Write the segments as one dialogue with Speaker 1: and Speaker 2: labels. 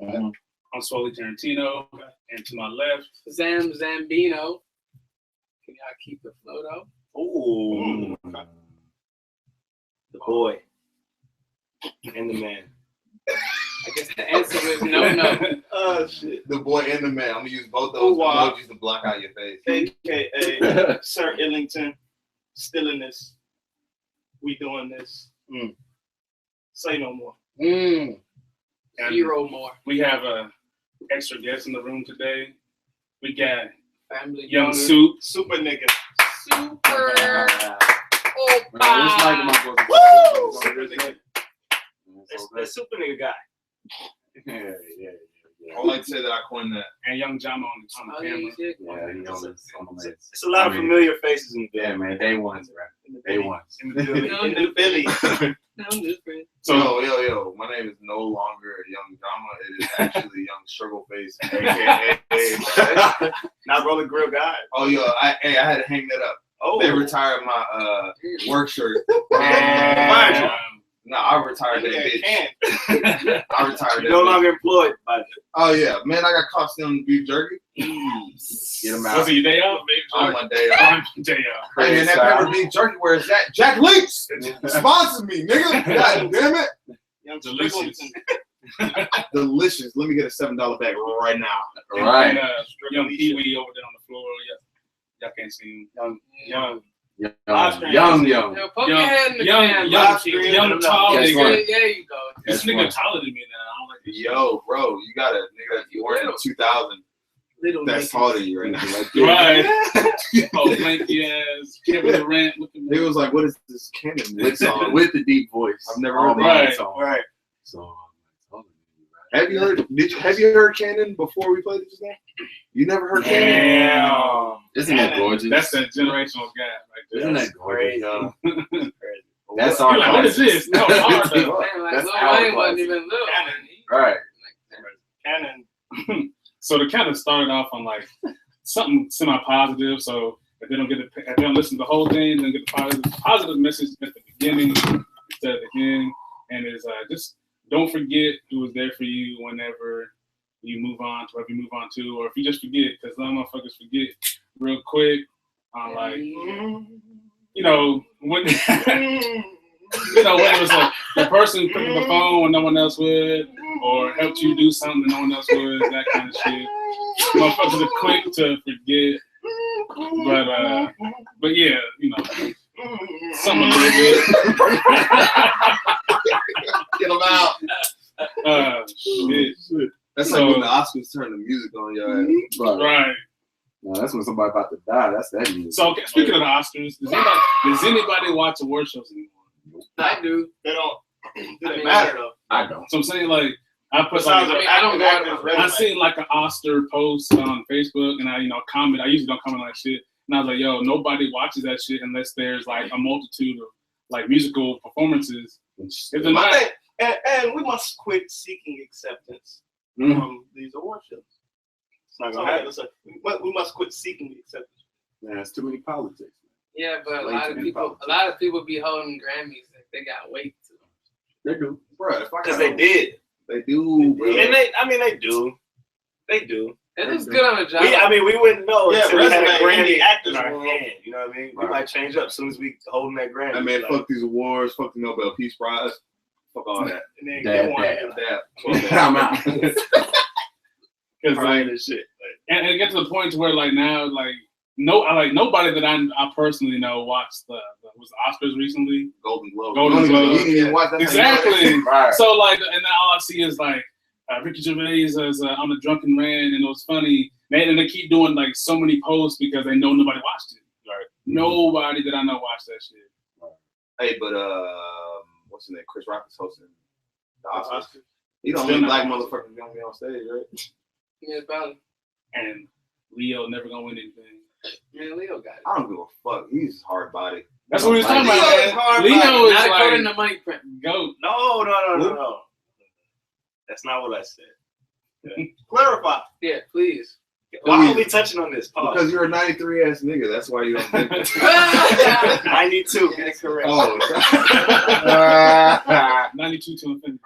Speaker 1: I'm Swoley Tarantino, and to my left,
Speaker 2: Zambino. Can y'all keep the flow though?
Speaker 3: Ooh. The boy and the man.
Speaker 2: I guess the answer is no.
Speaker 3: Oh shit.
Speaker 4: The boy and the man. I'm gonna use both those emojis to block out your face.
Speaker 3: AKA Sir Illington. Still in this. We doing this. Say no more.
Speaker 2: Zero more.
Speaker 1: We have a extra guest in the room today. We got
Speaker 2: Family
Speaker 1: Young Soup.
Speaker 3: Super nigga.
Speaker 2: Super.
Speaker 3: Woo! Super nigga. That's super nigga guy.
Speaker 4: Yeah. I would like to say that I coined that.
Speaker 1: And Young Jama on the camera.
Speaker 5: Yeah, he on this.
Speaker 3: It's a lot of familiar faces in the
Speaker 5: Yeah,
Speaker 3: building.
Speaker 5: man. Day ones, right? Day ones.
Speaker 3: In the building. In the Philly.
Speaker 2: No, I'm just friends.
Speaker 4: So, yo, my name is no longer Young Drama. It is actually Young Struggle Face, aka.
Speaker 3: Not Roller Grill guy.
Speaker 4: Oh, yo, I had to hang that up.
Speaker 3: Oh.
Speaker 4: They retired my work shirt. No, I retired that bitch. I retired that.
Speaker 3: No longer employed by them.
Speaker 4: Oh yeah, man, I got caught stealing beef jerky.
Speaker 5: Get him out.
Speaker 1: Was it your day off, baby?
Speaker 4: On my day off.
Speaker 1: Day off.
Speaker 4: Hey, man, that pepper beef jerky, where is that? Jack Links sponsor me, nigga. God damn it.
Speaker 3: Young
Speaker 1: Delicious.
Speaker 4: Delicious. Let me get a $7 bag right now.
Speaker 5: Right.
Speaker 1: And, young Pee-wee over there on the floor. Y'all can't see him. Young.
Speaker 5: Young.
Speaker 2: Yo, poke your head in the can.
Speaker 1: Young tall
Speaker 5: Guess
Speaker 1: nigga.
Speaker 5: what?
Speaker 2: There you go.
Speaker 1: This nigga taller than me now. I don't like this shit.
Speaker 4: Yo, bro, you got a nigga that you born in 2000.
Speaker 2: Little
Speaker 4: That's
Speaker 2: nigga.
Speaker 4: taller than you right now. Like,
Speaker 1: Right. Oh, lanky ass. Kevin Durant looking.
Speaker 4: He was like, "What is this Canon
Speaker 5: With song with the deep voice.
Speaker 4: I've never heard
Speaker 1: Right.
Speaker 4: that song."
Speaker 3: Right.
Speaker 5: So
Speaker 4: Have you heard? Have you heard Canon before we played it just now? You never heard Canon?
Speaker 3: Damn.
Speaker 5: isn't that gorgeous?
Speaker 1: That's that generational gap right there.
Speaker 5: Isn't that gorgeous?
Speaker 3: Crazy.
Speaker 5: That's
Speaker 1: You're
Speaker 5: our
Speaker 1: like, what is this? No, it's hard though.
Speaker 2: Man, like
Speaker 5: That's
Speaker 2: Lil
Speaker 5: our
Speaker 2: Wayne wasn't
Speaker 5: classic.
Speaker 2: even little.
Speaker 5: Right.
Speaker 3: Cannon.
Speaker 1: So to kind of started off on like something semi-positive. So if they don't listen to the whole thing, then get the positive message at the beginning instead of the end. And is just don't forget who was there for you whenever you move on to whatever you move on to, or if you just forget, because some motherfuckers forget real quick. Like you know when. You know, whether it's like the person picked up the phone when no one else would, or helped you do something that no one else would, that kind of shit. Motherfuckers are quick to forget, but yeah, you know, something a little bit.
Speaker 4: Get them out.
Speaker 1: Shit.
Speaker 4: That's
Speaker 1: So-
Speaker 4: like when the Oscars turn the music on your ass.
Speaker 1: Right.
Speaker 5: No, that's when somebody about to die. That's that music.
Speaker 1: So okay, speaking of the Oscars, does anybody watch award shows anymore?
Speaker 2: I do.
Speaker 3: They don't. It
Speaker 2: I mean,
Speaker 3: matter though.
Speaker 5: I don't.
Speaker 1: So I'm saying like I put
Speaker 3: Besides,
Speaker 1: like
Speaker 2: I don't go out of my
Speaker 1: I seen like an Oscar post on Facebook, and I comment. I usually don't comment on that shit, and I was like, yo, nobody watches that shit unless there's like a multitude of like musical performances. If they're
Speaker 3: My
Speaker 1: not,
Speaker 3: thing, and we must quit seeking acceptance from these award shows. It's not gonna happen. So we must quit seeking acceptance.
Speaker 5: Man, it's too many politics.
Speaker 2: Yeah, but a
Speaker 5: Way
Speaker 2: lot
Speaker 5: too
Speaker 2: of
Speaker 5: many
Speaker 2: people be holding Grammys like they got weight to them.
Speaker 5: They do.
Speaker 4: Bro,
Speaker 3: Because they did.
Speaker 4: They do, bro.
Speaker 3: And they do. They do.
Speaker 2: It was good on the job.
Speaker 3: We wouldn't know until we had a
Speaker 4: resume,
Speaker 3: Grammy
Speaker 4: any
Speaker 3: actors in
Speaker 4: right.
Speaker 3: our hand. You know what I mean? We
Speaker 5: Right.
Speaker 3: might change up as soon as we holding that Grammy.
Speaker 4: I mean,
Speaker 3: Like,
Speaker 4: fuck these awards, fuck the Nobel Peace Prize, fuck all that.
Speaker 3: and then
Speaker 5: Dab,
Speaker 3: they want
Speaker 4: That.
Speaker 5: I'm out.
Speaker 1: because like,
Speaker 3: this shit.
Speaker 1: and it gets to the point to where like now like nobody that I personally know watched the Oscars recently.
Speaker 4: Golden Globe.
Speaker 1: Golden
Speaker 4: You
Speaker 1: Globe.
Speaker 4: didn't even watch that.
Speaker 1: Exactly.
Speaker 5: Right.
Speaker 1: So like, and then all I see is like Ricky Gervais is on a drunken rant, and it was funny. And they keep doing like so many posts because they know nobody watched it.
Speaker 4: Right.
Speaker 1: Nobody that I know watched that shit.
Speaker 4: Hey, but what's his name? Chris Rock is hosting the Oscars.
Speaker 3: Oscars.
Speaker 4: He don't
Speaker 1: Still
Speaker 4: need
Speaker 1: not
Speaker 4: black
Speaker 1: watching.
Speaker 4: motherfuckers gonna be on stage, right?
Speaker 2: Yeah, probably.
Speaker 1: And Leo never gonna win anything.
Speaker 2: Man, Leo got it.
Speaker 4: I don't give a fuck. He's hard body.
Speaker 1: That's what we was talking
Speaker 4: Leo
Speaker 1: about.
Speaker 4: is
Speaker 1: Man.
Speaker 4: hard
Speaker 1: Leo
Speaker 4: body.
Speaker 1: is
Speaker 2: Not according
Speaker 1: like
Speaker 2: to money print.
Speaker 1: goat.
Speaker 3: No. That's not what I said. Clarify.
Speaker 2: Yeah, please.
Speaker 3: Why are we touching on this?
Speaker 4: Because you're a 93 ass nigga. That's why you don't think that.
Speaker 3: 92. Get it correct.
Speaker 4: Oh.
Speaker 1: 92 to infinity.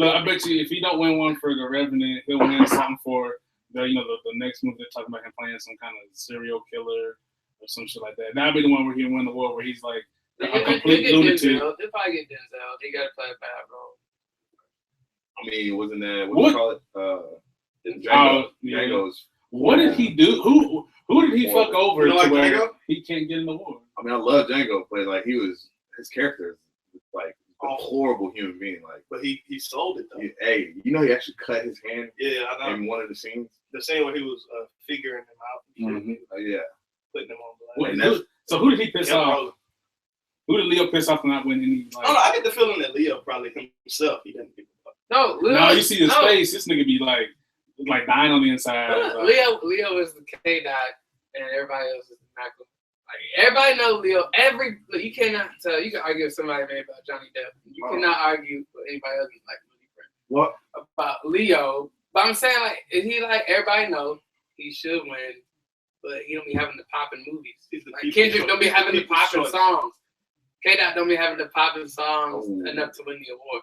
Speaker 1: Look, I bet you if he don't win one for The Revenant, he'll win something for the next movie. They're talking about him playing some kind of serial killer or some shit like that. That'll be the one where he win the award where he's like a complete lunatic.
Speaker 2: They'll probably get Denzel. They gotta play a bad role.
Speaker 4: I mean, wasn't that what do you call it? Django's.
Speaker 1: What did he do? Who did he fuck over to where
Speaker 4: Django?
Speaker 1: he can't get an award?
Speaker 4: I mean, I love Django, but like his character is like a horrible human being. Like,
Speaker 3: But he sold it though.
Speaker 4: Hey, you know he actually cut his hand
Speaker 3: Yeah, I know.
Speaker 4: in one of the scenes.
Speaker 3: The scene where he was figuring him out, and shit,
Speaker 4: Yeah.
Speaker 3: putting him on
Speaker 1: What, so who did he piss off?
Speaker 3: Roller.
Speaker 1: Who did Leo piss off for not winning any? Like,
Speaker 3: I don't know. I get the feeling that Leo probably himself. He doesn't give a fuck.
Speaker 2: No, Leo.
Speaker 1: no, you see his face. This nigga be like dying on the inside.
Speaker 2: Leo is the K dot, and everybody else is the Michael. Like everybody knows Leo. You cannot tell. You can argue with somebody maybe about Johnny Depp. You cannot argue with anybody else like really friend.
Speaker 5: What?
Speaker 2: About Leo. But I'm saying like, is he like everybody know he should win, but he don't be having the popping movies. Like Kendrick don't be having the popping songs. K Dot don't be having the popping songs enough to win the award.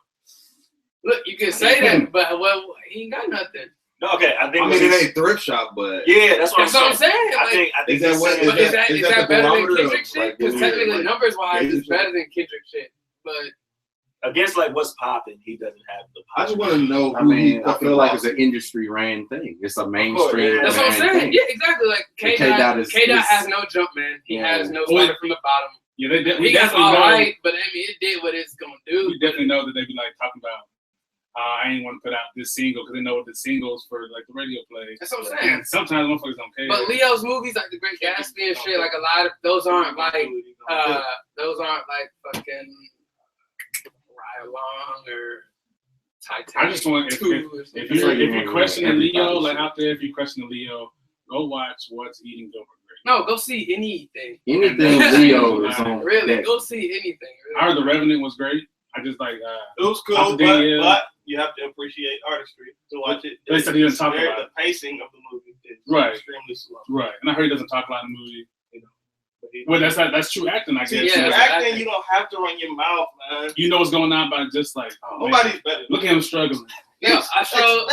Speaker 2: Look, you can say that, but well, he ain't got nothing.
Speaker 3: No, okay, I think.
Speaker 4: I mean, it ain't thrift shop, but
Speaker 3: Yeah, that's what
Speaker 2: I'm saying.
Speaker 3: I think
Speaker 4: is that what?
Speaker 2: But is that
Speaker 4: the
Speaker 2: better than
Speaker 4: barometer
Speaker 2: Kendrick
Speaker 4: of,
Speaker 2: shit?
Speaker 4: like,
Speaker 2: Because technically,
Speaker 4: like,
Speaker 2: numbers wise,
Speaker 4: Asian
Speaker 2: it's better than Kendrick shit. But
Speaker 3: against like what's popping, he doesn't have the.
Speaker 4: I just want to know.
Speaker 5: I mean, I feel like it's an industry ran thing. It's a mainstream.
Speaker 3: Yeah.
Speaker 2: that's what I'm
Speaker 5: ran
Speaker 2: saying.
Speaker 5: thing.
Speaker 2: Yeah, exactly. Like K Dot has no jump, man. He
Speaker 5: Yeah.
Speaker 2: has no starter from the bottom.
Speaker 1: Yeah, we
Speaker 2: He got
Speaker 1: definitely
Speaker 2: all
Speaker 1: know.
Speaker 2: right, but I mean, it did what it's gonna do.
Speaker 1: We definitely know that they be like talking about. I ain't want to put out this single because they know the singles for like the radio play.
Speaker 2: That's what I'm saying.
Speaker 1: And sometimes motherfuckers don't care.
Speaker 2: But Leo's movies, like The Great Gatsby and shit, like a lot of those aren't like fucking Ride Along or Titanic.
Speaker 1: I just want if you're questioning Leo, like out there, if you're questioning Leo, go watch What's Eating Gilbert Grape.
Speaker 2: No, go see anything.
Speaker 5: Anything Leo is on.
Speaker 2: Really,
Speaker 5: that.
Speaker 2: go see anything.
Speaker 1: I heard The Revenant was great. I just like
Speaker 3: It was cool,
Speaker 1: Dr. Daniel.
Speaker 3: but you have to appreciate artistry to watch it.
Speaker 1: They said he didn't talk about it.
Speaker 3: The pacing of the movie is
Speaker 1: Right.
Speaker 3: extremely slow.
Speaker 1: right, and I heard he doesn't talk a lot in the movie.
Speaker 3: But he-
Speaker 1: Well, that's true acting, I guess.
Speaker 3: See,
Speaker 2: Yeah,
Speaker 3: you're
Speaker 2: that's
Speaker 3: acting, you don't have to run your mouth, man.
Speaker 1: You know what's going on by just like
Speaker 3: Nobody's better.
Speaker 1: Look at him struggling.
Speaker 2: Yeah, I showed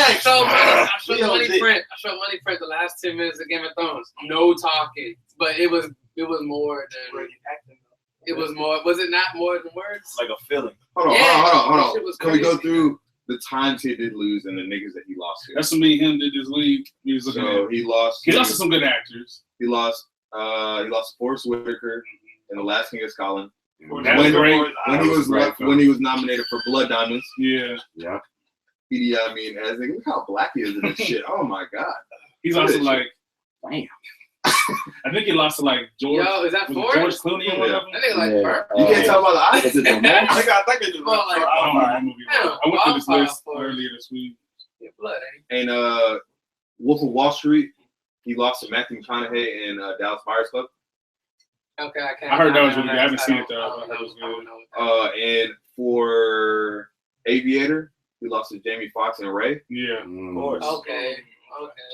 Speaker 3: Leo
Speaker 2: Money
Speaker 3: did.
Speaker 2: Print. I showed Money Print the last 10 minutes of Game of Thrones. No talking, but it was more than
Speaker 3: Brilliant acting,
Speaker 2: it was more. Was it not more than words?
Speaker 3: like a feeling.
Speaker 4: Hold on,
Speaker 2: Yeah,
Speaker 4: hold
Speaker 2: that
Speaker 4: on.
Speaker 2: shit was
Speaker 4: Can we go
Speaker 2: crazy.
Speaker 4: through the times he did lose and the niggas that he lost to?
Speaker 1: That's what me and him did this week. He was looking
Speaker 4: So
Speaker 1: at.
Speaker 4: he lost.
Speaker 1: He lost to some good actors.
Speaker 4: He lost Forrest Whitaker in The Last King of Scotland.
Speaker 1: That was great.
Speaker 4: When he was nominated for Blood Diamonds.
Speaker 1: Yeah.
Speaker 5: Yeah.
Speaker 4: Idi Amin as look how black he is in this shit. Oh my god.
Speaker 1: He's also like,
Speaker 5: Damn.
Speaker 1: I think he lost to like George.
Speaker 2: Yo, is that
Speaker 1: was it
Speaker 2: Forrest?
Speaker 1: George Clooney or
Speaker 4: Yeah.
Speaker 1: whatever?
Speaker 2: That nigga like
Speaker 5: Yeah.
Speaker 2: burnt.
Speaker 4: You can't tell by the eyes.
Speaker 5: Is it the
Speaker 3: I
Speaker 5: most?
Speaker 3: think it's just
Speaker 2: Well, like,
Speaker 1: I don't know that movie.
Speaker 2: Yeah,
Speaker 1: I went through this
Speaker 2: Wildfire
Speaker 1: list
Speaker 2: Forrest.
Speaker 1: earlier this week.
Speaker 2: Yeah, blood, ain't
Speaker 4: And Wolf of Wall Street, he lost to Matthew McConaughey in Dallas Buyers Club.
Speaker 2: he? Okay, I can't.
Speaker 1: I heard that was really good. I haven't seen it,
Speaker 2: don't-
Speaker 1: though,
Speaker 2: I
Speaker 1: but
Speaker 2: don't
Speaker 1: I heard it was
Speaker 2: know- I don't
Speaker 1: good.
Speaker 2: know what that is.
Speaker 4: And for Aviator, he lost to Jamie Foxx and Ray.
Speaker 1: Yeah.
Speaker 5: Mm.
Speaker 2: Okay.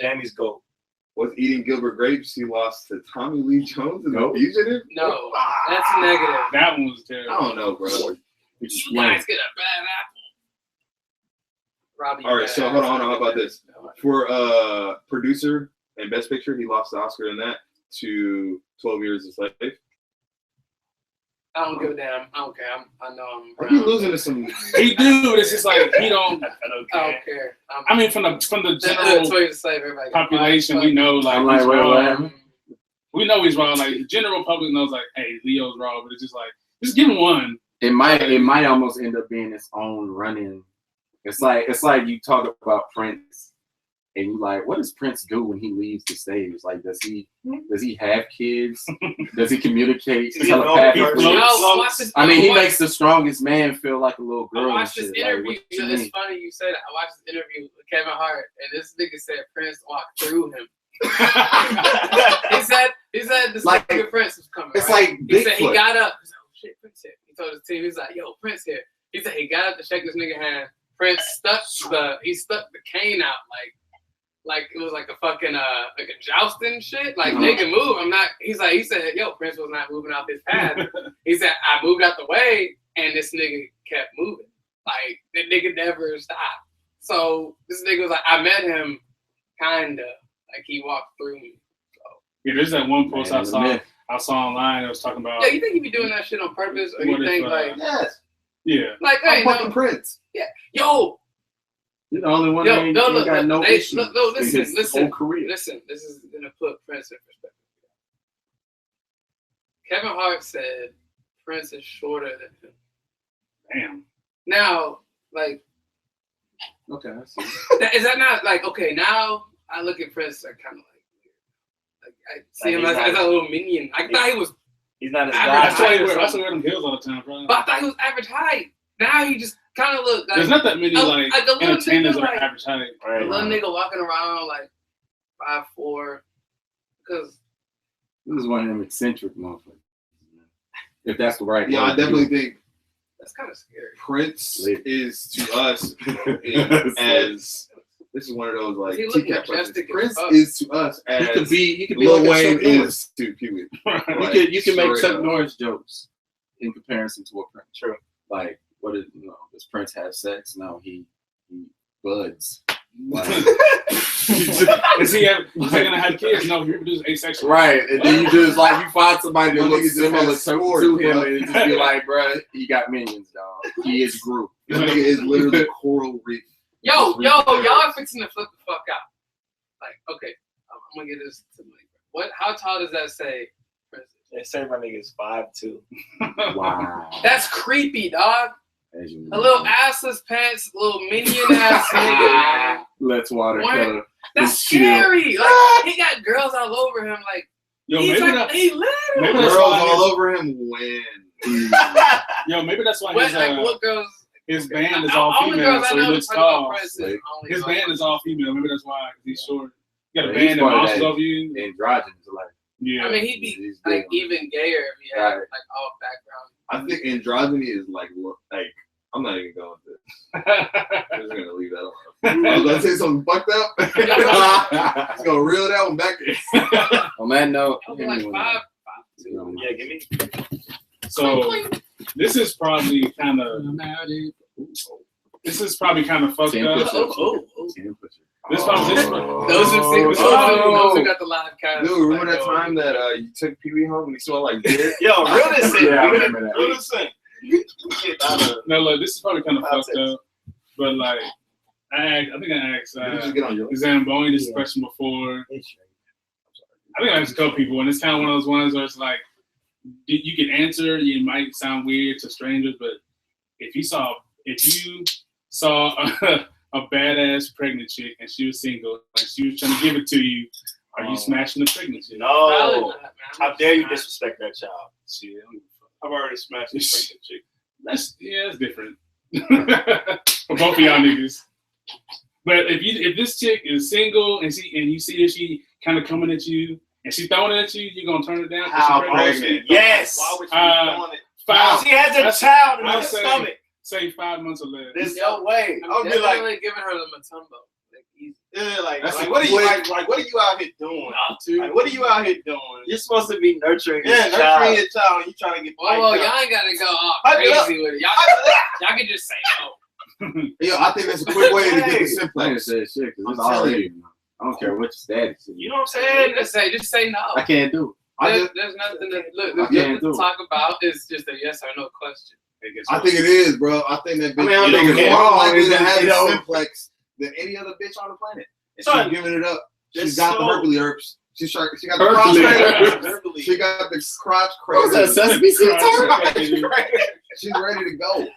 Speaker 3: Jamie's goat.
Speaker 4: Was Eating Gilbert Grapes, he lost to Tommy Lee Jones in The
Speaker 5: Nope.
Speaker 4: Fugitive.
Speaker 2: No, that's negative.
Speaker 1: That one was
Speaker 4: I
Speaker 1: terrible.
Speaker 4: don't know, bro.
Speaker 2: You guys get a bad apple. Robbie.
Speaker 4: All right, so hold on. How about this? For producer and Best Picture, he lost the Oscar in that to 12 Years a Slave.
Speaker 2: I don't give a damn. I don't care. I know I'm.
Speaker 4: Like, he losing to some.
Speaker 1: He do. It's just like he don't.
Speaker 2: I don't care.
Speaker 1: I mean, from the general population, we know like
Speaker 5: I'm like,
Speaker 1: he's
Speaker 5: wait, what
Speaker 1: wrong.
Speaker 5: happened?
Speaker 1: We know he's wrong. Like the general public knows, like, hey, Leo's wrong, but it's just like just give him one.
Speaker 5: It might almost end up being its own running. It's like you talk about Prince, and you like, what does Prince do when he leaves the stage? Like, does he have kids? Does he communicate
Speaker 3: Is he a normal
Speaker 5: telepathically?
Speaker 3: person?
Speaker 5: I mean, he makes the strongest man feel like a little
Speaker 2: I
Speaker 5: girl. and
Speaker 2: watched this
Speaker 5: shit.
Speaker 2: interview.
Speaker 5: Like, what you
Speaker 2: It's
Speaker 5: mean?
Speaker 2: funny you say that. I watched this interview with Kevin Hart, and this nigga said Prince walked through him. He said this
Speaker 5: Like,
Speaker 2: nigga Prince was coming.
Speaker 5: It's
Speaker 2: right?
Speaker 5: like
Speaker 2: He said he
Speaker 5: Bigfoot.
Speaker 2: got up. He said, "Oh shit, Prince here." He told his team, he's like, "Yo, Prince here." He said he got up to shake this nigga hand. Prince stuck the cane out like it was like a fucking like a jousting shit. Like nigga move. I'm not. He said, "Yo, Prince was not moving off his path." He said, "I moved out the way, and this nigga kept moving." Like that nigga never stopped. So this nigga was like, I met him, kinda like he walked through me. So.
Speaker 1: Yeah, there's that one post I saw online that was talking about.
Speaker 2: Yeah, you think he be doing that shit on purpose, or you think like
Speaker 4: yes,
Speaker 1: yeah,
Speaker 2: like
Speaker 4: I'm fucking Prince.
Speaker 2: Yeah, yo.
Speaker 5: You're the only one that ain't got no issues in his whole career.
Speaker 2: Listen, this is gonna put Prince in perspective. Kevin Hart said Prince is shorter than him.
Speaker 1: damn.
Speaker 2: Now, like,
Speaker 5: Okay, I see.
Speaker 2: is that not like okay? Now I look at Prince, I kind of like I see him as a little minion. I thought he was.
Speaker 6: He's not as
Speaker 1: That's why he
Speaker 2: guy.
Speaker 1: wears them heels all the time, bro.
Speaker 2: But I thought he was average height. Now he just kind of look like.
Speaker 1: There's not that many like
Speaker 2: a little
Speaker 1: entertainers
Speaker 2: nigga,
Speaker 1: that are
Speaker 2: like,
Speaker 1: average height.
Speaker 2: a little nigga walking around like 5'4", because
Speaker 5: This is one of them eccentric motherfuckers. If that's the right.
Speaker 4: Yeah, I definitely think
Speaker 2: that's kind of scary.
Speaker 4: Prince is to us as this is one of those like
Speaker 2: He look
Speaker 4: TCAP
Speaker 2: majestic
Speaker 4: Prince
Speaker 2: as fuck.
Speaker 4: is to us as
Speaker 5: he could be
Speaker 4: Lil
Speaker 5: like
Speaker 4: Wayne
Speaker 5: Chuck Norris.
Speaker 4: is to Pee Wee.
Speaker 5: You can make
Speaker 4: Straight
Speaker 5: Chuck
Speaker 4: up.
Speaker 5: Norris jokes in comparison to a Prince.
Speaker 6: True.
Speaker 5: Like, what is does Prince have sex? No, he buds. Like,
Speaker 1: Is he gonna have kids? No, he produced asexual.
Speaker 5: right, and then you just like you find somebody that
Speaker 4: Well,
Speaker 5: looks
Speaker 4: he just
Speaker 5: similar
Speaker 4: has
Speaker 5: to
Speaker 4: sport,
Speaker 5: him,
Speaker 4: bro.
Speaker 5: and just be like, bro, he got minions, dog. He is Groot.
Speaker 4: This nigga is literally coral reef.
Speaker 2: Yo, y'all fixing to flip the fuck out. Like, okay, I'm gonna get this to Mike. What? How tall does that say? Prince is?
Speaker 6: They say my nigga is 5'2".
Speaker 5: Wow,
Speaker 2: That's creepy, dog.
Speaker 5: as you
Speaker 2: A little assless pants, little minion ass nigga.
Speaker 5: Let's water
Speaker 2: What?
Speaker 5: color.
Speaker 2: That's
Speaker 5: It's chill.
Speaker 2: scary. Like he got girls all over him. Like
Speaker 1: Yo,
Speaker 2: he's
Speaker 1: maybe
Speaker 2: like
Speaker 1: that,
Speaker 2: he little.
Speaker 1: maybe
Speaker 4: Girls
Speaker 1: that's why
Speaker 4: all over him when.
Speaker 1: Yo, maybe that's why
Speaker 2: What, like what girls?
Speaker 1: his band is all
Speaker 2: Only
Speaker 1: female,
Speaker 2: girls I
Speaker 1: so he
Speaker 2: know
Speaker 1: looks
Speaker 2: talking about
Speaker 1: tall.
Speaker 2: Prince is only
Speaker 1: His
Speaker 2: like-
Speaker 1: band is all female. Maybe that's why, 'cause he's short. You got a
Speaker 5: Yeah, he's
Speaker 1: band that
Speaker 5: part of
Speaker 1: bounces
Speaker 5: that.
Speaker 1: over you.
Speaker 5: Androgynous, like
Speaker 1: Yeah.
Speaker 2: I mean, he'd be
Speaker 5: he's
Speaker 2: like
Speaker 5: good.
Speaker 2: even gayer if he had
Speaker 5: Right.
Speaker 2: like all background.
Speaker 4: I think androgyny is like I'm not even going to. I'm just gonna leave that alone. I was gonna say something fucked up. Just gonna reel that one back in.
Speaker 5: On that note,
Speaker 2: I was like 5'2".
Speaker 6: Yeah, give me.
Speaker 1: So this is probably kind of fucked up.
Speaker 2: Oh.
Speaker 1: This probably this,
Speaker 2: Those who see,
Speaker 4: Oh.
Speaker 2: those who got the live cast.
Speaker 4: Dude, remember
Speaker 2: like,
Speaker 4: that time that you took Pee Wee home and he smelled like beer?
Speaker 6: Yo, real this shit.
Speaker 5: Yeah, I remember that.
Speaker 6: Real this thing. Get out of
Speaker 1: no, look, this is probably kind of fucked
Speaker 6: Context.
Speaker 1: up. But like, I think I asked
Speaker 4: Did you just get on your
Speaker 1: Zamboni this question before. I think I asked a couple people, and it's kind of one of those ones where it's like, you can answer. You might sound weird to strangers, but if you saw a badass pregnant chick and she was single and she was trying to give it to you, are you smashing the pregnant chick?
Speaker 2: Probably
Speaker 6: No.
Speaker 2: not, man.
Speaker 6: How dare you disrespect that child?
Speaker 1: Shit, I don't give a fuck.
Speaker 3: I've already smashed this pregnant chick.
Speaker 1: That's different. For both of y'all niggas. But if this chick is single and you see that she kind of coming at you and she throwing it at you, you gonna turn it down? 'cause she
Speaker 4: How
Speaker 1: pregnant?
Speaker 4: pregnant?
Speaker 6: Yes.
Speaker 3: Why would you be doing it?
Speaker 1: Five.
Speaker 6: She has
Speaker 1: That's-
Speaker 6: a child in
Speaker 1: I'll
Speaker 6: her
Speaker 1: say-
Speaker 6: stomach.
Speaker 1: Say 5 months or less.
Speaker 6: There's no way.
Speaker 2: I'm
Speaker 3: I would be like-
Speaker 2: definitely giving her the Matumbo. Like, easy.
Speaker 3: Yeah, like
Speaker 4: That's
Speaker 3: what are you
Speaker 4: quick.
Speaker 3: like what are you out here doing?
Speaker 2: Not to.
Speaker 3: Like, what are you out here doing?
Speaker 6: You're supposed to be nurturing
Speaker 3: Yeah,
Speaker 6: this
Speaker 3: nurturing
Speaker 6: child.
Speaker 3: your child and you trying to get
Speaker 2: Well, y'all
Speaker 3: piped up.
Speaker 2: ain't gotta go all
Speaker 3: Hype it up.
Speaker 2: crazy with it. Y'all can just say no.
Speaker 4: Yo, I think that's a quick way to get the
Speaker 5: I ain't
Speaker 4: simplex.
Speaker 5: say shit because
Speaker 4: I'm
Speaker 5: it's
Speaker 4: telling
Speaker 5: already. I don't care what your status is.
Speaker 6: You know what I'm saying?
Speaker 2: Just say no.
Speaker 5: I can't do
Speaker 2: There's nothing to look. There's
Speaker 5: I can't
Speaker 2: nothing
Speaker 5: do
Speaker 2: to
Speaker 5: it.
Speaker 2: talk about. It's just a yes or no question.
Speaker 4: I think it is, bro. I think that bitch
Speaker 6: I
Speaker 4: is
Speaker 6: think it's
Speaker 4: more
Speaker 6: wrong,
Speaker 4: likely to
Speaker 6: is it?
Speaker 4: have
Speaker 6: You
Speaker 4: a
Speaker 6: know?
Speaker 4: simplex than any other bitch on the planet. And
Speaker 6: Son,
Speaker 4: she's giving it up. She's
Speaker 6: It's
Speaker 4: got the
Speaker 6: so-
Speaker 4: herpes herbs. She got the crotch
Speaker 5: Hercules.
Speaker 4: crater. She got the crotch
Speaker 5: What was that,
Speaker 4: crater.
Speaker 5: Sesame Street
Speaker 4: She's ready to go.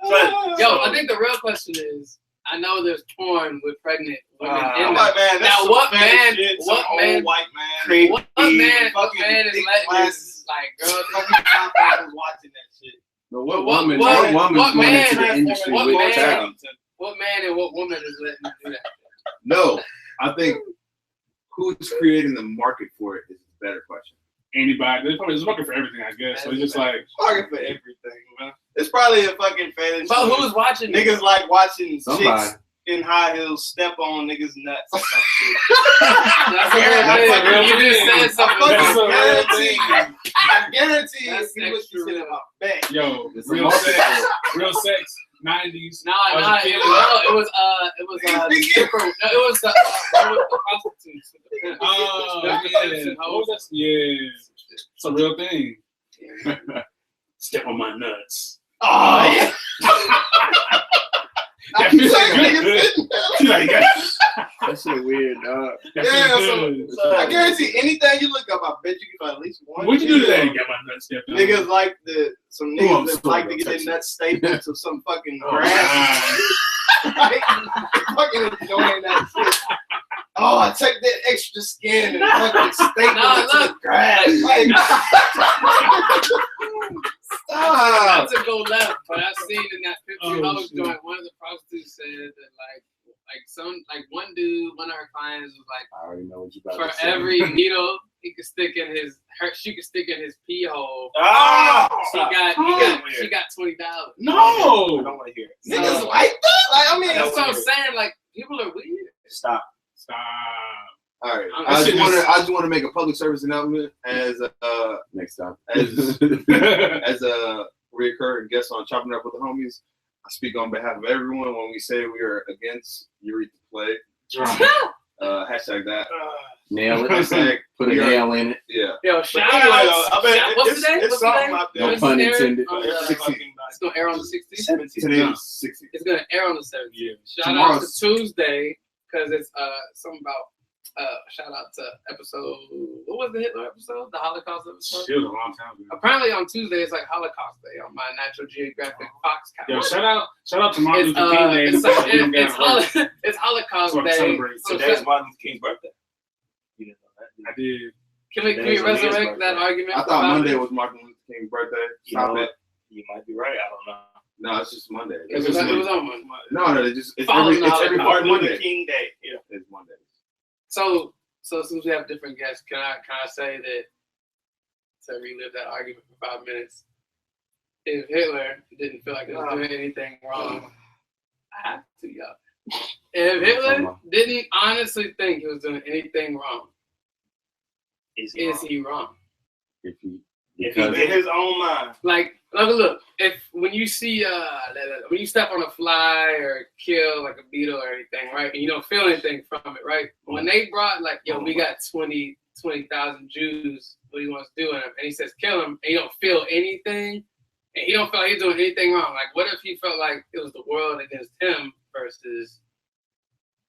Speaker 6: But,
Speaker 2: Yo, I think the real question is, I know there's porn with pregnant women in
Speaker 3: I'm
Speaker 2: there.
Speaker 3: like, man, that's
Speaker 2: Now,
Speaker 3: some
Speaker 2: what
Speaker 3: fetish
Speaker 2: man-
Speaker 3: shit,
Speaker 2: what
Speaker 3: some
Speaker 2: man-
Speaker 3: old white man?
Speaker 6: Creep.
Speaker 2: What man
Speaker 3: fucking
Speaker 2: is
Speaker 3: thick
Speaker 2: letting
Speaker 3: glasses.
Speaker 2: this, like, girls?
Speaker 3: Fucking motherfuckers watching that shit.
Speaker 5: But what
Speaker 2: What-
Speaker 5: woman?
Speaker 2: what-
Speaker 5: What woman's
Speaker 2: what
Speaker 5: going
Speaker 2: man-
Speaker 5: into the industry
Speaker 2: what
Speaker 5: with
Speaker 2: man-
Speaker 5: a child?
Speaker 2: What man and what woman is letting you do that?
Speaker 4: No, I think who's creating the market for it is a better question.
Speaker 1: Anybody, there's market for everything, I guess. So it's just like,
Speaker 3: Fucking for everything, man. It's probably a fucking fetish.
Speaker 2: But who's watching this?
Speaker 3: Niggas like watching
Speaker 5: Somebody.
Speaker 3: chicks in high heels step on niggas' nuts or some shit.
Speaker 2: That's a real thing. You just said something.
Speaker 1: That's a real
Speaker 3: guarantee.
Speaker 1: thing.
Speaker 3: I guarantee
Speaker 2: That's
Speaker 3: if you look
Speaker 2: extra
Speaker 3: this shit in my back.
Speaker 1: Yo,
Speaker 5: It's
Speaker 1: real
Speaker 5: a
Speaker 1: sex, real sex, 90s.
Speaker 2: No,
Speaker 1: I was
Speaker 2: no,
Speaker 1: a kid.
Speaker 2: it was the stripper. No, it was the prostitutes.
Speaker 1: Oh,
Speaker 2: The
Speaker 1: yeah.
Speaker 2: prostitutes,
Speaker 1: What was that? Yeah. It's a real thing. Step on my nuts.
Speaker 3: Oh, yeah.
Speaker 1: That
Speaker 3: I'm
Speaker 1: feels
Speaker 3: saying,
Speaker 1: good.
Speaker 3: niggas
Speaker 1: She's like, yeah.
Speaker 6: That shit weird, dog.
Speaker 1: That
Speaker 3: Yeah,
Speaker 1: feels
Speaker 3: so
Speaker 1: good.
Speaker 3: I guarantee anything you look up, I bet you can find at least one.
Speaker 1: What'd you do
Speaker 3: video.
Speaker 1: today? Got my nuts stepped on.
Speaker 3: Niggas like some
Speaker 4: Who I'm
Speaker 3: niggas that
Speaker 4: sorry,
Speaker 3: like to get their
Speaker 4: Texas.
Speaker 3: nuts stapled to some fucking
Speaker 1: Oh,
Speaker 3: grass.
Speaker 1: God.
Speaker 3: Right? Fucking enjoying that shit. Oh, I take that extra skin and fucking staple
Speaker 2: Nah,
Speaker 3: it to the
Speaker 2: look.
Speaker 3: grass. Like,
Speaker 2: Not
Speaker 3: stop.
Speaker 2: to go left, but I seen in that 50
Speaker 1: Oh,
Speaker 2: house
Speaker 1: shit.
Speaker 2: joint, one of the prostitutes said that one dude, one of her clients was like,
Speaker 5: I already know what you about
Speaker 2: for
Speaker 5: to say.
Speaker 2: every needle he could stick in she could stick in his pee hole.
Speaker 6: Ah!
Speaker 2: She got $20.
Speaker 6: I
Speaker 1: No.
Speaker 6: don't want to hear it.
Speaker 3: Niggas like that? Like, I mean,
Speaker 2: That's what I'm saying. Like, people are weird.
Speaker 6: Stop.
Speaker 1: Stop.
Speaker 4: All right.
Speaker 2: I'm-
Speaker 4: I
Speaker 1: shit
Speaker 4: just want to make a public service announcement as
Speaker 5: Next time.
Speaker 4: as a recurring guest on Chopping Up with the Homies. I speak on behalf of everyone when we say we are against Urethra Play. Hashtag that.
Speaker 5: Nail it.
Speaker 4: Hashtag
Speaker 5: Put a
Speaker 4: we are-
Speaker 5: nail in it.
Speaker 4: Yeah.
Speaker 2: Yo,
Speaker 3: But
Speaker 2: shout
Speaker 3: anyway,
Speaker 2: out.
Speaker 3: though, I bet
Speaker 2: What's the day?
Speaker 3: it's
Speaker 2: What's the
Speaker 3: something
Speaker 2: day?
Speaker 3: out there.
Speaker 5: No
Speaker 2: When's
Speaker 5: pun
Speaker 2: it airing?
Speaker 5: intended.
Speaker 2: On the- It's gonna air on the 16th.
Speaker 6: 17.
Speaker 4: Today is 60.
Speaker 2: It's gonna air on the 17th.
Speaker 1: Yeah.
Speaker 2: Shout out to
Speaker 4: Tomorrow's-
Speaker 2: Tuesday because it's something about shout out to episode. What was the Hitler episode? The Holocaust episode.
Speaker 1: It was a long time ago.
Speaker 2: Apparently on Tuesday it's like Holocaust Day on my Natural Geographic Fox
Speaker 1: Yo,
Speaker 2: calendar.
Speaker 1: shout out to Martin
Speaker 2: It's
Speaker 1: Luther King Day.
Speaker 2: it's Holocaust
Speaker 1: So I
Speaker 2: Day.
Speaker 1: celebrate.
Speaker 2: So
Speaker 6: Today's Martin Luther King's birthday. You didn't know that?
Speaker 1: I did.
Speaker 2: can we
Speaker 6: Today's
Speaker 2: resurrect
Speaker 6: Leah's
Speaker 2: that
Speaker 6: birthday.
Speaker 2: argument?
Speaker 4: I
Speaker 2: for
Speaker 4: thought
Speaker 2: 5
Speaker 4: Monday
Speaker 2: minutes?
Speaker 4: was Martin Luther King's birthday.
Speaker 6: You
Speaker 4: Stop
Speaker 6: know
Speaker 4: it.
Speaker 6: what? You might be right. I don't know.
Speaker 4: No, it's just Monday.
Speaker 2: It
Speaker 4: It's
Speaker 2: was,
Speaker 4: just
Speaker 2: it was
Speaker 4: Monday.
Speaker 2: on Monday.
Speaker 4: No, it's
Speaker 2: Following
Speaker 4: every, it's every
Speaker 2: the
Speaker 4: part
Speaker 3: Martin Luther
Speaker 4: Monday.
Speaker 3: King Day. Yeah.
Speaker 4: It's Monday.
Speaker 2: So since we have different guests, can I say that to relive that argument for 5 minutes? If Hitler didn't feel like he was doing anything wrong, I have to, y'all. If Hitler didn't honestly think he was doing anything wrong,
Speaker 6: Is
Speaker 2: he wrong?
Speaker 5: If he,
Speaker 6: If he
Speaker 5: because
Speaker 3: In his own mind.
Speaker 2: Like, look. If when you see when you step on a fly or kill like a beetle or anything, right, and you don't feel anything from it, right? When they brought like, yo, we got 20,000 Jews, what do you want us to do? And he says kill them, and you don't feel anything, and he don't feel like he's doing anything wrong. Like, what if he felt like it was the world against him versus,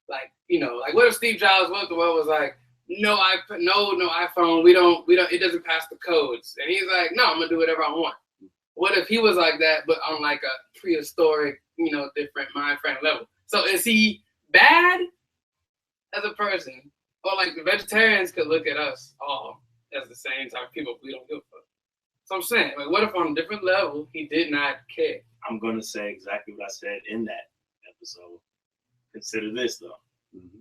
Speaker 2: like, like what if Steve Jobs, what if the world was like, no iPhone, we don't, it doesn't pass the codes, and he's like, no, I'm gonna do whatever I want. What if he was like that, but on like a prehistoric, different mind frame level? So is he bad as a person, or like the vegetarians could look at us all as the same type of people we don't give a fuck? So I'm saying, like, what if on a different level he did not care?
Speaker 6: I'm going to say exactly what I said in that episode. Consider this, though.
Speaker 5: Mhm.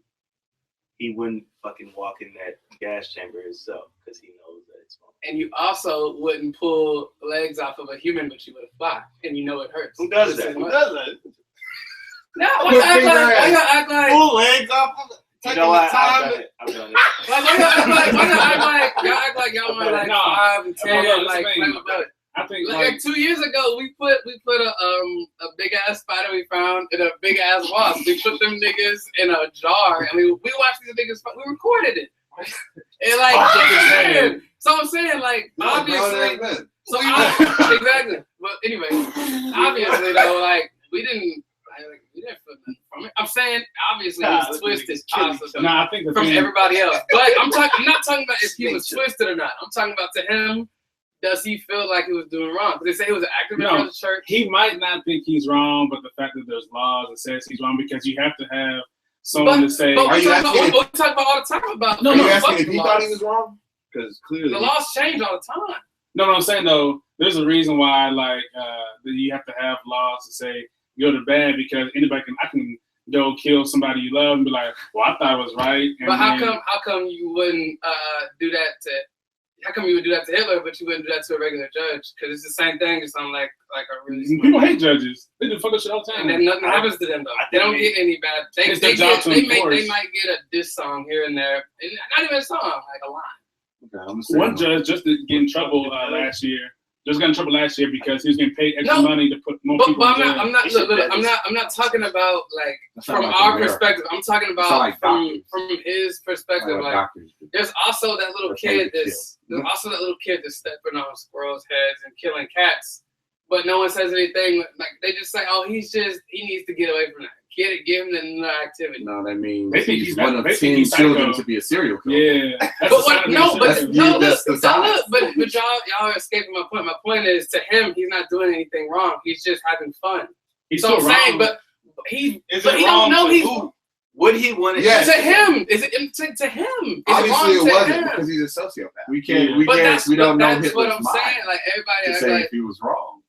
Speaker 6: He wouldn't fucking walk in that gas chamber himself because he knows that it's wrong.
Speaker 2: And you also wouldn't pull legs off of a human, but you would fly, and it hurts.
Speaker 6: Who does
Speaker 2: This
Speaker 6: that?
Speaker 2: is
Speaker 3: Who
Speaker 2: what-
Speaker 3: does that?
Speaker 2: No, why you act like?
Speaker 3: Pull legs off of it.
Speaker 6: You
Speaker 3: Taking
Speaker 6: know
Speaker 3: the
Speaker 6: what?
Speaker 3: time.
Speaker 6: I've done it.
Speaker 2: Why y'all act like y'all want like
Speaker 1: No.
Speaker 2: 5 and 10,
Speaker 1: Hold on,
Speaker 2: like
Speaker 1: listen to me.
Speaker 2: like,
Speaker 1: I think
Speaker 2: like 2 years ago, we put a big ass spider we found in a big ass wasp. We put them niggas in a jar, and we watched these niggas. We recorded it, and like yeah. So I'm saying, like, obviously, so exactly. But anyway, obviously though, like we didn't feel nothing from it. I'm saying obviously he was twisted possibly
Speaker 1: I think the
Speaker 2: from
Speaker 1: thing,
Speaker 2: everybody else, but I'm not talking about if he was twisted or not. I'm talking about to him. Does he feel like he was doing wrong? Because they say he was an active member of the church.
Speaker 1: he might not think he's wrong, but the fact that there's laws that says he's wrong, because you have to have someone to say.
Speaker 2: But
Speaker 4: Are
Speaker 2: we
Speaker 4: you
Speaker 2: talk
Speaker 4: asking
Speaker 2: about all the time about
Speaker 4: Are you
Speaker 2: fuck
Speaker 4: asking if
Speaker 2: the
Speaker 4: he
Speaker 2: laws.
Speaker 4: thought he was wrong? Because clearly
Speaker 2: The laws change all the time.
Speaker 1: No, what I'm saying though, there's a reason why like that you have to have laws to say good or bad, because I can go kill somebody you love and be like, well, I thought it was right. And
Speaker 2: But how
Speaker 1: then-
Speaker 2: come you wouldn't do that to how come you would do that to Hitler, but you wouldn't do that to a regular judge? Because it's the same thing, just on like a really smart
Speaker 1: People hate judges. They do fuck shit all the time.
Speaker 2: and then nothing happens to them though. They don't get any bad.
Speaker 1: It's their job to enforce.
Speaker 2: They might get a diss song here and there, and not even a song, like a line.
Speaker 5: Okay,
Speaker 1: One judge just get in trouble last year. Just got in trouble last year because he was getting paid extra money to put more people in jail.
Speaker 2: I'm not talking about like from our perspective. I'm talking about from his perspective. Like there's also that little kid that's stepping on squirrels' heads and killing cats, but no one says anything. Like they just say, oh, he needs to get away from that. Give him the activity.
Speaker 5: No, that means
Speaker 1: they think
Speaker 5: he's one of 10 children to be a serial killer.
Speaker 1: Yeah.
Speaker 2: But y'all are escaping my point. My point is, to him, he's not doing anything wrong. He's just having fun.
Speaker 1: He's
Speaker 2: so
Speaker 1: still
Speaker 2: I'm saying,
Speaker 1: wrong.
Speaker 2: but he don't know he's.
Speaker 6: Would he want to?
Speaker 4: Yes.
Speaker 2: To him, is it to him? Is
Speaker 4: Obviously, it wasn't
Speaker 2: him?
Speaker 4: because he's a sociopath.
Speaker 5: We don't know
Speaker 2: That's what I'm
Speaker 5: Hitler's
Speaker 2: saying.
Speaker 5: mind
Speaker 2: Like everybody
Speaker 5: to
Speaker 2: acts
Speaker 5: say
Speaker 2: like
Speaker 5: if he was wrong.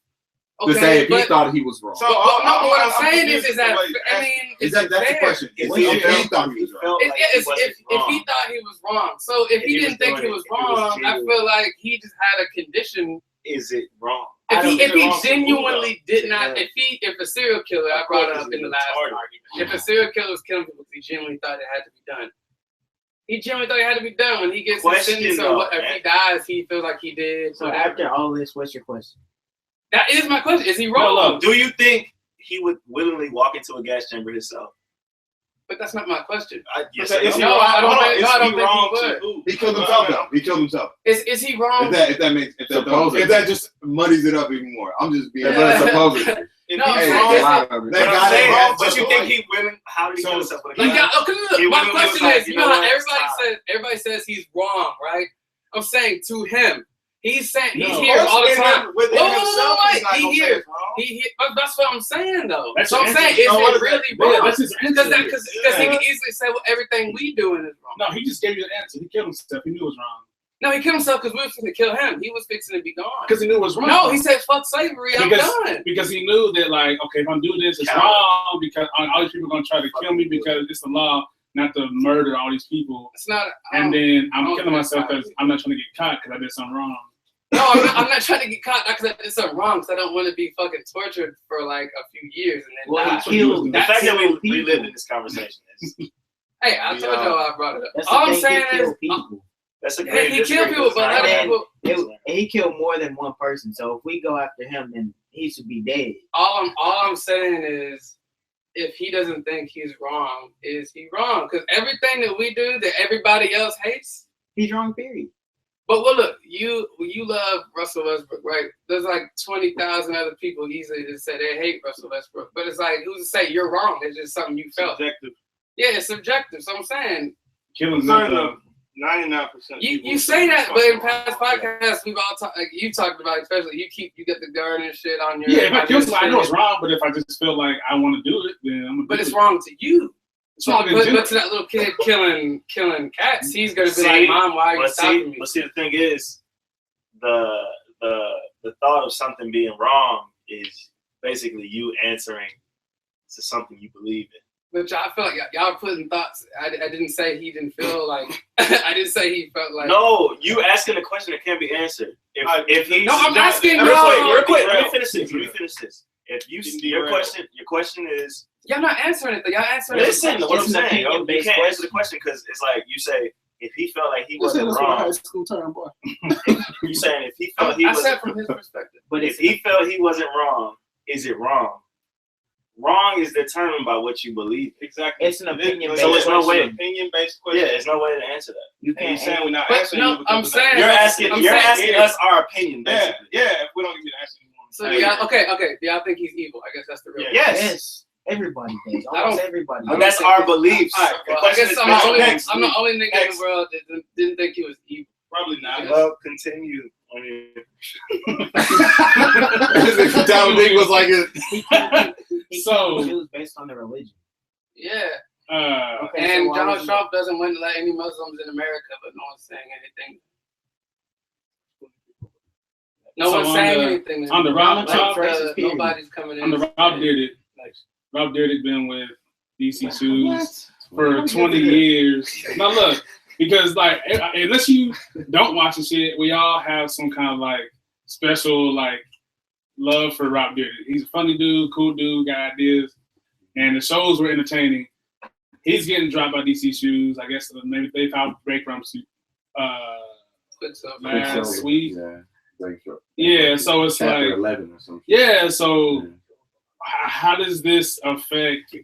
Speaker 2: okay,
Speaker 5: To say if he
Speaker 2: but-
Speaker 5: thought he was wrong.
Speaker 3: So
Speaker 2: what I'm saying is that I mean,
Speaker 4: That's the
Speaker 2: fair.
Speaker 4: question.
Speaker 6: If
Speaker 4: He thought he was wrong.
Speaker 2: If he thought he was wrong, so if he didn't think he was wrong, I feel like he just had a condition.
Speaker 6: Is it wrong?
Speaker 2: If he genuinely did not, if a serial killer, I brought it up in the last argument, if a serial killer was killing people, he genuinely thought it had to be done. He genuinely thought it had to be done. When he gets his sentence or what, if he dies, he feels like he did.
Speaker 7: So after all this, what's your question?
Speaker 2: That is my question. Is he wrong?
Speaker 6: Do you think he would willingly walk into a gas chamber himself?
Speaker 2: But that's not my question.
Speaker 6: Yes,
Speaker 2: I don't think he would.
Speaker 4: He killed himself though. He killed himself.
Speaker 2: Is he wrong?
Speaker 4: If that just muddies it up even more. I'm just being
Speaker 5: supposedly.
Speaker 2: No,
Speaker 6: but you think he willing? How did he kill himself?
Speaker 2: My question is, you know how everybody says he's wrong, right? I'm saying to him. He's saying he's here all the time. He here. That's what I'm saying though.
Speaker 1: That's
Speaker 2: so I'm saying, is it really wrong? Because he can easily say, well, everything we doing is wrong.
Speaker 1: No, he just gave you the answer. He killed himself. He knew it was wrong.
Speaker 2: No, he killed himself because we were fixing to kill him. He was fixing to be gone.
Speaker 1: Because he knew it was wrong.
Speaker 2: No, he said, fuck slavery, I'm done.
Speaker 1: Because he knew that, like, okay, if I do this, it's wrong because all these people are going to try to kill me because it's the law not to murder all these people.
Speaker 2: It's not.
Speaker 1: And then I'm killing myself because I'm not trying to get caught because I did something wrong.
Speaker 2: No, I'm not trying to get caught, not because I did something wrong, because I don't want to be fucking tortured for like a few years and then die.
Speaker 6: The fact that we lived in this conversation is.
Speaker 2: Hey, I told y'all I brought it up. All I'm saying is,
Speaker 6: that's a great.
Speaker 2: He killed people, but a lot of people.
Speaker 7: He killed more than one person, so if we go after him, then he should be dead.
Speaker 2: All I'm saying is, if he doesn't think he's wrong, is he wrong? Because everything that we do that everybody else hates,
Speaker 7: he's wrong. Period.
Speaker 2: But well, look, you love Russell Westbrook, right? There's like 20,000 other people easily just say they hate Russell Westbrook, but it's like, who's to say you're wrong? It's just something you felt.
Speaker 3: Subjective.
Speaker 2: Yeah, it's subjective. So I'm saying,
Speaker 1: killing
Speaker 3: 99%.
Speaker 2: You say that, but in past podcasts we've all talked. Like you talked about, especially you get the gun and shit on your.
Speaker 1: Yeah, if I kill somebody, I know it's wrong, but if I just feel like I want to do it, then I'm gonna.
Speaker 2: But it's wrong to you.
Speaker 1: It's wrong
Speaker 2: but to that little kid killing cats, he's gonna be like, "Mom, why are you stopping me?"
Speaker 6: But see, the thing is, the thought of something being wrong is basically you answering to something you believe in.
Speaker 2: Which I feel like y'all are putting thoughts. I didn't say he didn't feel like. I didn't say he felt like.
Speaker 6: No, you asking a question that can't be answered. If he's
Speaker 2: no, I'm asking.
Speaker 6: Real quick. Let me finish this. If your question is.
Speaker 2: Y'all not answering it though. Y'all answering.
Speaker 6: Listen to what I'm saying. You can't answer the question because it's like you say if he felt like he wasn't wrong.
Speaker 1: High school term, boy.
Speaker 6: You saying if he felt he was.
Speaker 2: I said from his perspective.
Speaker 6: But if he felt he wasn't wrong, is it wrong? Wrong is determined by what you believe.
Speaker 3: Exactly.
Speaker 7: It's an opinion-based
Speaker 6: so there's no way.
Speaker 3: Opinion-based question.
Speaker 6: Yeah, there's no way to answer that.
Speaker 7: You can't.
Speaker 3: Saying we're not
Speaker 2: but
Speaker 3: answering
Speaker 2: no,
Speaker 3: you.
Speaker 2: I'm saying
Speaker 6: you're asking us our opinion. Basically.
Speaker 3: Yeah. If we don't give you the answer,
Speaker 2: so y'all, okay. Do y'all think he's evil? I guess that's the real.
Speaker 6: Yes.
Speaker 7: Everybody does. Almost everybody.
Speaker 6: But that's our beliefs.
Speaker 3: Right.
Speaker 2: Well, I guess I'm the only nigga in the world that didn't think he was evil.
Speaker 3: Probably not.
Speaker 6: Well, continue.
Speaker 4: Down Big was like it.
Speaker 2: So
Speaker 7: it was based on the religion.
Speaker 2: Yeah.
Speaker 7: Okay,
Speaker 2: and
Speaker 7: so
Speaker 2: Donald Trump doesn't want to let any Muslims in America, but no one's saying anything. No one's saying anything.
Speaker 1: On the Rob Talk,
Speaker 2: nobody's coming in.
Speaker 1: On the Rob did it. Rob Dyrdek been with DC Shoes for 20 years. Now look, because like unless you don't watch the shit, we all have some kind of like special like love for Rob Dyrdek. He's a funny dude, cool dude, got ideas, and the shows were entertaining. He's getting dropped by DC Shoes. I guess maybe they filed bankruptcy last week. Yeah, so it's
Speaker 5: Chapter
Speaker 1: like
Speaker 5: 11 or something.
Speaker 1: yeah. So how does this affect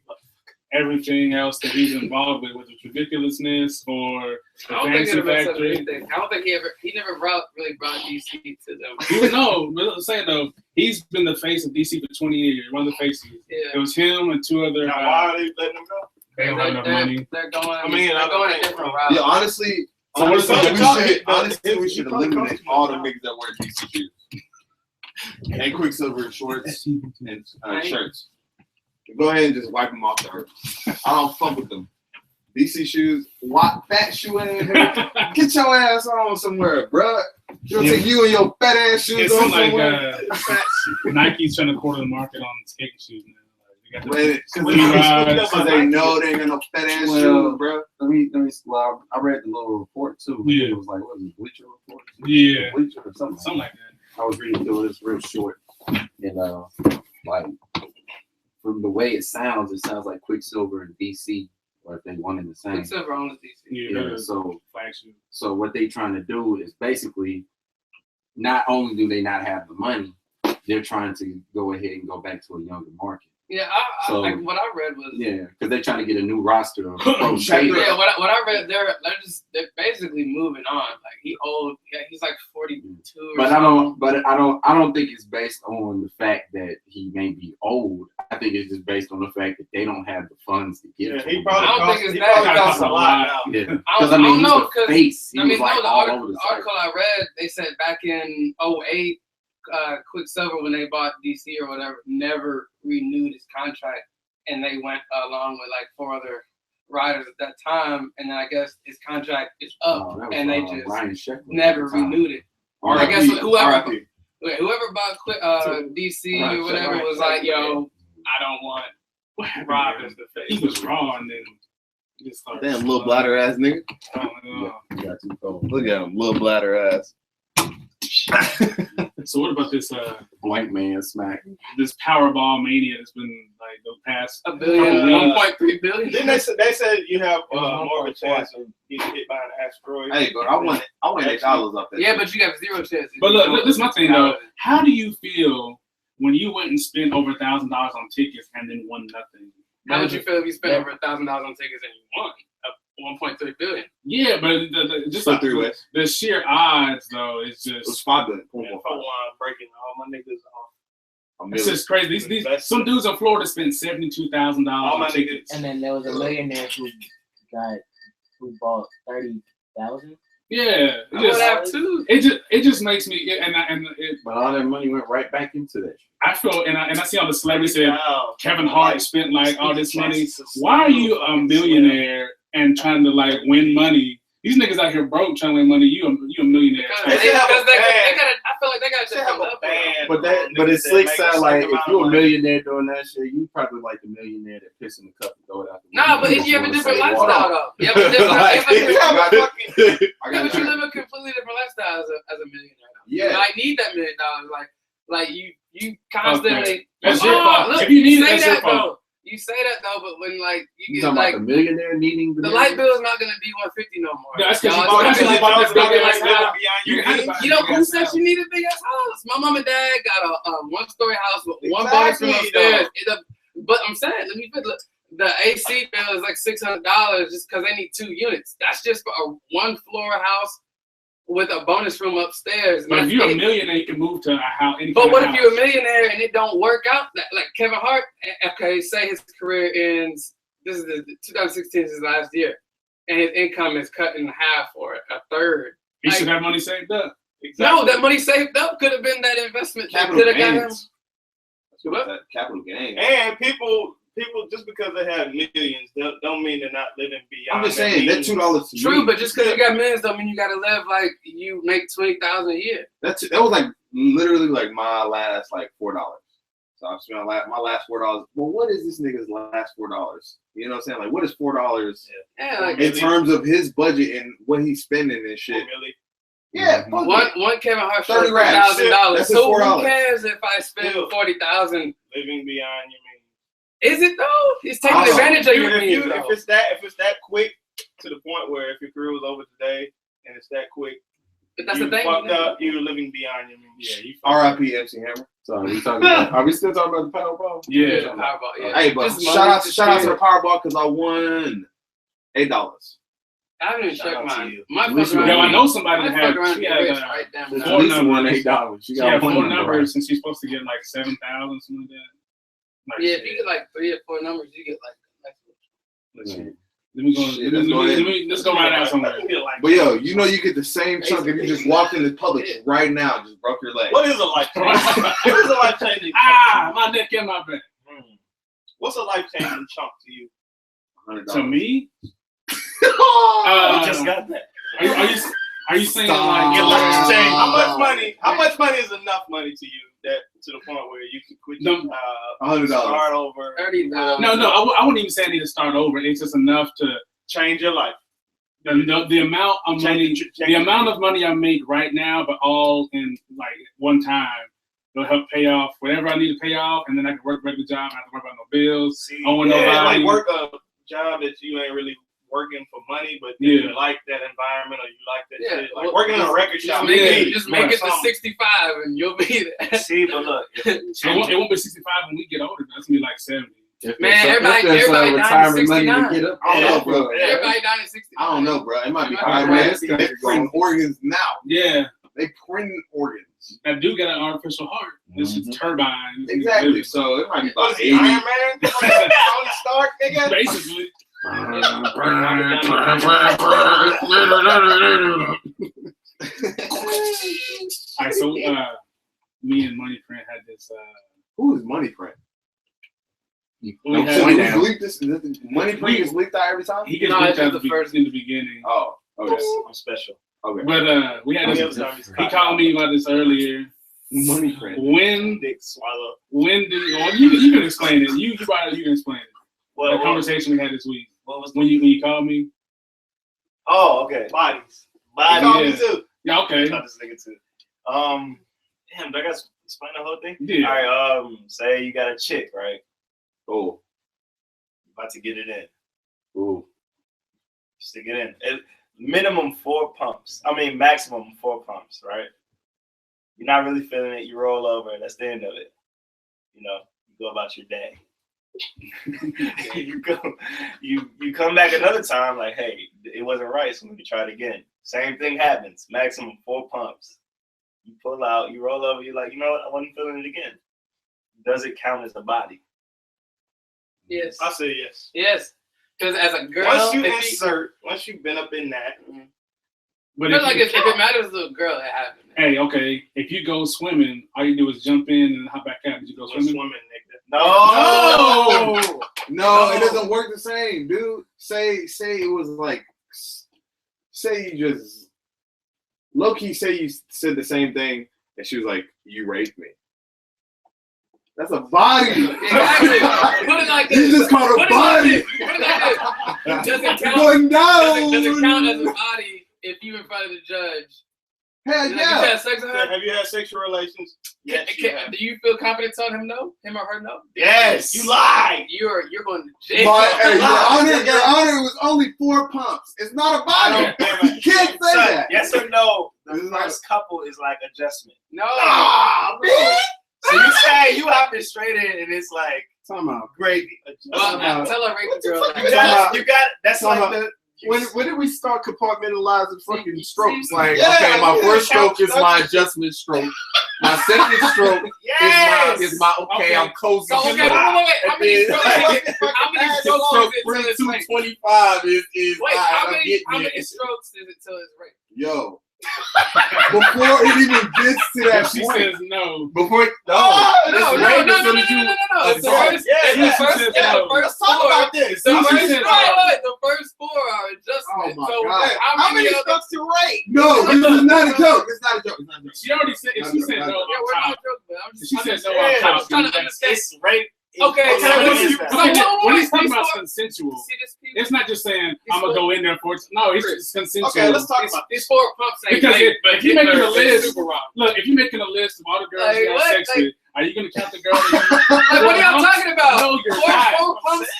Speaker 1: everything else that he's involved with its ridiculousness or the
Speaker 2: I don't think
Speaker 1: fancy
Speaker 2: it'll mess up
Speaker 1: factory?
Speaker 2: anything. I don't think he never really brought DC to them.
Speaker 1: No, but I'm saying though, he's been the face of DC for 20 years. One of the faces.
Speaker 2: Yeah.
Speaker 1: It was him and two other.
Speaker 3: Now, why are they letting them go?
Speaker 1: They don't have enough money.
Speaker 2: They're going.
Speaker 3: I
Speaker 2: they're going a different route.
Speaker 4: Yeah, honestly,
Speaker 1: So what's
Speaker 4: we should eliminate all the niggas that wear DC shoes and Quicksilver shorts and shirts. Go ahead and just wipe them off the earth. I don't fuck with them. DC shoes, fat shoe in here. Get your ass on somewhere, bruh. You don't take you and your fat ass shoes
Speaker 1: It's
Speaker 4: on
Speaker 1: like
Speaker 4: somewhere.
Speaker 1: Nike's trying to corner the market on skating shoes now. Like,
Speaker 4: Because they know they ain't got no fat ass shoes, bro.
Speaker 5: Well, I read the little report too.
Speaker 1: Yeah.
Speaker 5: It was like, what was it, Bleacher Report?
Speaker 1: Yeah.
Speaker 5: Bleacher or something.
Speaker 1: Something like that.
Speaker 5: I was reading through it. It's real short. And like from the way it sounds like Quicksilver and DC, or if they one in the same.
Speaker 2: Quicksilver owns DC.
Speaker 1: Yeah.
Speaker 5: So
Speaker 1: Flagship.
Speaker 5: So what they trying to do is basically, not only do they not have the money, they're trying to go ahead and go back to a younger market.
Speaker 2: Yeah,
Speaker 5: So-
Speaker 2: like what I read was
Speaker 5: Yeah, because they're trying to get a new roster of pro skaters.
Speaker 2: yeah. What I read, they're basically moving on. Like he old, yeah, he's like 42 or
Speaker 5: But
Speaker 2: something.
Speaker 5: I don't think it's based on the fact that he may be old. I think it's just based on the fact that they don't have the funds to give
Speaker 3: Yeah,
Speaker 5: to
Speaker 3: he
Speaker 5: him.
Speaker 3: probably
Speaker 2: I don't
Speaker 3: costs,
Speaker 2: think it's
Speaker 3: he
Speaker 2: that.
Speaker 3: probably
Speaker 1: It
Speaker 3: costs a lot now.
Speaker 5: Yeah,
Speaker 2: I
Speaker 5: because
Speaker 2: don't
Speaker 5: I mean,
Speaker 2: know,
Speaker 5: he's the face. He
Speaker 2: I mean,
Speaker 5: was like
Speaker 2: no, the
Speaker 5: all over the site.
Speaker 2: article I read, they said back in 08, Quicksilver, when they bought DC or whatever, never renewed his contract, and they went along with like 4 other riders at that time, and then I guess his contract is up,
Speaker 5: Oh, that was,
Speaker 2: and they
Speaker 5: Ryan
Speaker 2: just
Speaker 5: Sheckler
Speaker 2: never
Speaker 5: at the time.
Speaker 2: renewed it.
Speaker 5: R.I.P.
Speaker 2: I guess whoever
Speaker 5: R.I.P.
Speaker 2: bought DC or whatever was like, yo, I don't want Rob as the face.
Speaker 1: He was raw and then he just started.
Speaker 4: Damn, little bladder ass nigga.
Speaker 1: I don't know.
Speaker 5: You got too cold.
Speaker 4: Look at him, little bladder ass.
Speaker 1: So what about this
Speaker 5: Blank man smack.
Speaker 1: this Powerball mania that's been like the past
Speaker 2: $1 billion, 1.3 billion.
Speaker 3: Didn't they said you have
Speaker 2: It was
Speaker 3: more of a
Speaker 2: 1.4.
Speaker 3: chance of getting hit by an asteroid?
Speaker 4: Hey, but I want $8 off that.
Speaker 2: Yeah, but you got 0 chance.
Speaker 1: But look, this is my thing though. How do you feel when you went and spent over $1,000 on tickets and then won nothing?
Speaker 2: How would you feel if you spent over $1,000 on tickets and you won 1.3 billion?
Speaker 1: Yeah, but just
Speaker 4: So
Speaker 1: like
Speaker 4: 3 ways.
Speaker 1: the sheer odds though, it's
Speaker 4: It was
Speaker 1: just
Speaker 4: $5 billion.
Speaker 3: Breaking all my niggas off.
Speaker 1: it's just crazy. These some dudes in Florida spent $72,000
Speaker 3: All my
Speaker 1: on tickets.
Speaker 7: And then there was a millionaire who bought 30,000.
Speaker 1: Yeah,
Speaker 2: I would have too.
Speaker 1: it just makes me
Speaker 5: But all that money went right back into that.
Speaker 1: I feel and I see all the celebrities say
Speaker 3: Wow.
Speaker 1: Kevin Hart spent like all this money. Why are you a millionaire and trying to like win money? These niggas out here broke trying to win money. You a millionaire.
Speaker 2: Because they
Speaker 3: have a
Speaker 2: gotta,
Speaker 3: band.
Speaker 2: I feel like they got
Speaker 3: They
Speaker 2: to
Speaker 3: have
Speaker 2: come
Speaker 3: a
Speaker 2: up.
Speaker 3: band.
Speaker 5: But it's slick sound like if you're a millionaire doing that shit, you probably like the millionaire that piss in the cup and throw it out the window.
Speaker 2: Nah, but you have a different
Speaker 5: Say,
Speaker 2: lifestyle
Speaker 5: "Water."
Speaker 2: though. You have a different
Speaker 5: Like,
Speaker 2: yeah, but you live a completely different lifestyle as a millionaire. You
Speaker 4: Yeah.
Speaker 2: like need that $1 million. Like you constantly.
Speaker 1: That's your
Speaker 2: Oh,
Speaker 1: fault.
Speaker 2: look,
Speaker 1: If you need it,
Speaker 2: say
Speaker 1: that's your
Speaker 2: that
Speaker 1: fault.
Speaker 2: though. You say that though, but when like you
Speaker 5: You
Speaker 2: get
Speaker 5: talking
Speaker 2: like
Speaker 5: about the millionaire needing
Speaker 2: the light bill is not gonna be $150 no more.
Speaker 1: Yeah, that's 'cause
Speaker 2: Y'all,
Speaker 1: you bought
Speaker 2: it's
Speaker 1: that
Speaker 2: gonna
Speaker 1: shit
Speaker 2: be
Speaker 1: about
Speaker 2: like
Speaker 1: this big ass
Speaker 2: $150
Speaker 1: house.
Speaker 3: You
Speaker 1: had to buy
Speaker 2: You know
Speaker 1: a big
Speaker 2: who
Speaker 1: ass
Speaker 2: said
Speaker 1: house.
Speaker 2: she needed a big ass house? My mom and dad got a 1-story house with one bonus from
Speaker 3: Exactly,
Speaker 2: upstairs. But I'm saying, let me put the AC bill is like $600 just because they need 2 units. That's just for a 1-floor house with a bonus room upstairs.
Speaker 1: But if
Speaker 2: That's
Speaker 1: you're a
Speaker 2: it.
Speaker 1: millionaire, you can move to a house. Any
Speaker 2: But
Speaker 1: kind
Speaker 2: what
Speaker 1: of
Speaker 2: if you're a
Speaker 1: house.
Speaker 2: millionaire and it don't work out? Like Kevin Hart, okay, say his career ends. This is 2016 is his last year, and his income is cut in half or a third.
Speaker 1: You should have money saved up.
Speaker 2: No, that money saved up could have been that investment that
Speaker 4: Capital
Speaker 2: could have got him.
Speaker 4: gains. That capital gains.
Speaker 3: And people just because they have millions don't mean they're not living beyond.
Speaker 4: I'm just
Speaker 3: their
Speaker 4: saying that
Speaker 3: means.
Speaker 4: $2 to
Speaker 2: True,
Speaker 4: me,
Speaker 2: but just because you got millions don't mean you got to live like you make $20,000 a year.
Speaker 4: that was like literally like my last like $4. So I spent my last $4. Well, what is this nigga's last $4? You know what I'm saying? Like, what is $4
Speaker 2: Yeah, like
Speaker 4: in terms of his budget and what he's spending and shit?
Speaker 3: Really?
Speaker 4: Yeah, fuck it.
Speaker 2: one Kevin Hart show
Speaker 4: 30 racks.
Speaker 2: $1,000.
Speaker 4: That's
Speaker 2: So
Speaker 4: $4.
Speaker 2: who cares if I spend 40,000?
Speaker 3: Living beyond your means.
Speaker 2: Is it though? He's taking
Speaker 4: Also,
Speaker 2: advantage of your
Speaker 3: If
Speaker 2: means. though.
Speaker 3: it's that quick to the point where if your career was over today and it's that quick,
Speaker 2: But that's
Speaker 3: you
Speaker 2: the thing.
Speaker 3: fucked up. You're living beyond your means.
Speaker 1: Yeah, you
Speaker 4: R.I.P. MC Hammer.
Speaker 5: So are we still talking about the Powerball?
Speaker 1: Yeah.
Speaker 2: Powerball, yeah.
Speaker 4: Hey, but
Speaker 2: This
Speaker 4: shout out
Speaker 2: money
Speaker 4: to the Powerball because I won $8.
Speaker 2: I haven't even
Speaker 3: Shout
Speaker 2: checked
Speaker 3: out to
Speaker 2: mine.
Speaker 3: you.
Speaker 2: My
Speaker 5: At least
Speaker 2: fuck
Speaker 5: you
Speaker 2: around.
Speaker 1: Yo, I know somebody
Speaker 2: My
Speaker 1: that had,
Speaker 2: fuck around
Speaker 1: she
Speaker 2: get
Speaker 1: had,
Speaker 2: rich right down.
Speaker 5: At
Speaker 1: Four
Speaker 5: least you won
Speaker 1: numbers.
Speaker 5: $8. She
Speaker 1: she had
Speaker 5: got
Speaker 1: four
Speaker 5: one
Speaker 1: numbers and she's supposed to get like 7,000, something like that. Like,
Speaker 2: Yeah, if you get like 3 or 4 numbers, you get like.
Speaker 1: let's see. Let me go.
Speaker 4: Shit,
Speaker 1: Let's go right out somewhere.
Speaker 4: But yo, you know you get the same chunk if you just walked into Publix right now, just broke your leg.
Speaker 3: What is a life changing? What is a life changing?
Speaker 1: My neck and my back.
Speaker 3: What's a life changing chunk to you?
Speaker 4: $100.
Speaker 1: To me,
Speaker 3: I just got that.
Speaker 1: are you saying
Speaker 4: Stop.
Speaker 3: Your
Speaker 1: like
Speaker 3: life change. How much money is enough money to you that to the point where you can quit your
Speaker 4: $100.
Speaker 3: start over?
Speaker 2: 30,000.
Speaker 1: No, I wouldn't even say I need to start over. It's just enough to
Speaker 3: Change your life.
Speaker 1: the amount of money,
Speaker 3: Change
Speaker 1: the amount of money I make right now, but all in like one time. It'll help pay off whatever I need to pay off, and then I can work a regular job. I don't have to worry about no bills.
Speaker 3: See,
Speaker 1: I want nobody.
Speaker 3: like work a job that you ain't really working for money, but you like that environment or you like that
Speaker 2: Yeah,
Speaker 3: shit. Like
Speaker 2: well,
Speaker 3: working in a record shop.
Speaker 2: Just make it to
Speaker 3: something.
Speaker 2: 65 and you'll be there.
Speaker 6: See, but look,
Speaker 1: It won't be 65 when we get older. That's gonna be like 70.
Speaker 2: Man, everybody down to 69.
Speaker 5: Get up.
Speaker 4: I don't know, bro.
Speaker 3: Yeah.
Speaker 2: Everybody down to 69.
Speaker 4: I don't know, bro. It might be
Speaker 2: It
Speaker 4: high,
Speaker 2: might
Speaker 4: man.
Speaker 2: be
Speaker 4: They print organs now.
Speaker 1: Yeah,
Speaker 4: They print organs.
Speaker 1: I do get an artificial heart. This is turbine.
Speaker 4: Exactly. So it might be
Speaker 3: What
Speaker 4: about
Speaker 3: is he,
Speaker 4: 80.
Speaker 3: Iron Man? Tony Stark, nigga?
Speaker 1: Basically. All right, so me and Money Print had this.
Speaker 4: Who is Money Print?
Speaker 1: We
Speaker 5: No,
Speaker 1: had-
Speaker 4: So
Speaker 5: point
Speaker 4: we
Speaker 5: down.
Speaker 4: leaked this. Money Print is leaked out every time.
Speaker 1: He gets
Speaker 2: No,
Speaker 1: looked
Speaker 2: it's
Speaker 1: at
Speaker 2: the first-
Speaker 1: in the beginning.
Speaker 4: Oh, okay.
Speaker 3: I'm special.
Speaker 4: Okay.
Speaker 1: But we had this. He called me about this earlier.
Speaker 4: Money Print.
Speaker 1: When
Speaker 3: Dick swallow.
Speaker 1: you can explain it. You can explain it.
Speaker 6: what,
Speaker 1: The
Speaker 6: what,
Speaker 1: conversation we had this week.
Speaker 6: what was
Speaker 1: When you called me.
Speaker 6: Oh, okay.
Speaker 3: Bodies.
Speaker 6: Body.
Speaker 3: Call me
Speaker 1: Yeah.
Speaker 3: too.
Speaker 1: Yeah, okay.
Speaker 6: Not this nigga too. Damn, do I gotta explain the whole thing?
Speaker 1: Yeah.
Speaker 6: All right. Say you got a chick, right?
Speaker 4: Oh.
Speaker 6: About to get it in.
Speaker 4: Ooh.
Speaker 6: Stick it in. Minimum 4 pumps. I mean, maximum 4 pumps, right? You're not really feeling it. You roll over. That's the end of it. You know, you go about your day. you come back another time like, hey, it wasn't right, so let me try it again. Same thing happens. Maximum 4 pumps. You pull out, you roll over, you're like, you know what, I wasn't feeling it again. Does it count as a body?
Speaker 2: Yes.
Speaker 3: I say yes.
Speaker 2: Yes. Because as a girl,
Speaker 3: Once you
Speaker 2: if
Speaker 3: insert, once you've been up in that,
Speaker 1: But
Speaker 2: if it matters to a girl, it happens.
Speaker 1: hey, okay, if you go swimming, all you do is jump in and hop back out. Did you go
Speaker 3: we're
Speaker 1: swimming?
Speaker 3: swimming, nigga.
Speaker 6: No!
Speaker 4: No, it doesn't work the same, dude. Say it was like, say you just low key say you said the same thing, and she was like, "You raped me." That's a body.
Speaker 2: Exactly. Put it like this.
Speaker 4: You just called a body.
Speaker 2: Put it like this. Does it count?
Speaker 4: Going down.
Speaker 2: Does it count as a body if you in front of the judge?
Speaker 4: Hell
Speaker 2: Like, you
Speaker 4: yeah.
Speaker 2: had sex with her?
Speaker 3: Have you had sexual relations? Yes. you have.
Speaker 2: Do you feel confident telling him no? Him or her no?
Speaker 3: Yes.
Speaker 6: You lied!
Speaker 2: You're going to jail.
Speaker 4: But hey, your honor, it was only 4 pumps. It's not a body. You can't say
Speaker 6: Son,
Speaker 4: that.
Speaker 6: yes or no,
Speaker 4: This
Speaker 6: the
Speaker 4: is not-
Speaker 6: first couple is like adjustment.
Speaker 2: No.
Speaker 4: Ah, man.
Speaker 6: So you say you hop it straight in and it's like
Speaker 5: Time out.
Speaker 6: gravy.
Speaker 2: Well, now tell her rape the girl.
Speaker 6: You got that's
Speaker 5: Time
Speaker 6: like
Speaker 5: out.
Speaker 6: the
Speaker 5: When did we start compartmentalizing fucking
Speaker 2: See-
Speaker 5: strokes?
Speaker 2: see-
Speaker 5: Like,
Speaker 4: Yeah,
Speaker 5: okay, my
Speaker 4: yeah,
Speaker 5: first stroke
Speaker 4: count-
Speaker 5: is my adjustment stroke. My second stroke
Speaker 6: yes.
Speaker 5: is my okay, I'm cozy.
Speaker 2: So, okay, wait. How many strokes? How many strokes
Speaker 5: Stroke
Speaker 2: is it till it's rape?
Speaker 5: 225 is
Speaker 2: Wait, how
Speaker 5: I'm
Speaker 2: many
Speaker 5: getting it.
Speaker 2: strokes is it till it's rape?
Speaker 4: Yo. Before it even gets to that
Speaker 1: If she
Speaker 4: point.
Speaker 1: says no.
Speaker 5: Before
Speaker 2: No.
Speaker 5: it's rape as soon as you
Speaker 2: It's the
Speaker 5: assault.
Speaker 2: first.
Speaker 6: Yeah,
Speaker 2: It's the
Speaker 6: yeah.
Speaker 2: first.
Speaker 1: She
Speaker 2: It's
Speaker 1: said
Speaker 2: the
Speaker 1: no.
Speaker 2: first
Speaker 3: Talk
Speaker 2: four.
Speaker 3: about this.
Speaker 2: The
Speaker 1: She
Speaker 2: first
Speaker 1: said
Speaker 2: four.
Speaker 1: no.
Speaker 2: The first 4 are adjustments.
Speaker 4: Oh my
Speaker 2: So
Speaker 4: God.
Speaker 2: how many other?
Speaker 3: to rape?
Speaker 4: No, this is not a joke. It's not a joke. It's not a joke.
Speaker 1: She already said. If she said no,
Speaker 2: Yeah, we're not joking.
Speaker 1: She says no.
Speaker 6: Yeah,
Speaker 2: I was trying to understand.
Speaker 6: It's rape.
Speaker 2: Okay,
Speaker 6: What
Speaker 2: so
Speaker 6: is
Speaker 2: when
Speaker 6: that?
Speaker 1: When he's talking about consensual,
Speaker 2: See this people?
Speaker 1: it's not just saying I'm gonna go in there for it. No, it's just consensual.
Speaker 3: Okay, let's talk about
Speaker 2: These 4 pumps ain't
Speaker 1: Because
Speaker 2: rape,
Speaker 1: if you're making a list,
Speaker 2: super wrong.
Speaker 1: look, if you're making a list of all the girls
Speaker 2: Like,
Speaker 1: you have
Speaker 2: what?
Speaker 1: sex with, are you gonna count the girls?
Speaker 2: Like, what are y'all talking about?
Speaker 1: No, you're
Speaker 2: 4
Speaker 1: not.
Speaker 2: pumps.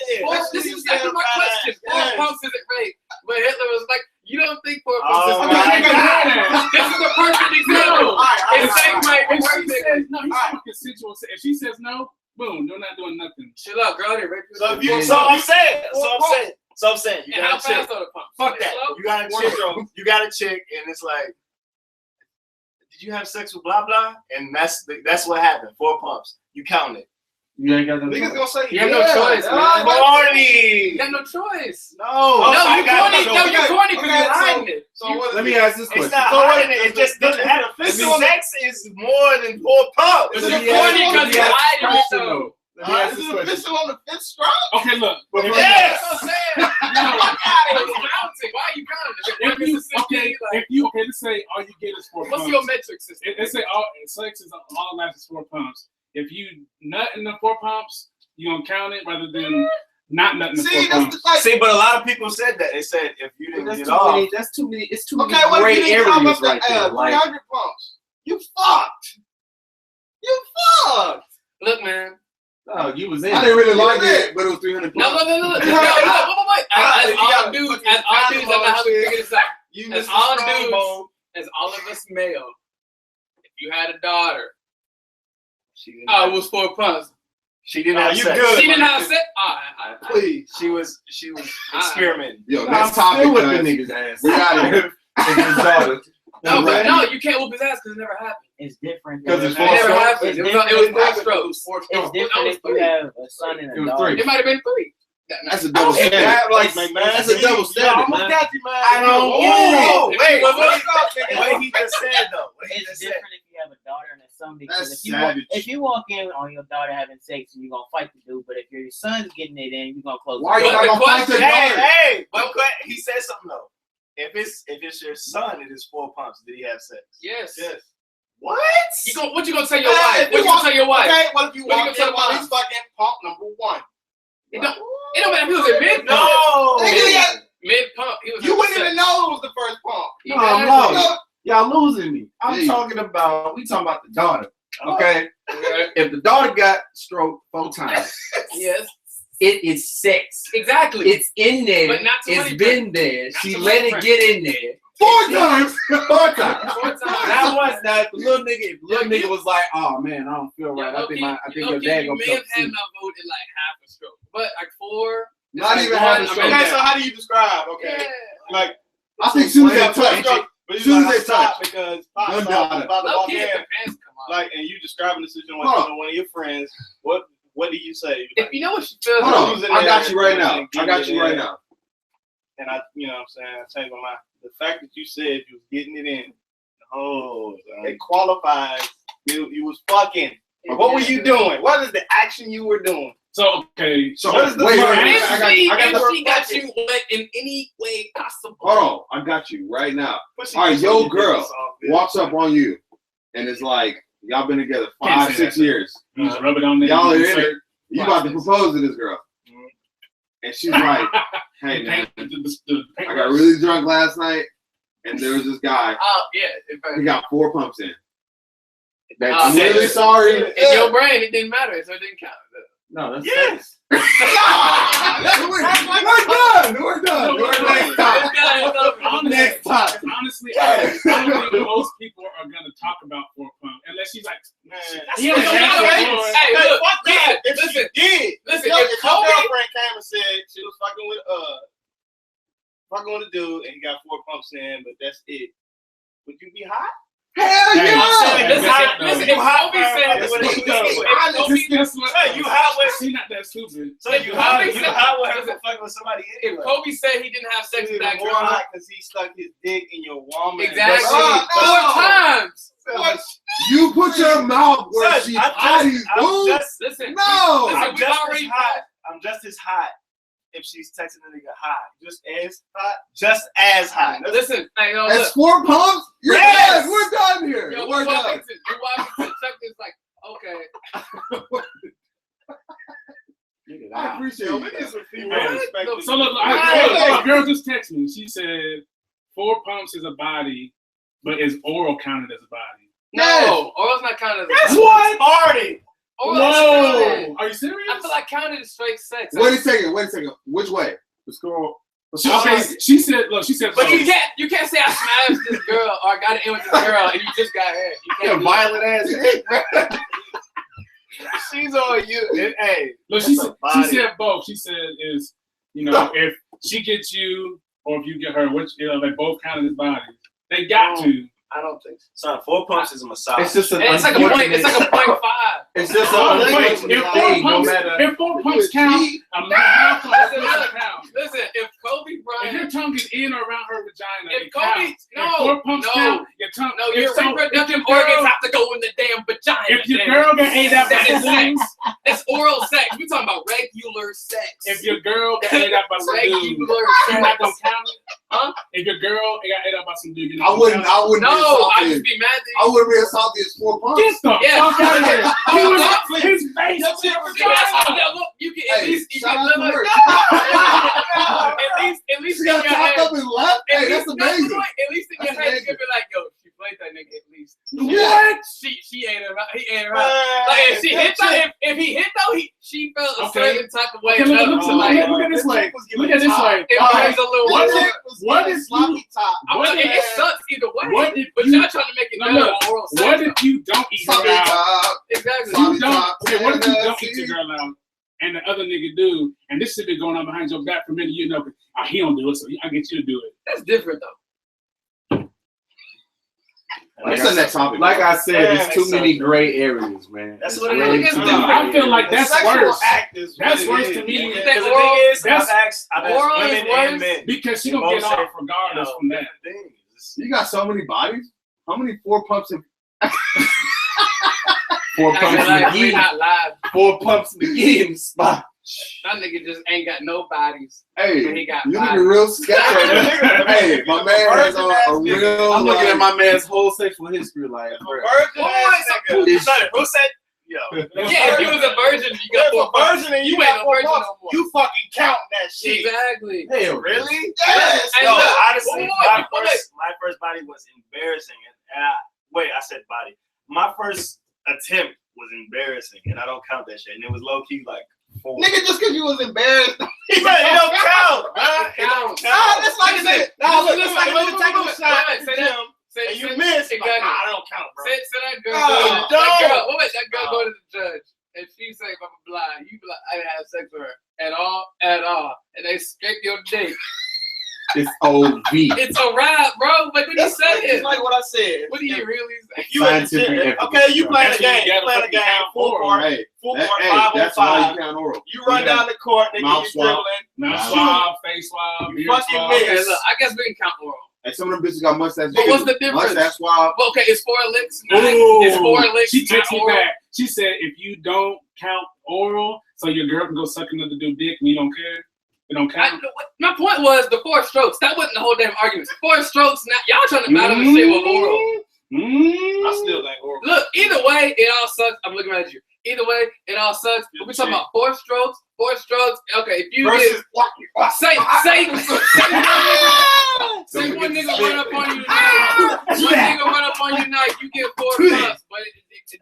Speaker 2: This is exactly my question. 4 pumps isn't rape. But Hitler was like, you don't think 4 pumps is
Speaker 6: Oh,
Speaker 2: rape.
Speaker 6: my
Speaker 2: This is the perfect example. It's like my
Speaker 1: If she
Speaker 2: perfect.
Speaker 1: says no, he's talking consensual. If she says no, boom, they're not doing nothing.
Speaker 2: Chill out, girl. They rape you.
Speaker 6: So I'm saying, you
Speaker 2: And how
Speaker 6: got a chick.
Speaker 2: fast are the pumps?
Speaker 6: Fuck that.
Speaker 2: Slow?
Speaker 6: You got a chick, you got a chick, and it's like, did you have sex with blah blah? And that's what happened. 4 pumps. You count it.
Speaker 5: You ain't got no
Speaker 3: Niggas gonna say
Speaker 2: You have no choice, man.
Speaker 6: Corny.
Speaker 2: You got no choice.
Speaker 6: No,
Speaker 2: No, you're corny.
Speaker 3: no,
Speaker 2: No, you're corny because
Speaker 3: okay,
Speaker 2: you're hiding it.
Speaker 3: So what is
Speaker 5: Let me
Speaker 3: it?
Speaker 5: ask this
Speaker 6: It's
Speaker 5: question.
Speaker 6: not hiding it. It just doesn't have a physical. Sex is more than 4 pumps.
Speaker 2: But
Speaker 3: Is
Speaker 2: you're
Speaker 3: it
Speaker 2: corny
Speaker 3: corny?
Speaker 2: because you're hiding it,
Speaker 5: Question,
Speaker 2: though.
Speaker 5: Let me ask
Speaker 3: Is
Speaker 5: this
Speaker 3: it
Speaker 5: question.
Speaker 3: official on the 5th stroke?
Speaker 1: Okay, look.
Speaker 5: But
Speaker 1: If-
Speaker 6: Yes.
Speaker 2: That's what I'm saying. It's counting. Why are you counting?
Speaker 1: If you, okay, let's say all you get is 4
Speaker 2: What's
Speaker 1: pumps.
Speaker 2: your metric system?
Speaker 1: Let's say all sex is all lasts is 4 pumps. If you nut in the 4 pumps, you gonna count it rather than not nutting the 4
Speaker 3: See, that's
Speaker 1: pumps.
Speaker 3: the like.
Speaker 6: See, but a lot of people said that. They said if you didn't
Speaker 5: That's
Speaker 6: get
Speaker 5: too
Speaker 6: off,
Speaker 5: many. That's too many. It's too many
Speaker 3: Okay, what if
Speaker 5: gray
Speaker 3: you didn't come
Speaker 5: areas
Speaker 3: up
Speaker 5: right
Speaker 3: to
Speaker 5: there. Like,
Speaker 3: 300 pumps? You fucked. You fucked.
Speaker 2: Look, man.
Speaker 5: oh, you was in.
Speaker 4: I didn't really like
Speaker 3: Yeah.
Speaker 4: it, but it was 300
Speaker 2: No,
Speaker 4: pounds.
Speaker 2: no. Wait. As
Speaker 3: You
Speaker 2: all
Speaker 3: gotta
Speaker 2: dudes,
Speaker 3: fucking
Speaker 2: as all dudes, I know how to figure this out.
Speaker 3: You
Speaker 2: As
Speaker 3: missed the
Speaker 2: all
Speaker 3: strong
Speaker 2: dudes,
Speaker 3: bone.
Speaker 2: as all of us male, if you had a daughter,
Speaker 6: she didn't.
Speaker 2: it was 4 pumps.
Speaker 6: She didn't have
Speaker 3: you
Speaker 6: sex.
Speaker 3: good.
Speaker 2: She didn't have sex.
Speaker 3: Please.
Speaker 6: She was experimenting.
Speaker 4: Yo,
Speaker 5: I'm
Speaker 4: next topic,
Speaker 5: still with the
Speaker 4: guys.
Speaker 5: niggas ass.
Speaker 4: We out of here. His daughter.
Speaker 2: No,
Speaker 4: Right.
Speaker 2: no, you can't whoop his ass because it never happened.
Speaker 7: It's different.
Speaker 5: Because
Speaker 7: than-
Speaker 5: it's
Speaker 2: It never
Speaker 5: strokes?
Speaker 2: happened. It was 4 strokes.
Speaker 7: It's different if you have a son and
Speaker 5: It
Speaker 7: a
Speaker 5: was
Speaker 7: daughter.
Speaker 5: 3.
Speaker 2: It might have been 3.
Speaker 4: That's a double
Speaker 3: Hey,
Speaker 4: standard.
Speaker 3: that, like,
Speaker 4: That's a double standard,
Speaker 3: almost
Speaker 4: man.
Speaker 3: got you, man.
Speaker 5: I don't-
Speaker 6: Oh, wait,
Speaker 2: What's
Speaker 6: what he just said though. What he
Speaker 7: It's
Speaker 6: just said.
Speaker 7: different if you have a daughter and a son because
Speaker 4: That's
Speaker 7: if you walk in on your daughter having sex, you're gonna fight the dude. But if your son's getting it in, you're gonna close.
Speaker 4: Why
Speaker 7: the
Speaker 4: you
Speaker 7: door.
Speaker 4: not gonna fight your daughter?
Speaker 6: Hey, he said something though. If it's your son, it is 4 pumps. Did he have sex?
Speaker 2: Yes.
Speaker 6: What?
Speaker 2: What you gonna tell your
Speaker 3: Hey,
Speaker 2: wife?
Speaker 3: if
Speaker 2: What
Speaker 3: you
Speaker 2: you gonna
Speaker 3: want-
Speaker 2: tell your wife?
Speaker 3: Okay, what if you
Speaker 2: What you
Speaker 3: walk
Speaker 2: gonna tell
Speaker 3: in while
Speaker 2: mom?
Speaker 3: he's fucking pump number 1?
Speaker 2: It don't matter if he was in mid pump.
Speaker 6: No.
Speaker 3: Nigga,
Speaker 2: Mid pump. He was.
Speaker 3: you wouldn't even know it was the first pump.
Speaker 5: No, I'm lost.
Speaker 3: No,
Speaker 5: Y'all losing me. I'm
Speaker 4: Hey.
Speaker 5: talking about. We talking about the daughter. Okay.
Speaker 2: Okay.
Speaker 5: If the daughter got stroked 4 times,
Speaker 2: Yes.
Speaker 5: it is sex.
Speaker 2: Exactly.
Speaker 5: It's in there.
Speaker 2: But not too
Speaker 5: It's
Speaker 2: many
Speaker 5: been there.
Speaker 2: Not
Speaker 5: She
Speaker 2: too
Speaker 5: let
Speaker 2: many
Speaker 5: it get in there.
Speaker 4: 4 times.
Speaker 5: 4 times.
Speaker 2: 4 times.
Speaker 5: That was that. If the little nigga,
Speaker 2: Yeah, you-
Speaker 5: was like, "Oh man, I don't feel right. I think your dad
Speaker 2: you
Speaker 5: gonna
Speaker 2: may
Speaker 5: feel
Speaker 2: have had
Speaker 5: sick."
Speaker 2: my vote in like half a stroke, but like 4. it's
Speaker 4: Not
Speaker 2: like
Speaker 4: even
Speaker 2: one,
Speaker 4: half a
Speaker 2: I'm
Speaker 4: stroke.
Speaker 2: in
Speaker 3: okay,
Speaker 2: there.
Speaker 3: so how do you describe? Okay,
Speaker 2: Yeah.
Speaker 3: like
Speaker 4: I think soon as
Speaker 3: yeah,
Speaker 4: they touch,
Speaker 3: but he's
Speaker 4: Soon
Speaker 3: like,
Speaker 4: as they
Speaker 3: I stopped
Speaker 4: touch.
Speaker 3: because Pop
Speaker 4: No
Speaker 3: saw
Speaker 4: doubt.
Speaker 3: was about to
Speaker 2: Low
Speaker 3: walk
Speaker 2: key,
Speaker 3: in,
Speaker 2: if the pants come off.
Speaker 3: like, and you describing the situation
Speaker 4: Hold
Speaker 3: to one of your friends. What do you say?
Speaker 2: If you know what she feels,
Speaker 4: hold
Speaker 3: Who's
Speaker 4: on.
Speaker 3: in
Speaker 4: I got
Speaker 3: there
Speaker 4: you right now.
Speaker 3: and
Speaker 4: I got
Speaker 3: getting
Speaker 4: you
Speaker 3: it
Speaker 4: right
Speaker 3: in?
Speaker 4: now.
Speaker 3: And I, you know what I'm saying, I changed my mind. The fact that you said you was getting it in, it qualifies. You was fucking. What were you doing? What is the action you were doing?
Speaker 1: So okay,
Speaker 4: So
Speaker 3: What is the
Speaker 4: wait,
Speaker 3: word?
Speaker 4: I got
Speaker 2: she
Speaker 4: the
Speaker 2: got you wet in any way possible.
Speaker 4: Hold on, I got you right now.
Speaker 3: Pussy
Speaker 4: All right,
Speaker 3: pussy,
Speaker 4: yo,
Speaker 3: you
Speaker 4: girl,
Speaker 3: did this off this.
Speaker 4: Walks up on you, and it's like y'all been together
Speaker 1: Can't
Speaker 4: 5,
Speaker 1: say
Speaker 4: 6
Speaker 1: that.
Speaker 4: years.
Speaker 1: you just rub it on there.
Speaker 4: Y'all are
Speaker 1: you
Speaker 4: in
Speaker 1: insert-
Speaker 4: it. You about to propose to this girl, and she's like, "Hey man, I got really drunk last night, and there was this guy.
Speaker 2: Oh yeah.
Speaker 4: He got 4 pumps in.
Speaker 5: That's
Speaker 4: I'm really
Speaker 2: sex.
Speaker 4: sorry.
Speaker 2: In your brain, it didn't matter, so it didn't count.
Speaker 5: No, that's
Speaker 6: Yes.
Speaker 4: We're done. We're done. We're next time. Next time.
Speaker 1: Honestly, I don't think most people are gonna talk about 4 pump unless she's like,
Speaker 3: Man,
Speaker 1: he has
Speaker 2: Hey,
Speaker 1: answer for it.
Speaker 2: hey, look,
Speaker 3: fuck that. If
Speaker 2: listen,
Speaker 3: she did,
Speaker 2: listen,
Speaker 3: if
Speaker 2: if
Speaker 3: your
Speaker 2: Kobe-
Speaker 3: girlfriend came and said she was fucking with a dude and he got 4 pumps in, but that's it, would you be hot?
Speaker 4: Hell
Speaker 1: Hey,
Speaker 4: yeah.
Speaker 1: I'm saying,
Speaker 2: Listen, if Kobe said,
Speaker 1: That's
Speaker 2: if
Speaker 1: what you know.
Speaker 2: Kobe-
Speaker 1: That's what-
Speaker 6: Hey, you hot with-
Speaker 1: She not that stupid.
Speaker 6: So you hot with her for fucking with somebody
Speaker 2: if
Speaker 6: anyway.
Speaker 2: Kobe said he didn't have sex
Speaker 3: It's
Speaker 2: with
Speaker 3: even
Speaker 2: that
Speaker 3: more
Speaker 2: girl,
Speaker 3: hot because he stuck his dick in your woman.
Speaker 2: exactly,
Speaker 3: Oh,
Speaker 2: 4 times.
Speaker 3: What?
Speaker 4: You put your mouth where
Speaker 6: Son,
Speaker 4: she's
Speaker 6: I'm
Speaker 4: bodies,
Speaker 6: I'm
Speaker 4: dude.
Speaker 6: just,
Speaker 2: Listen,
Speaker 4: No.
Speaker 2: listen,
Speaker 6: I'm
Speaker 2: we
Speaker 6: just
Speaker 2: already
Speaker 6: as hot. I'm just as hot if she's texting a nigga hot. Just as hot. Just as hot.
Speaker 2: listen, hey, yo,
Speaker 4: That's
Speaker 2: look.
Speaker 4: 4 pumps?
Speaker 6: Yes.
Speaker 4: We're done here.
Speaker 2: Yo,
Speaker 4: We're done.
Speaker 2: Washington, check this, like, Okay.
Speaker 4: I appreciate
Speaker 3: Yo,
Speaker 4: it.
Speaker 3: we need some female
Speaker 1: Hey,
Speaker 3: respect.
Speaker 1: So look, a girl just texted me. She said 4 pumps is a body, but is oral counted as a body?
Speaker 2: No, oral's not counted as
Speaker 3: That's
Speaker 2: a
Speaker 3: what party.
Speaker 2: Oral is counted.
Speaker 1: Whoa! Are you serious?
Speaker 2: I feel like counted as straight sex.
Speaker 4: Wait a second. Which way?
Speaker 5: Let's go.
Speaker 1: She said, look, she said,
Speaker 2: But you can't say I smashed this girl or I got it in with this girl and you just got head. You
Speaker 4: You a
Speaker 2: can't do
Speaker 4: violent ass dick, bro.
Speaker 3: She's on you. Hey,
Speaker 1: look, she
Speaker 3: that's a
Speaker 1: said,
Speaker 3: body.
Speaker 1: both. She said is, if she gets you or if you get her, which they both counted as bodies. They got to.
Speaker 3: I don't think so.
Speaker 6: Son, 4 pumps is a massage.
Speaker 5: It's just an
Speaker 2: It's like a point. It's like a .5.
Speaker 5: It's just
Speaker 1: Oh,
Speaker 5: an
Speaker 1: wait,
Speaker 5: unfortunate thing, no matter.
Speaker 1: if 4 pumps count, a mouth count.
Speaker 2: Listen, if Kobe
Speaker 1: If
Speaker 2: Bryant,
Speaker 1: your tongue is in or around her vagina,
Speaker 2: if
Speaker 1: it
Speaker 2: Kobe,
Speaker 1: counts.
Speaker 2: no,
Speaker 1: If 4 pumps
Speaker 2: no,
Speaker 1: count, your tongue.
Speaker 2: no, your reproductive organs have to go in the damn vagina.
Speaker 1: If your
Speaker 2: then.
Speaker 1: girl got ate out by
Speaker 2: That is
Speaker 1: some dude,
Speaker 2: sex. That's oral sex. We talking about regular sex.
Speaker 1: if your girl got ate out by some dude,
Speaker 2: regular
Speaker 1: you're not
Speaker 2: sex.
Speaker 1: gonna count it.
Speaker 2: Huh?
Speaker 1: If your girl got ate out by some dude, you're
Speaker 4: I
Speaker 1: not
Speaker 4: wouldn't.
Speaker 1: gonna
Speaker 4: I wouldn't.
Speaker 2: No,
Speaker 4: be
Speaker 2: I
Speaker 4: assaulted.
Speaker 2: just be mad that
Speaker 4: I wouldn't be assaulted as 4 pumps.
Speaker 1: Get the
Speaker 2: Yeah.
Speaker 1: fuck out of here. He was
Speaker 2: Please.
Speaker 1: his face.
Speaker 2: you. Look, you can at
Speaker 4: Hey,
Speaker 2: least
Speaker 4: shout out to
Speaker 2: look,
Speaker 4: her.
Speaker 2: at least
Speaker 4: She
Speaker 2: in
Speaker 4: got
Speaker 2: your
Speaker 4: chopped
Speaker 2: head.
Speaker 4: up and left. Hey, that's amazing.
Speaker 2: At least in your
Speaker 4: That's
Speaker 2: head, you
Speaker 4: amazing.
Speaker 2: could be like, yo, she played that nigga at least.
Speaker 1: What?
Speaker 2: She ate her out. He ate her out. Like if she hit though, if he hit though, she felt a
Speaker 1: Okay.
Speaker 2: certain type of way.
Speaker 1: Okay, look
Speaker 2: enough to like,
Speaker 1: at this way. Look at this way.
Speaker 2: it brings a little
Speaker 1: What
Speaker 2: more.
Speaker 1: if- what if
Speaker 3: sloppy top?
Speaker 1: What
Speaker 2: It
Speaker 1: if-
Speaker 2: sucks either way.
Speaker 1: What if
Speaker 2: But
Speaker 1: you-
Speaker 2: y'all trying to make it
Speaker 1: No,
Speaker 2: better
Speaker 1: look,
Speaker 2: on oral sex.
Speaker 1: What if you don't eat
Speaker 4: Sloppy
Speaker 1: her out?
Speaker 4: top.
Speaker 2: Exactly.
Speaker 1: You don't.
Speaker 4: top,
Speaker 1: Okay, what if you don't
Speaker 4: see?
Speaker 1: eat your girl out, and the other nigga do, and this shit been going on behind your back for a minute? He don't do it, so I get you to do it.
Speaker 2: That's different though.
Speaker 5: Like
Speaker 4: What's the next topic?
Speaker 5: Like I said,
Speaker 6: Yeah,
Speaker 5: there's too
Speaker 6: makes
Speaker 5: many
Speaker 6: sense.
Speaker 5: gray areas, man.
Speaker 6: That's
Speaker 5: It's
Speaker 6: what it
Speaker 5: really
Speaker 2: is.
Speaker 5: too
Speaker 2: It's
Speaker 5: many
Speaker 1: I
Speaker 5: gray
Speaker 1: feel like
Speaker 5: areas.
Speaker 1: that's worse.
Speaker 3: Act is
Speaker 1: That's
Speaker 3: what
Speaker 1: worse
Speaker 3: it
Speaker 1: to
Speaker 3: is.
Speaker 1: me.
Speaker 2: You
Speaker 6: Because
Speaker 2: think
Speaker 6: the
Speaker 2: oral-
Speaker 6: thing is,
Speaker 1: that's-
Speaker 6: I've asked
Speaker 2: oral is
Speaker 6: women
Speaker 2: worse?
Speaker 6: and men.
Speaker 1: Because she
Speaker 6: They
Speaker 1: gonna get
Speaker 6: both say,
Speaker 1: off regardless from that.
Speaker 6: Things.
Speaker 4: You got so many bodies. How many 4 pumps in
Speaker 5: 4
Speaker 2: I
Speaker 5: pumps
Speaker 2: feel like we
Speaker 5: McGee.
Speaker 2: not live.
Speaker 5: 4 pumps McGee in the spot.
Speaker 2: That nigga just ain't got no bodies.
Speaker 4: Hey,
Speaker 2: But he got
Speaker 4: you
Speaker 2: bodies.
Speaker 4: looking real sketchy right now. Hey, my man has on a real.
Speaker 5: I'm looking
Speaker 4: like,
Speaker 5: at my man's whole sexual history like, bro.
Speaker 3: Virgin ass nigga.
Speaker 6: Son, who said, yo?
Speaker 2: Yeah, if you was a virgin, you got
Speaker 3: There's a
Speaker 2: 4 pumps.
Speaker 3: virgin and you
Speaker 2: You ain't
Speaker 3: got
Speaker 2: no
Speaker 3: 4
Speaker 2: virgin
Speaker 3: pumps.
Speaker 2: no more.
Speaker 3: You fucking counting that shit.
Speaker 2: Exactly.
Speaker 5: Hell,
Speaker 6: Really?
Speaker 3: Yes.
Speaker 2: And
Speaker 6: No,
Speaker 2: look,
Speaker 6: honestly,
Speaker 2: wait,
Speaker 6: my first body was embarrassing. And I said body. My first attempt was embarrassing, and I don't count that shit. And it was low key like 4.
Speaker 3: Nigga, just because you was embarrassed.
Speaker 6: It don't count. It don't
Speaker 2: Counts.
Speaker 3: Nah,
Speaker 6: count.
Speaker 3: that's like I said. Nah, look, it's like
Speaker 2: Wait,
Speaker 3: when
Speaker 2: wait,
Speaker 3: you take
Speaker 2: wait,
Speaker 3: a
Speaker 2: wait,
Speaker 3: shot
Speaker 2: wait,
Speaker 3: at
Speaker 2: say
Speaker 3: the
Speaker 2: that.
Speaker 3: gym and you miss.
Speaker 2: Exactly.
Speaker 3: Like, nah, I don't count, bro.
Speaker 2: Say that girl.
Speaker 3: No,
Speaker 2: go to
Speaker 3: you
Speaker 2: that
Speaker 3: don't.
Speaker 2: girl. Wait, that girl go to the judge, and she say, "Blah blah blah." You be like, "I didn't have sex with her at all, and they scrape your dick.
Speaker 5: it's OV.
Speaker 2: It's a rap, bro. But then you say it.
Speaker 3: It's like what I said.
Speaker 2: What do you really say?
Speaker 3: If you in the
Speaker 5: Scientific
Speaker 3: gym,
Speaker 5: evidence,
Speaker 3: okay, you
Speaker 5: bro.
Speaker 3: playing a
Speaker 1: That's when
Speaker 3: game.
Speaker 1: you
Speaker 3: You
Speaker 1: gotta
Speaker 3: playing a
Speaker 1: fucking
Speaker 3: game.
Speaker 1: count
Speaker 3: Full
Speaker 1: oral.
Speaker 3: court.
Speaker 4: Hey,
Speaker 3: Full
Speaker 4: that-
Speaker 3: court.
Speaker 4: hey,
Speaker 3: 5 on
Speaker 4: that's why
Speaker 3: 5.
Speaker 4: you count oral.
Speaker 3: You run down the court, nigga.
Speaker 4: Mouth
Speaker 3: You
Speaker 4: swab.
Speaker 3: dribbling.
Speaker 1: Mouth
Speaker 3: Shoot.
Speaker 1: swab, face swab,
Speaker 3: You
Speaker 1: beard
Speaker 3: fucking
Speaker 1: swab.
Speaker 3: miss.
Speaker 2: Okay, look, I guess we can count oral.
Speaker 4: And some of them bitches got mustaches.
Speaker 2: But what's the difference?
Speaker 4: Mustache swab.
Speaker 2: Well, okay, it's 4 licks.
Speaker 1: Ooh.
Speaker 2: It's 4 licks.
Speaker 1: She takes
Speaker 2: not
Speaker 1: me
Speaker 2: oral.
Speaker 1: back. She said if you don't count oral, so your girl can go suck another dude dick and you don't care. It don't count.
Speaker 2: My point was the 4 strokes. That wasn't the whole damn argument. 4 strokes. Now y'all trying to battle the shit with oral.
Speaker 3: I still think oral.
Speaker 2: Look, either way, it all sucks. I'm looking at you. Either way, it all sucks. But we talking about 4 strokes. 4 strokes. Okay, if you
Speaker 3: Versus
Speaker 2: get say one nigga run up on you tonight. One nigga run up on you tonight. You get 4 bucks, but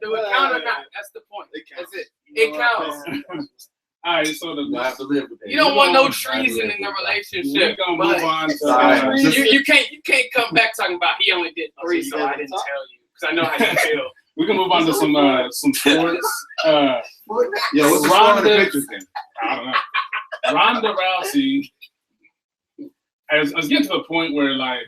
Speaker 2: do it count or not? That's the point. That's it. It counts.
Speaker 1: All right, so
Speaker 5: You have to live with that.
Speaker 2: You don't want no
Speaker 1: We're
Speaker 2: treason in the
Speaker 1: We're
Speaker 2: relationship.
Speaker 1: gonna
Speaker 2: but
Speaker 1: move on to
Speaker 5: Sorry.
Speaker 2: you can't come back talking about he only did 3, so I didn't tell you because I know how you feel.
Speaker 1: we can move on to some sports.
Speaker 4: Yeah, what's the score on the pictures then?
Speaker 1: I don't know. Ronda Rousey, I was getting to the point where like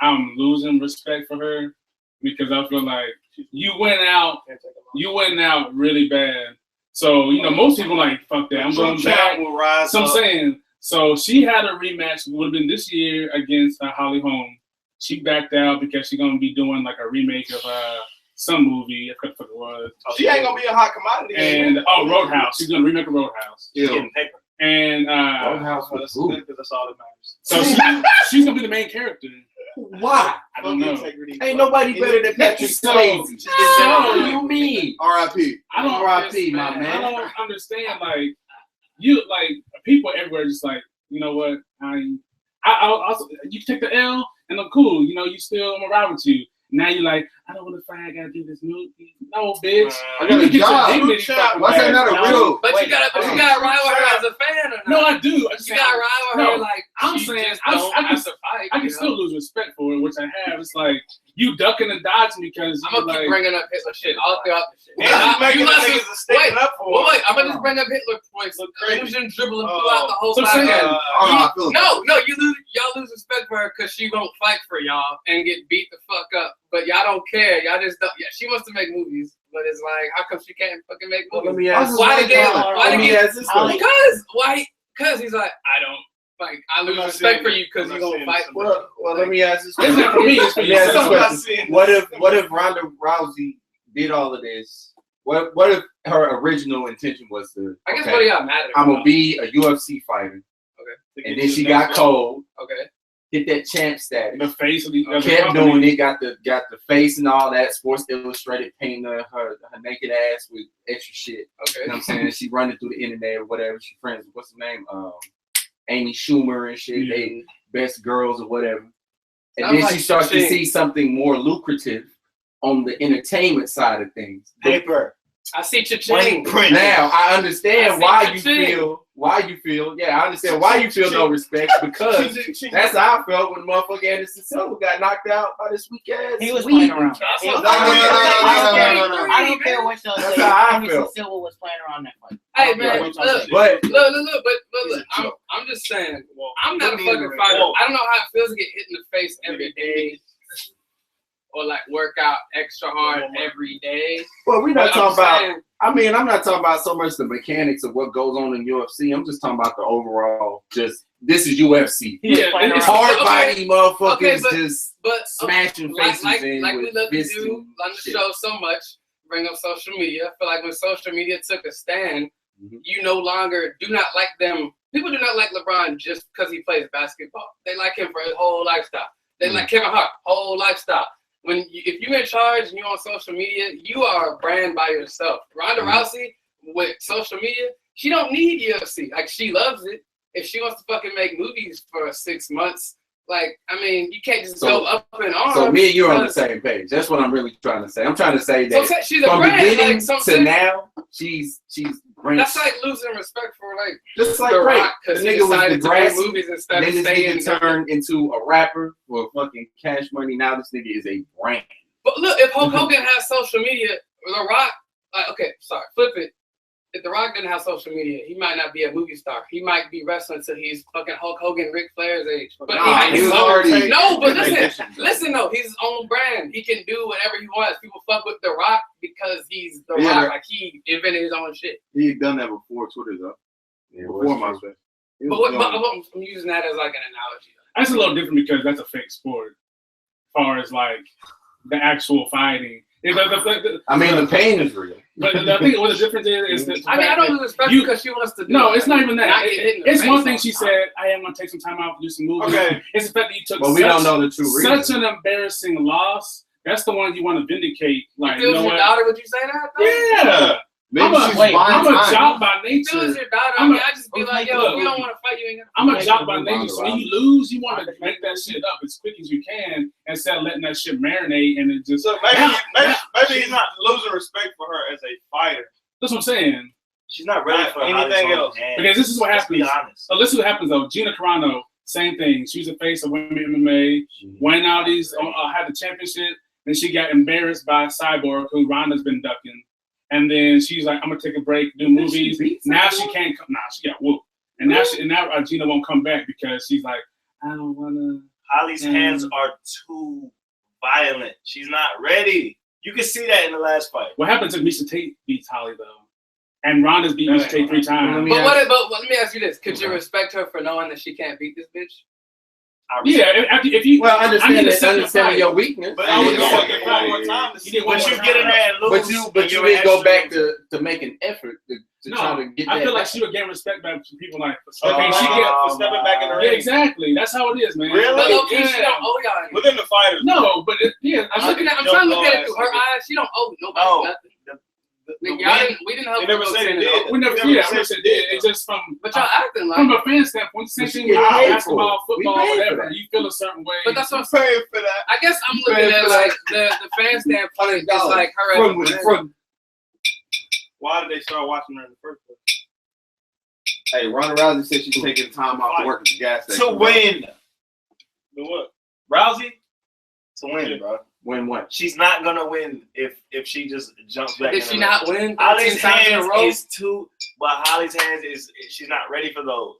Speaker 1: I'm losing respect for her because I feel like you went out really bad. So most people like fuck that. I'm going back.
Speaker 3: will rise
Speaker 1: So I'm
Speaker 3: up.
Speaker 1: saying, so she had a rematch. Would have been this year against Holly Holm. She backed out because she's gonna be doing like a remake of some movie. I forget what it was.
Speaker 3: She ain't gonna be a hot commodity.
Speaker 1: And Roadhouse. She's gonna remake a Roadhouse.
Speaker 4: Yeah.
Speaker 6: Getting paper.
Speaker 1: And
Speaker 5: Roadhouse was
Speaker 3: that's
Speaker 5: cool.
Speaker 3: all that matters.
Speaker 1: so she's gonna be the main character.
Speaker 5: Why?
Speaker 1: I don't know.
Speaker 5: Ain't nobody better than Patrick Swayze. What do you mean?
Speaker 4: R.I.P.
Speaker 1: I don't
Speaker 5: R.I.P. my
Speaker 1: I
Speaker 5: man.
Speaker 1: don't understand. Like you, like people everywhere, just like you know what? I also you take the L and I'm cool. You know, you still I'm around with you. Now you're like, I don't want to fight. I gotta do this movie. No, bitch.
Speaker 4: I got a job. Why is that not a real?
Speaker 2: But you gotta ride with her as a fan or not?
Speaker 1: No, I do. I just
Speaker 2: You gotta ride with her like
Speaker 1: I'm
Speaker 2: she
Speaker 1: saying
Speaker 2: just
Speaker 1: I
Speaker 2: don't
Speaker 1: can
Speaker 2: have to fight.
Speaker 1: I can still lose respect for it, which I have. It's like you ducking and dodging because
Speaker 2: I'm gonna keep bringing up Hitler shit all throughout the shit. Wait, I'm gonna just bring up Hitler points. Illusion dribbling throughout the whole time. No, y'all lose respect for her because she won't fight for y'all and get beat the fuck up. But y'all don't care. Y'all just don't. Yeah, she wants to make movies, but it's like, how come she can't fucking make movies?
Speaker 5: Let me ask this question.
Speaker 2: Because he's like, I lose respect for you because you gonna fight.
Speaker 5: Well, let me ask this
Speaker 1: It's
Speaker 5: question.
Speaker 1: not for me. It's for you.
Speaker 5: What if Ronda Rousey did all of this? What if her original intention was to?
Speaker 2: I guess what are y'all mad at?
Speaker 5: I'm gonna be a UFC fighter.
Speaker 2: Okay.
Speaker 5: And then she got cold.
Speaker 2: Okay.
Speaker 5: Hit that champ status.
Speaker 1: The face of the
Speaker 5: Kept doing it. Got the face and all that. Sports Illustrated painting her naked ass with extra shit.
Speaker 2: Okay.
Speaker 5: You know what I'm saying? She running through the internet or whatever. She friends with what's her name? Amy Schumer and shit.
Speaker 1: Yeah.
Speaker 5: They best girls or whatever. And
Speaker 2: Sounds
Speaker 5: then she
Speaker 2: like
Speaker 5: starts to
Speaker 2: shit.
Speaker 5: see something more lucrative on the entertainment side of things.
Speaker 6: Paper.
Speaker 2: I see cha-ching.
Speaker 5: Now I understand why you
Speaker 2: cha-ching.
Speaker 5: feel. Yeah, I understand why you feel no respect because that's how I felt when motherfucker Anderson Silva got knocked out by this weak ass.
Speaker 7: He was playing around.
Speaker 5: No.
Speaker 7: I don't care what y'all
Speaker 5: That's
Speaker 7: say.
Speaker 5: how I
Speaker 7: Anderson
Speaker 5: felt.
Speaker 7: Silva was playing around that fight.
Speaker 2: Hey man, look,
Speaker 5: But
Speaker 2: look. I'm just saying. I'm not a fucking fighter. I don't know how it feels to get hit in the face every day, or like work out extra hard every day.
Speaker 5: well, we're not
Speaker 2: But
Speaker 5: talking about.
Speaker 2: saying,
Speaker 5: I mean, I'm not talking about so much the mechanics of what goes on in UFC. I'm just talking about the overall. Just this is UFC.
Speaker 7: He was
Speaker 1: Yeah,
Speaker 7: playing
Speaker 1: it's
Speaker 7: around.
Speaker 5: Hard body motherfuckers just
Speaker 2: but
Speaker 5: smashing
Speaker 2: like
Speaker 5: faces in
Speaker 2: we
Speaker 5: with
Speaker 2: love to
Speaker 5: fists
Speaker 2: do
Speaker 5: and
Speaker 2: on the
Speaker 5: shit.
Speaker 2: show so much, bring up social media. I feel like when social media took a stand,
Speaker 5: Mhm.
Speaker 2: you no longer do not like them. People do not like LeBron just because he plays basketball. They like him for his whole lifestyle. They like Kevin Hart, whole lifestyle. If you're in charge and you're on social media, you are a brand by yourself. Ronda Rousey with social media, she don't need UFC. Like, she loves it. If she wants to fucking make movies for 6 months, like, I mean, you can't just go up in arms.
Speaker 5: So me and you are on the same page. That's what I'm really trying to say. I'm trying to say that
Speaker 2: So she's a
Speaker 5: from
Speaker 2: brand,
Speaker 5: beginning
Speaker 2: like,
Speaker 5: to now, she's great.
Speaker 2: That's like losing respect for like
Speaker 5: just like
Speaker 2: The
Speaker 5: great.
Speaker 2: Rock
Speaker 5: The
Speaker 2: because he
Speaker 5: nigga was the
Speaker 2: decided to
Speaker 5: grass.
Speaker 2: make movies instead
Speaker 5: Then
Speaker 2: of
Speaker 5: this
Speaker 2: staying.
Speaker 5: nigga turned into a rapper for fucking cash money. Now this nigga is a brand.
Speaker 2: But look, if Hulk Hogan has social media, The Rock, flip it. If The Rock didn't have social media, he might not be a movie star. He might be wrestling till he's fucking Hulk Hogan, Ric Flair's age. But
Speaker 5: he was already.
Speaker 2: no, but listen though, he's his own brand. He can do whatever he wants. People fuck with The Rock because he's The Rock. Like, he invented his own shit.
Speaker 4: He had done that before Twitter though.
Speaker 5: Yeah,
Speaker 4: Before MySpace.
Speaker 2: But I'm using that as like an analogy.
Speaker 1: That's a little different because that's a fake sport. As far as like the actual fighting.
Speaker 5: I mean, the pain is real.
Speaker 1: But I think what the difference is the
Speaker 2: I mean, I don't lose respect because she wants to do
Speaker 1: No,
Speaker 2: it.
Speaker 1: it's not even that.
Speaker 2: Not get hit in the
Speaker 1: It's
Speaker 2: face
Speaker 1: one thing
Speaker 2: all
Speaker 1: she
Speaker 2: the time.
Speaker 1: said, I am going to take some time out to do some movies.
Speaker 3: Okay.
Speaker 1: It's the fact that you took
Speaker 5: But we don't know the true reason.
Speaker 1: such an embarrassing loss. That's the one you want to vindicate. Like,
Speaker 2: If it was your daughter, would you say that? Though?
Speaker 1: Yeah.
Speaker 4: Maybe she's buying
Speaker 1: I'm a
Speaker 4: time.
Speaker 1: jock by
Speaker 2: If it was
Speaker 1: nature.
Speaker 2: your daughter,
Speaker 1: I'm a-
Speaker 2: I'd just be like, yo, if you don't want to fight, you ain't
Speaker 1: I'm a
Speaker 2: gonna
Speaker 1: jock by
Speaker 5: Ronda
Speaker 1: nature. So when
Speaker 5: Rousey.
Speaker 1: you lose, you want to make that shit up as quick as you can instead of letting that shit marinate and it just.
Speaker 3: So maybe he's not losing respect for her as a fighter.
Speaker 1: That's what I'm saying.
Speaker 6: She's not ready for
Speaker 3: Anything else.
Speaker 1: Because this is what
Speaker 6: Let's be
Speaker 1: happens.
Speaker 6: honest.
Speaker 1: So listen what happens though. Gina Carano, same thing. She's a face of women MMA. Won all these, had the championship. Then she got embarrassed by Cyborg, who Ronda's been ducking. And then she's like, I'm gonna take a break, do movies. Now she can't come. Nah, she got whooped. And now Gina won't come back because she's like, I don't wanna.
Speaker 6: Holly's hands are too violent. She's not ready. You can see that in the last fight.
Speaker 1: What happens if Misha Tate beats Holly though? And Ronda's beat Misha Tate 3 times.
Speaker 2: But let me ask you this: could you respect her for knowing that she can't beat this bitch?
Speaker 1: If you
Speaker 5: Well,
Speaker 1: I need to
Speaker 5: understanding
Speaker 1: set the fight.
Speaker 5: your weakness.
Speaker 3: But I was going to get one more time to see.
Speaker 1: You
Speaker 6: But you get in there and lose.
Speaker 5: But you didn't go back to make an effort to try to get that.
Speaker 1: I feel like
Speaker 5: back.
Speaker 1: she would gain respect back from people like
Speaker 3: Okay, she get for stepping back in the ring.
Speaker 1: Yeah, exactly. That's how it is, man.
Speaker 6: Really?
Speaker 2: But low-key, she don't owe y'all anything.
Speaker 3: Within the fighters.
Speaker 1: No, but
Speaker 2: I'm trying to look at it through her eyes. She don't owe nobody nothing. We didn't help.
Speaker 3: They never said it did.
Speaker 1: we never said it. It's just from
Speaker 2: But y'all acting like.
Speaker 1: from a fan standpoint, same thing with basketball, football, whatever. You feel a certain way.
Speaker 2: But that's what I'm
Speaker 3: I'm
Speaker 2: saying.
Speaker 3: paying for that.
Speaker 2: I guess I'm looking at like the fan standpoint. It's like her as a brand.
Speaker 3: Why did they start watching her in the first place?
Speaker 4: Hey, Ronda Rousey said she's taking time off to work at the gas station.
Speaker 6: To win.
Speaker 3: The what?
Speaker 6: Rousey? To win, bro.
Speaker 5: Win what?
Speaker 6: She's not gonna win if she just jumps back.
Speaker 2: Did she not win?
Speaker 6: Holly's
Speaker 2: 13 times in a
Speaker 6: hands
Speaker 2: row?
Speaker 6: is too, but Holly's hands is she's not ready for those.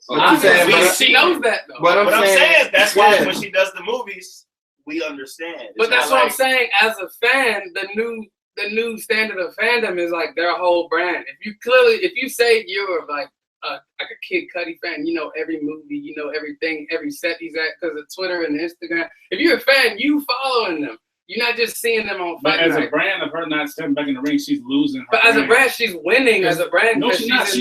Speaker 2: She knows that though.
Speaker 5: But
Speaker 6: What I'm saying is that's why
Speaker 5: Yeah.
Speaker 6: when she does the movies, we understand. It's
Speaker 2: But that's
Speaker 6: not
Speaker 2: what I'm
Speaker 6: like-
Speaker 2: saying. As a fan, the new standard of fandom is like their whole brand. If you say you're like a Kid Cudi fan, you know every movie, you know everything, every set he's at because of Twitter and Instagram. If you're a fan, you following them. You're not just seeing them on
Speaker 1: But
Speaker 2: Fight
Speaker 1: as
Speaker 2: Night.
Speaker 1: a brand of her not stepping back in the ring, she's losing her
Speaker 2: But as a brand, she's winning as a brand.
Speaker 1: No,
Speaker 2: because
Speaker 1: she's not.
Speaker 2: in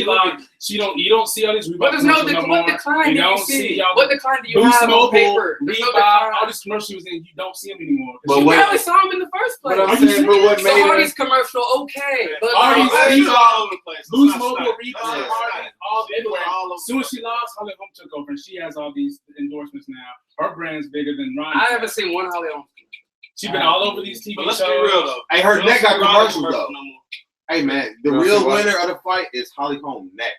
Speaker 1: She
Speaker 2: love.
Speaker 1: you don't see all these Reebok
Speaker 2: But there's no
Speaker 1: commercials
Speaker 2: what
Speaker 1: more.
Speaker 2: decline
Speaker 1: You
Speaker 2: do you
Speaker 1: don't
Speaker 2: see?
Speaker 1: y'all
Speaker 2: What decline do you
Speaker 1: Boost
Speaker 2: have
Speaker 1: Mobile,
Speaker 2: on paper? There's no
Speaker 1: Reebok,
Speaker 2: decline.
Speaker 1: all these commercials she was in, you don't see them anymore.
Speaker 5: But
Speaker 2: You
Speaker 5: what-
Speaker 2: barely saw him in the first place.
Speaker 5: But I'm
Speaker 1: Are you
Speaker 5: saying, but what
Speaker 2: The
Speaker 5: made her?
Speaker 2: Hardy's commercial, okay. But
Speaker 1: Hardy's,
Speaker 2: like,
Speaker 3: She's all over the place.
Speaker 1: Boost
Speaker 3: That's
Speaker 1: Mobile,
Speaker 3: not-
Speaker 1: Reebok,
Speaker 3: that's
Speaker 1: Hardy,
Speaker 3: not-
Speaker 1: all
Speaker 3: She was
Speaker 1: everywhere.
Speaker 3: all over
Speaker 1: As soon as
Speaker 3: the
Speaker 1: she lost, Holly Holm took over, and she has all these endorsements now. Her brand's bigger than Ronda.
Speaker 2: I haven't seen one Holly Holm.
Speaker 1: She's been all over these TV
Speaker 3: But let's
Speaker 1: shows.
Speaker 3: be real though.
Speaker 4: Hey, her
Speaker 3: We
Speaker 4: neck got
Speaker 3: don't see Ronda
Speaker 4: commercials though.
Speaker 3: no more.
Speaker 4: Hey man, the
Speaker 5: You don't
Speaker 4: real
Speaker 5: see what?
Speaker 4: winner of the fight is Holly Holm neck.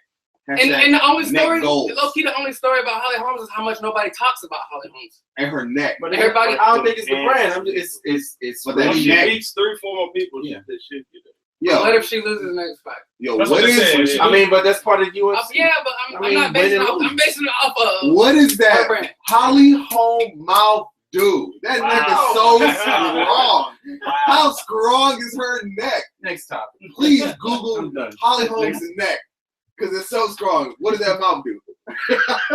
Speaker 2: And the only
Speaker 4: neck
Speaker 2: story,
Speaker 4: goals.
Speaker 2: low-key, the only story about Holly Holmes is how much nobody talks about Holly Holmes.
Speaker 4: And her neck.
Speaker 5: But
Speaker 2: Everybody-
Speaker 5: I don't think it's the brand. I'm just, it's.
Speaker 4: But
Speaker 3: When
Speaker 4: that
Speaker 3: she
Speaker 4: neck.
Speaker 3: beats 3-4 more people,
Speaker 5: Yeah.
Speaker 3: that shit get it.
Speaker 2: What
Speaker 4: Yo,
Speaker 2: if she loses next fight?
Speaker 1: That's
Speaker 4: what
Speaker 1: what they
Speaker 4: is
Speaker 1: said.
Speaker 5: I mean, but that's part of UFC.
Speaker 2: Yeah, but I'm not basing it off. I'm basing it off of
Speaker 4: what is
Speaker 2: her
Speaker 4: that?
Speaker 2: brand.
Speaker 4: Holly Holm mouth do? That neck is so
Speaker 3: Wow.
Speaker 4: strong. How strong is her neck?
Speaker 5: Next topic.
Speaker 4: Please Google
Speaker 5: I'm done.
Speaker 4: Holly Holm's neck. Because it's so strong. What does that mouth do?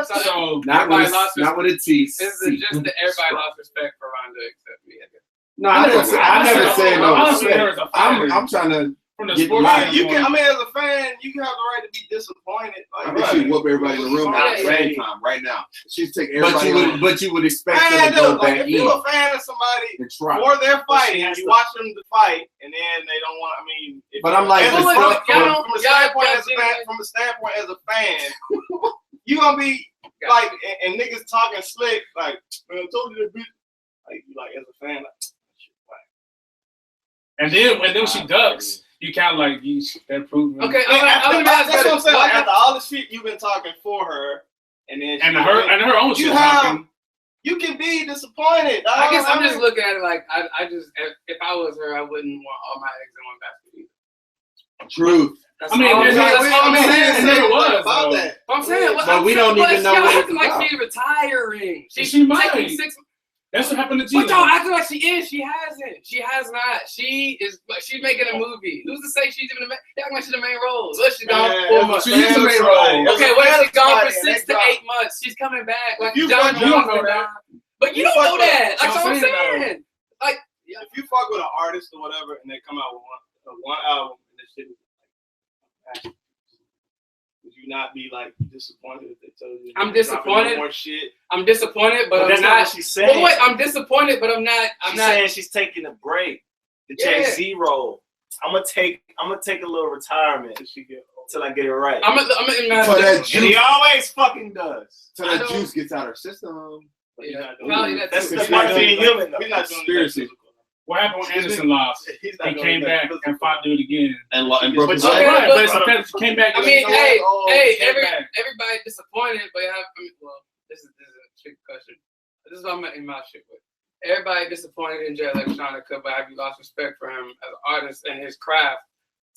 Speaker 1: So
Speaker 5: Not
Speaker 2: Everybody
Speaker 5: with,
Speaker 2: lost
Speaker 5: not with a T.
Speaker 2: This is just that everybody lost respect for Ronda except me. I guess.
Speaker 5: No, I never said no
Speaker 1: Honestly, there is
Speaker 5: respect.
Speaker 1: a fighter.
Speaker 5: I'm trying to.
Speaker 1: From the
Speaker 5: Get
Speaker 1: sports
Speaker 5: mine.
Speaker 3: Right, you can. I
Speaker 1: standpoint,
Speaker 3: mean, as a fan, you can have the right to be disappointed.
Speaker 4: I
Speaker 3: Like,
Speaker 4: think she whoop everybody in the room at the
Speaker 2: Yeah.
Speaker 4: same time, right now. She's taking
Speaker 5: But
Speaker 4: everybody on
Speaker 5: you would expect
Speaker 3: man,
Speaker 5: them to go
Speaker 3: dude, like
Speaker 5: back
Speaker 3: if
Speaker 5: in
Speaker 3: you're a fan of somebody
Speaker 5: and try.
Speaker 3: for their fighting,
Speaker 6: has
Speaker 3: you
Speaker 6: to-
Speaker 3: watch them to fight, and then they don't want. I mean, if
Speaker 5: But I'm like,
Speaker 3: as a-
Speaker 5: the
Speaker 3: from,
Speaker 5: stuff-
Speaker 2: y'all-
Speaker 3: from a
Speaker 2: y'all-
Speaker 3: standpoint
Speaker 2: y'all
Speaker 3: as a fan, from a standpoint as a fan, you gonna be like, and niggas talking slick, like, man, I told you that bitch. Like, you like as a fan, like, shit, like,
Speaker 1: and then when she ducks, you kind of like they're proving.
Speaker 2: Okay,
Speaker 3: I mean,
Speaker 2: I'm gonna ask
Speaker 3: that's what I'm saying. Like,
Speaker 2: that.
Speaker 3: after all the shit you've been talking for her, and then
Speaker 1: And
Speaker 3: she
Speaker 1: her
Speaker 3: win,
Speaker 1: and her own
Speaker 3: You
Speaker 1: shit
Speaker 3: have-
Speaker 1: talking.
Speaker 3: you can be disappointed. Dog.
Speaker 2: I guess I'm
Speaker 3: I
Speaker 2: just
Speaker 3: mean,
Speaker 2: looking at it like I just if I was her, I wouldn't want all my eggs in one basket either.
Speaker 4: Truth.
Speaker 2: That's
Speaker 1: I mean,
Speaker 2: all I'm
Speaker 1: and
Speaker 2: saying.
Speaker 1: that's all I'm
Speaker 2: That's all
Speaker 1: saying. And there was
Speaker 3: about
Speaker 1: though.
Speaker 3: that.
Speaker 2: I'm saying.
Speaker 5: But we don't even know
Speaker 2: y'all
Speaker 5: what
Speaker 2: acting
Speaker 5: it's
Speaker 2: like
Speaker 5: about.
Speaker 2: she's retiring.
Speaker 1: She might.
Speaker 2: taking 6.
Speaker 1: That's what happened to
Speaker 2: But
Speaker 1: Gina.
Speaker 2: y'all acting like she is. She hasn't. She has not. She is. She's making a movie. Who's to say she's even the main? They acting like she's the main role. Look, she's gone
Speaker 3: Man,
Speaker 2: for 4
Speaker 3: as a
Speaker 2: months.
Speaker 1: She is the main role.
Speaker 2: Okay, what if she's gone for
Speaker 3: Somebody,
Speaker 2: 6 to 8 months? She's coming back. Like
Speaker 3: You
Speaker 2: John
Speaker 3: fuck-
Speaker 1: you don't
Speaker 2: Jones.
Speaker 1: know that.
Speaker 2: But you
Speaker 3: You
Speaker 2: don't know
Speaker 3: fuck with-
Speaker 2: that. That's what I'm
Speaker 1: I'm saying,
Speaker 2: saying. Like,
Speaker 3: If you fuck with an artist or whatever, and they come out with one album, and this shit is like, would you not be like disappointed if they told you?
Speaker 2: I'm
Speaker 3: they're dropping
Speaker 2: disappointed.
Speaker 3: More shit.
Speaker 2: I'm disappointed, but
Speaker 6: But
Speaker 2: I'm
Speaker 6: that's not
Speaker 2: not.
Speaker 6: what she's saying.
Speaker 2: But wait, I'm disappointed, but I'm not. I'm
Speaker 6: She's
Speaker 2: not.
Speaker 6: saying she's taking a break. The Jay
Speaker 2: Yeah.
Speaker 6: Z role. I'm gonna take a little retirement until I get it right.
Speaker 2: I'm in my.
Speaker 4: So that
Speaker 6: And he
Speaker 4: juice,
Speaker 6: always fucking does.
Speaker 4: so
Speaker 2: I
Speaker 4: that
Speaker 2: don't-
Speaker 4: juice gets out her system.
Speaker 3: But he's
Speaker 2: Yeah,
Speaker 3: not doing
Speaker 2: probably
Speaker 3: that.
Speaker 2: that
Speaker 6: That's
Speaker 2: too.
Speaker 6: the
Speaker 3: He's
Speaker 6: part
Speaker 3: not
Speaker 6: of being
Speaker 3: doing that.
Speaker 6: human, though.
Speaker 3: He's not doing
Speaker 4: Conspiracy.
Speaker 3: that.
Speaker 1: What happened when Anderson lost?
Speaker 3: He's
Speaker 1: He
Speaker 3: not doing
Speaker 1: came
Speaker 3: that.
Speaker 1: back and fought do it again.
Speaker 4: And broke his
Speaker 3: But
Speaker 4: leg.
Speaker 2: Okay,
Speaker 1: Right,
Speaker 2: but-
Speaker 1: but it's a she came back.
Speaker 2: I
Speaker 1: and
Speaker 2: mean,
Speaker 1: you know
Speaker 2: hey,
Speaker 1: what? Came back.
Speaker 2: everybody disappointed, but well, this is a trick question. This is what I'm in my shit with. Everybody disappointed in Jay Electronica, but have you lost respect for him as an artist and his craft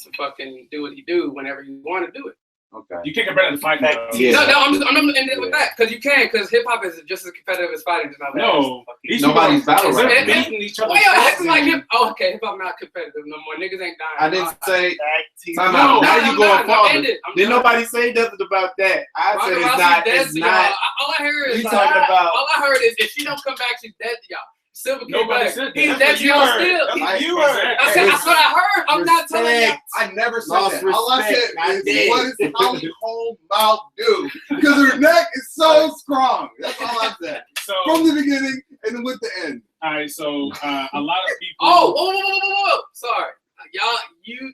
Speaker 2: to fucking do what he do whenever you want to do it?
Speaker 5: Okay.
Speaker 1: You can't compare that to fighting. though.
Speaker 5: Yeah.
Speaker 2: No, I'm ending with that because you can, because hip hop is just as competitive as fighting. Just not
Speaker 1: No, these
Speaker 5: Nobody's
Speaker 1: people
Speaker 5: battle
Speaker 1: they're
Speaker 5: rapping.
Speaker 1: beating each other.
Speaker 2: Why y'all acting like hip? Oh, okay, hip hop not competitive no more. Niggas ain't dying.
Speaker 5: I didn't say. Time
Speaker 1: No,
Speaker 5: out. Now
Speaker 2: I'm
Speaker 5: you going
Speaker 2: not.
Speaker 5: farther.
Speaker 2: I'm
Speaker 5: Did
Speaker 2: not.
Speaker 5: nobody say nothing about that? I said
Speaker 2: Ronda
Speaker 5: it's
Speaker 2: Rousey's
Speaker 5: not.
Speaker 2: dead,
Speaker 5: It's
Speaker 2: so
Speaker 5: not.
Speaker 2: y'all- all I heard is
Speaker 3: We talking about-
Speaker 2: all I heard is if she don't come back, she's dead to y'all. Silver came
Speaker 1: Nobody
Speaker 2: back.
Speaker 1: said that.
Speaker 2: He's
Speaker 3: That's
Speaker 2: dead
Speaker 3: what
Speaker 2: to
Speaker 3: you
Speaker 2: y'all
Speaker 3: heard.
Speaker 2: still.
Speaker 3: That's what you
Speaker 1: Exactly.
Speaker 3: heard.
Speaker 2: I said that's what I heard. I'm not telling you.
Speaker 4: I never said
Speaker 5: Lost
Speaker 4: that. All I said
Speaker 5: respect, not
Speaker 4: is,
Speaker 5: dead.
Speaker 4: what does Holly Holm mouth do? Because her neck is so strong. That's all I said.
Speaker 1: So,
Speaker 4: From the beginning and then with the end.
Speaker 1: all right, so a lot of people.
Speaker 2: Oh, whoa. Sorry.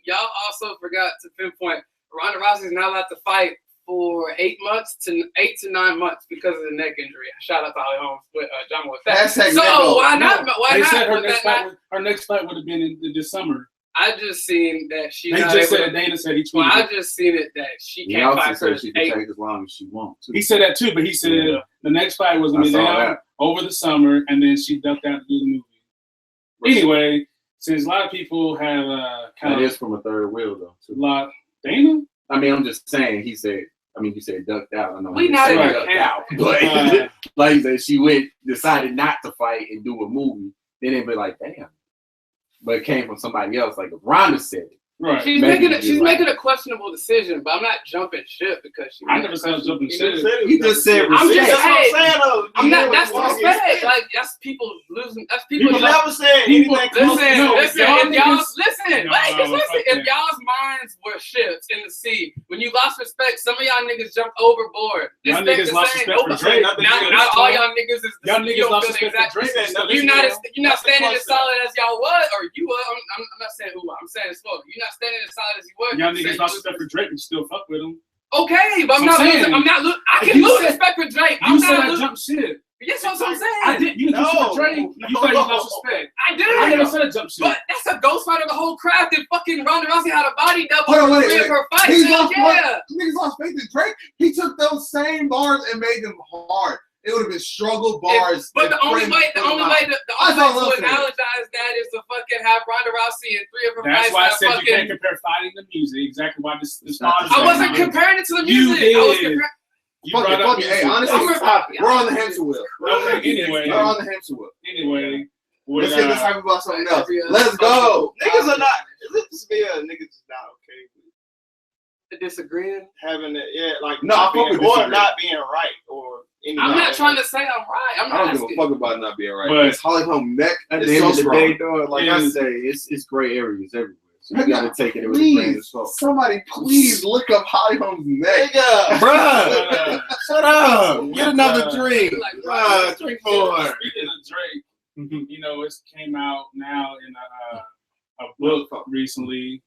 Speaker 2: Y'all also forgot to pinpoint Ronda Rousey's not allowed to fight for 8 to 9 months because of the neck injury. Shout out to Holly Holmes with John with that.
Speaker 4: Hashtag
Speaker 2: So
Speaker 4: Nickel.
Speaker 2: why not?
Speaker 1: No,
Speaker 2: Why
Speaker 1: they
Speaker 2: not?
Speaker 1: said her
Speaker 2: Would
Speaker 1: next,
Speaker 2: that
Speaker 1: fight,
Speaker 2: not-
Speaker 1: her next fight would have been in this summer.
Speaker 2: I just seen that she.
Speaker 1: They
Speaker 2: not
Speaker 1: just
Speaker 2: able
Speaker 1: said,
Speaker 2: to-
Speaker 1: Dana said he
Speaker 2: Well,
Speaker 1: tweeted.
Speaker 2: I just seen it that she
Speaker 5: He
Speaker 2: can't
Speaker 5: also
Speaker 2: fight for
Speaker 5: said she can
Speaker 2: 8.
Speaker 5: take as long as she wants.
Speaker 1: He said that too, but he said
Speaker 5: Yeah.
Speaker 1: the next fight was going to be
Speaker 5: I saw
Speaker 1: down
Speaker 5: that.
Speaker 1: over the summer, and then she ducked out to do the movie. Anyway, since a lot of people have kind
Speaker 5: That
Speaker 1: of
Speaker 5: is from a third wheel though. Too.
Speaker 1: lot, Dana.
Speaker 5: I mean, I'm just saying. He said. I mean, you said ducked out. I know.
Speaker 2: We
Speaker 5: he
Speaker 2: not
Speaker 5: said
Speaker 2: in
Speaker 5: ducked
Speaker 2: camp.
Speaker 5: out, but
Speaker 1: Uh,
Speaker 5: like you said, she decided not to fight and do a movie. Then it'd be like, damn. But it came from somebody else. Like if Ronda said it.
Speaker 1: Right.
Speaker 2: She's
Speaker 5: Maybe
Speaker 2: making
Speaker 5: you're right.
Speaker 2: a questionable decision, but I'm not jumping shit because she.
Speaker 1: I never said I was jumping shit.
Speaker 4: You just said
Speaker 2: I'm just
Speaker 3: That's what I'm
Speaker 2: saying.
Speaker 3: saying, though.
Speaker 2: I'm
Speaker 3: You
Speaker 2: not.
Speaker 3: hear
Speaker 2: That's
Speaker 3: what
Speaker 2: the
Speaker 3: the fuck he
Speaker 2: respect.
Speaker 3: said.
Speaker 2: Like that's people losing. That's people.
Speaker 3: You never said
Speaker 1: People-
Speaker 3: anything close to
Speaker 2: Listen,
Speaker 1: No,
Speaker 2: listen.
Speaker 1: y'all
Speaker 2: If y'all
Speaker 1: niggas-
Speaker 2: listen,
Speaker 1: No,
Speaker 2: wait, just listen.
Speaker 1: fuck
Speaker 2: If
Speaker 1: that.
Speaker 2: y'all's minds were ships in the sea, when you lost respect, some of y'all niggas jumped overboard.
Speaker 1: Y'all
Speaker 2: Respect
Speaker 1: niggas
Speaker 2: the
Speaker 1: lost
Speaker 2: same.
Speaker 1: respect for Drake.
Speaker 2: Not all y'all niggas is.
Speaker 1: Y'all
Speaker 2: you
Speaker 1: niggas
Speaker 2: don't
Speaker 1: lost
Speaker 2: feel the
Speaker 1: respect for
Speaker 2: exact-
Speaker 1: Drake.
Speaker 3: Said nothing.
Speaker 2: You're not standing
Speaker 3: That's
Speaker 2: as solid as y'all was, or you were. I'm not saying who. I'm saying it's fuck. You're not standing as solid as you were.
Speaker 1: Y'all
Speaker 2: You
Speaker 1: niggas
Speaker 2: said
Speaker 1: lost
Speaker 2: you
Speaker 1: respect for Drake and still fuck with him.
Speaker 2: Okay, but I'm
Speaker 1: I'm
Speaker 2: not
Speaker 1: saying.
Speaker 2: losing. I'm not. I can
Speaker 1: You
Speaker 2: lose
Speaker 1: said-
Speaker 2: respect for Drake.
Speaker 1: You
Speaker 2: I'm
Speaker 1: said
Speaker 2: not
Speaker 1: I
Speaker 2: losing.
Speaker 1: jumped shit.
Speaker 2: Yes, that's what I'm saying.
Speaker 1: I did. You
Speaker 3: No.
Speaker 1: for Drake. You thought you lost respect.
Speaker 2: I did.
Speaker 1: I never said I jumped shit.
Speaker 2: But that's a ghost fighter. The whole craft and fucking Ronda Rousey had a body double
Speaker 4: Hold on,
Speaker 2: for
Speaker 4: wait,
Speaker 2: 3 of
Speaker 4: wait.
Speaker 2: her fights.
Speaker 4: Niggas
Speaker 2: Hell
Speaker 4: lost,
Speaker 2: yeah.
Speaker 4: niggas lost faith in Drake. He took those same bars and made them hard. It would have been struggle bars.
Speaker 2: But the
Speaker 4: if
Speaker 2: only
Speaker 4: Prince
Speaker 2: way,
Speaker 4: put them out.
Speaker 2: to
Speaker 4: I thought
Speaker 2: analogize
Speaker 4: listening.
Speaker 2: that is to fucking have Ronda Rousey in 3 of her
Speaker 1: That's
Speaker 2: fights.
Speaker 1: why I
Speaker 2: that
Speaker 1: said you
Speaker 2: fucking,
Speaker 1: can't compare fighting to music. Exactly why this
Speaker 5: not the
Speaker 1: bothers
Speaker 2: I
Speaker 1: me.
Speaker 2: wasn't comparing it to the
Speaker 1: You
Speaker 2: music. I was
Speaker 1: did.
Speaker 2: comparing.
Speaker 1: You
Speaker 4: Fuck
Speaker 1: brought
Speaker 4: it,
Speaker 1: up
Speaker 4: fuck it. Hey,
Speaker 1: music.
Speaker 4: honestly,
Speaker 2: I'm
Speaker 4: stop it.
Speaker 2: yeah.
Speaker 4: We're on the hamster wheel.
Speaker 1: Okay, anyway.
Speaker 4: We're on the hamster wheel.
Speaker 1: Anyway.
Speaker 4: Let's get this
Speaker 1: With,
Speaker 4: hype about something else.
Speaker 2: Every other
Speaker 4: Let's go.
Speaker 3: Niggas are not. This be a niggas is not okay with
Speaker 2: Disagreeing.
Speaker 3: having it. Yeah, like
Speaker 4: No,
Speaker 3: not
Speaker 4: I fuck
Speaker 3: being,
Speaker 4: with
Speaker 3: or
Speaker 4: disagree.
Speaker 3: not being right or anything.
Speaker 2: I'm not
Speaker 3: like
Speaker 2: trying
Speaker 3: that.
Speaker 2: to say I'm right. I'm
Speaker 4: I
Speaker 2: not
Speaker 4: don't give a
Speaker 2: asking.
Speaker 4: fuck about not being right.
Speaker 1: But-
Speaker 4: It's Holly Holm neck.
Speaker 5: At
Speaker 4: It's
Speaker 5: the end
Speaker 4: so
Speaker 5: of the
Speaker 4: strong.
Speaker 5: day, though, like I
Speaker 1: Yeah.
Speaker 5: say, it's gray areas everywhere. So you
Speaker 4: Nigga,
Speaker 5: gotta take it with a grain of
Speaker 4: Please,
Speaker 5: salt.
Speaker 4: somebody please look up Holly Holm's neck.
Speaker 3: Nigga.
Speaker 5: Bruh, shut up. Get another drink.
Speaker 2: Like,
Speaker 5: Bruh, drink more.
Speaker 1: Speaking of Drake, you know, it came out now in a book recently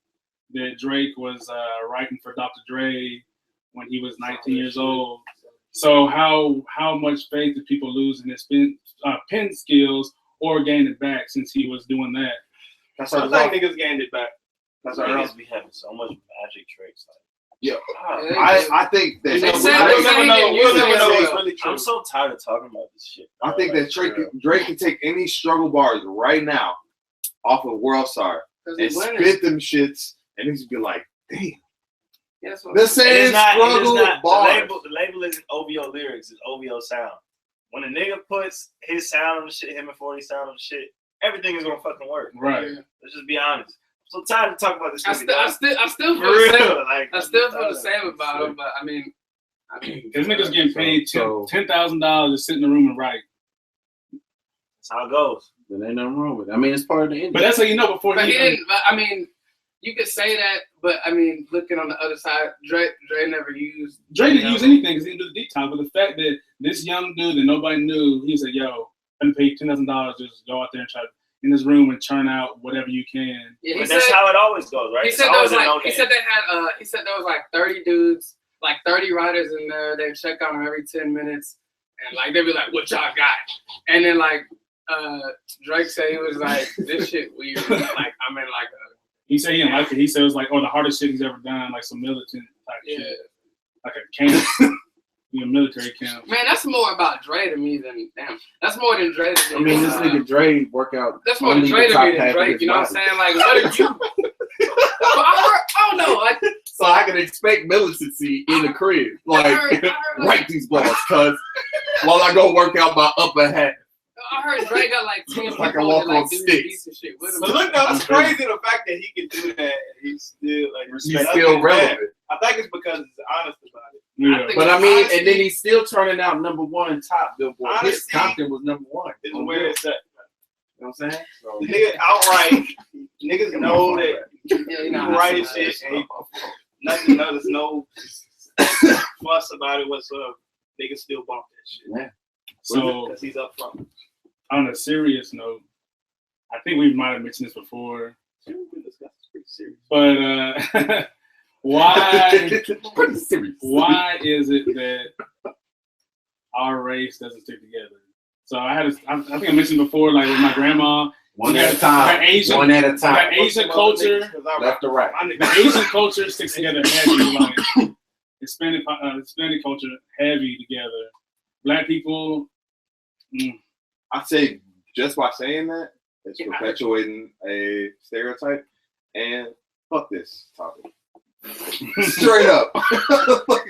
Speaker 1: that Drake was writing for Dr. Dre when he was 19 years old. So how much faith did people lose in his pen skills or gain it back since he was doing that?
Speaker 4: That's
Speaker 3: I
Speaker 4: our
Speaker 3: think niggas gained it back.
Speaker 4: That's our
Speaker 6: Niggas be having so much magic tricks.
Speaker 4: Yeah.
Speaker 2: Yeah.
Speaker 4: I think that
Speaker 3: You know,
Speaker 2: They said
Speaker 3: we'll
Speaker 2: the
Speaker 3: never
Speaker 2: same
Speaker 3: know.
Speaker 2: in
Speaker 3: We'll never
Speaker 2: music
Speaker 3: know
Speaker 2: as
Speaker 3: what's
Speaker 2: well.
Speaker 3: really true.
Speaker 6: I'm so tired of talking about this shit.
Speaker 4: I think that Drake can take any struggle bars right now off of World Star
Speaker 2: 'Cause
Speaker 4: and
Speaker 2: he's winning.
Speaker 4: spit them shits, and he's be like, damn.
Speaker 2: That's what
Speaker 4: The
Speaker 6: It
Speaker 4: same
Speaker 6: is not. It is
Speaker 4: struggle
Speaker 6: not.
Speaker 4: bars.
Speaker 6: The label isn't OVO lyrics. It's OVO sound. When a nigga puts his sound on the shit, him and 40 sound on the shit, everything is gonna fucking work.
Speaker 1: Right.
Speaker 6: Let's just be honest. I'm so tired of talking about this
Speaker 2: I
Speaker 6: shit.
Speaker 2: still
Speaker 6: For
Speaker 2: feel the same.
Speaker 6: real. Like,
Speaker 2: I still feel the same about him, but I mean,
Speaker 1: This nigga's getting paid
Speaker 5: So-
Speaker 1: $10,000 to sit in the room and write.
Speaker 6: That's how it goes.
Speaker 5: There ain't nothing wrong with it. I mean, it's part of the industry.
Speaker 1: But that's how you know before
Speaker 2: but
Speaker 1: he
Speaker 2: he didn't. But I mean, you could say that, but I mean, looking on the other side, Dre never used.
Speaker 1: Drake didn't
Speaker 2: you know,
Speaker 1: use anything because he didn't do the detox. But the fact that this young dude that nobody knew, he said, "Yo, I'm gonna pay you $10,000 just go out there and try to in this room and churn out whatever you can."
Speaker 2: Yeah, he
Speaker 6: But
Speaker 2: said.
Speaker 6: that's how it always goes, right?
Speaker 2: He
Speaker 6: It's
Speaker 2: said there was
Speaker 6: always a
Speaker 2: like. He
Speaker 6: no-name.
Speaker 2: said they had. He said there was like 30 dudes, like 30 writers in there. They check on them every 10 minutes, and like they'd be like, "What y'all got?" And then like Drake said he was like, "This shit weird." Like I'm in like a.
Speaker 1: He said he didn't like it. He said it was like, the hardest shit he's ever done, like some militant type
Speaker 2: Yeah.
Speaker 1: shit, like a camp, a military camp.
Speaker 2: Man, that's more about Dre to me than damn. That's more than Dre to me.
Speaker 5: I mean, this nigga Dre work out.
Speaker 2: That's more than
Speaker 5: only
Speaker 2: Dre
Speaker 5: the
Speaker 2: to me
Speaker 5: top
Speaker 2: than
Speaker 5: half of
Speaker 2: Drake.
Speaker 5: his
Speaker 2: You know what I'm
Speaker 5: body.
Speaker 2: saying? Like, what are you? But I don't know. Like,
Speaker 5: So I can expect militancy in the crib. Like,
Speaker 2: I heard,
Speaker 5: write these bars, cuz, while I go work out my upper half.
Speaker 2: I heard Dre got like 10 people
Speaker 5: Like I walk
Speaker 2: that like
Speaker 5: on
Speaker 2: do
Speaker 5: sticks.
Speaker 2: beats and shit with him.
Speaker 3: But look, though, it's crazy the fact that he can do that. He's still like
Speaker 5: He's
Speaker 3: respect.
Speaker 5: still relevant.
Speaker 3: I think it's because he's honest about it.
Speaker 1: Yeah.
Speaker 2: think
Speaker 5: But I mean,
Speaker 3: honestly,
Speaker 5: and then he's still turning out #1 top Billboard. His
Speaker 3: Honestly,
Speaker 5: Compton was #1.
Speaker 3: It's
Speaker 5: on
Speaker 3: where
Speaker 5: Bill.
Speaker 3: it's at.
Speaker 5: You know what I'm saying? So,
Speaker 3: Nigga, outright, niggas know that
Speaker 2: Yeah,
Speaker 3: you
Speaker 2: nah,
Speaker 3: right
Speaker 2: nah,
Speaker 3: and shit.
Speaker 2: nah.
Speaker 3: Ain't nothing, there's no fuss about it whatsoever. Niggas still bump that shit.
Speaker 5: yeah.
Speaker 1: So
Speaker 3: Because he's up front.
Speaker 1: on a serious note, I think we might have mentioned this before,
Speaker 3: It's pretty serious.
Speaker 1: but why
Speaker 5: Pretty serious.
Speaker 1: why is it that our race doesn't stick together? So I think I mentioned before, like with my grandma,
Speaker 5: One
Speaker 1: we
Speaker 5: at
Speaker 1: got-
Speaker 5: a time.
Speaker 1: got Asian-
Speaker 5: One at a
Speaker 1: got
Speaker 5: time.
Speaker 1: Asian culture,
Speaker 5: Left to right.
Speaker 1: the Asian culture sticks together heavy, like Hispanic culture heavy together. Black people,
Speaker 4: I say just by saying that, it's
Speaker 2: Yeah.
Speaker 4: perpetuating a stereotype. And fuck this topic. Straight up.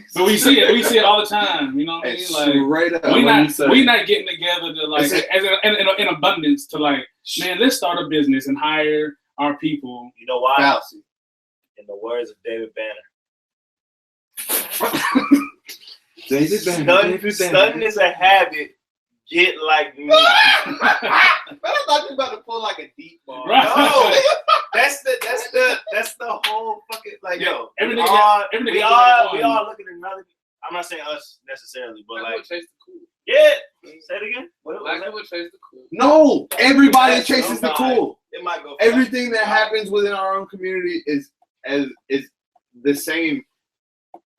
Speaker 1: so we see it all the time. You know what I mean? Like
Speaker 4: Straight up.
Speaker 1: we not getting together to like in abundance to like, man, let's start a business and hire our people.
Speaker 6: You know why?
Speaker 4: Fallacy.
Speaker 6: In the words of David Banner, stunting is a habit. Get like me.
Speaker 3: I thought you were about to pull like a deep bar.
Speaker 1: Right.
Speaker 6: No, that's the whole fucking like yo.
Speaker 1: Everything
Speaker 6: we
Speaker 1: got-
Speaker 6: all look at another. I'm not saying us necessarily, but
Speaker 2: Black
Speaker 6: like
Speaker 2: people chase the cool.
Speaker 6: yeah. Say it again. What was
Speaker 2: Black
Speaker 6: that?
Speaker 2: people chase the cool.
Speaker 4: No, everybody
Speaker 3: That's
Speaker 4: chases the
Speaker 3: somebody.
Speaker 4: cool.
Speaker 3: It might go.
Speaker 4: Everything that happens within our own community is the same,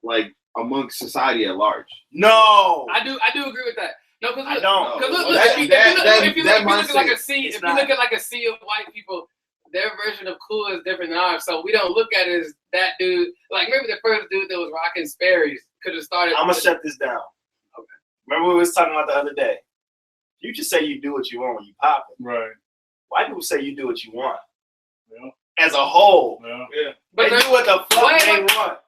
Speaker 4: like amongst society at large.
Speaker 6: No.
Speaker 2: I do agree with that. No, because
Speaker 6: I don't.
Speaker 2: Because look,
Speaker 4: That-
Speaker 2: if you
Speaker 4: that
Speaker 2: look at like a
Speaker 4: mindset,
Speaker 2: sea,
Speaker 6: it's
Speaker 2: if you look at like a sea of white people, their version of cool is different than ours. So we don't look at it as that dude. Like maybe the first dude that was rocking Sperry's could have started.
Speaker 6: I'm gonna shut this down. Okay. Remember we was talking about the other day. You just say you do what you want when you pop it.
Speaker 1: Right.
Speaker 6: White people say you do what you want.
Speaker 1: Yeah.
Speaker 6: As a whole.
Speaker 1: Yeah.
Speaker 2: But
Speaker 6: They do what the fuck
Speaker 2: Wait,
Speaker 6: they
Speaker 2: wait.
Speaker 6: want.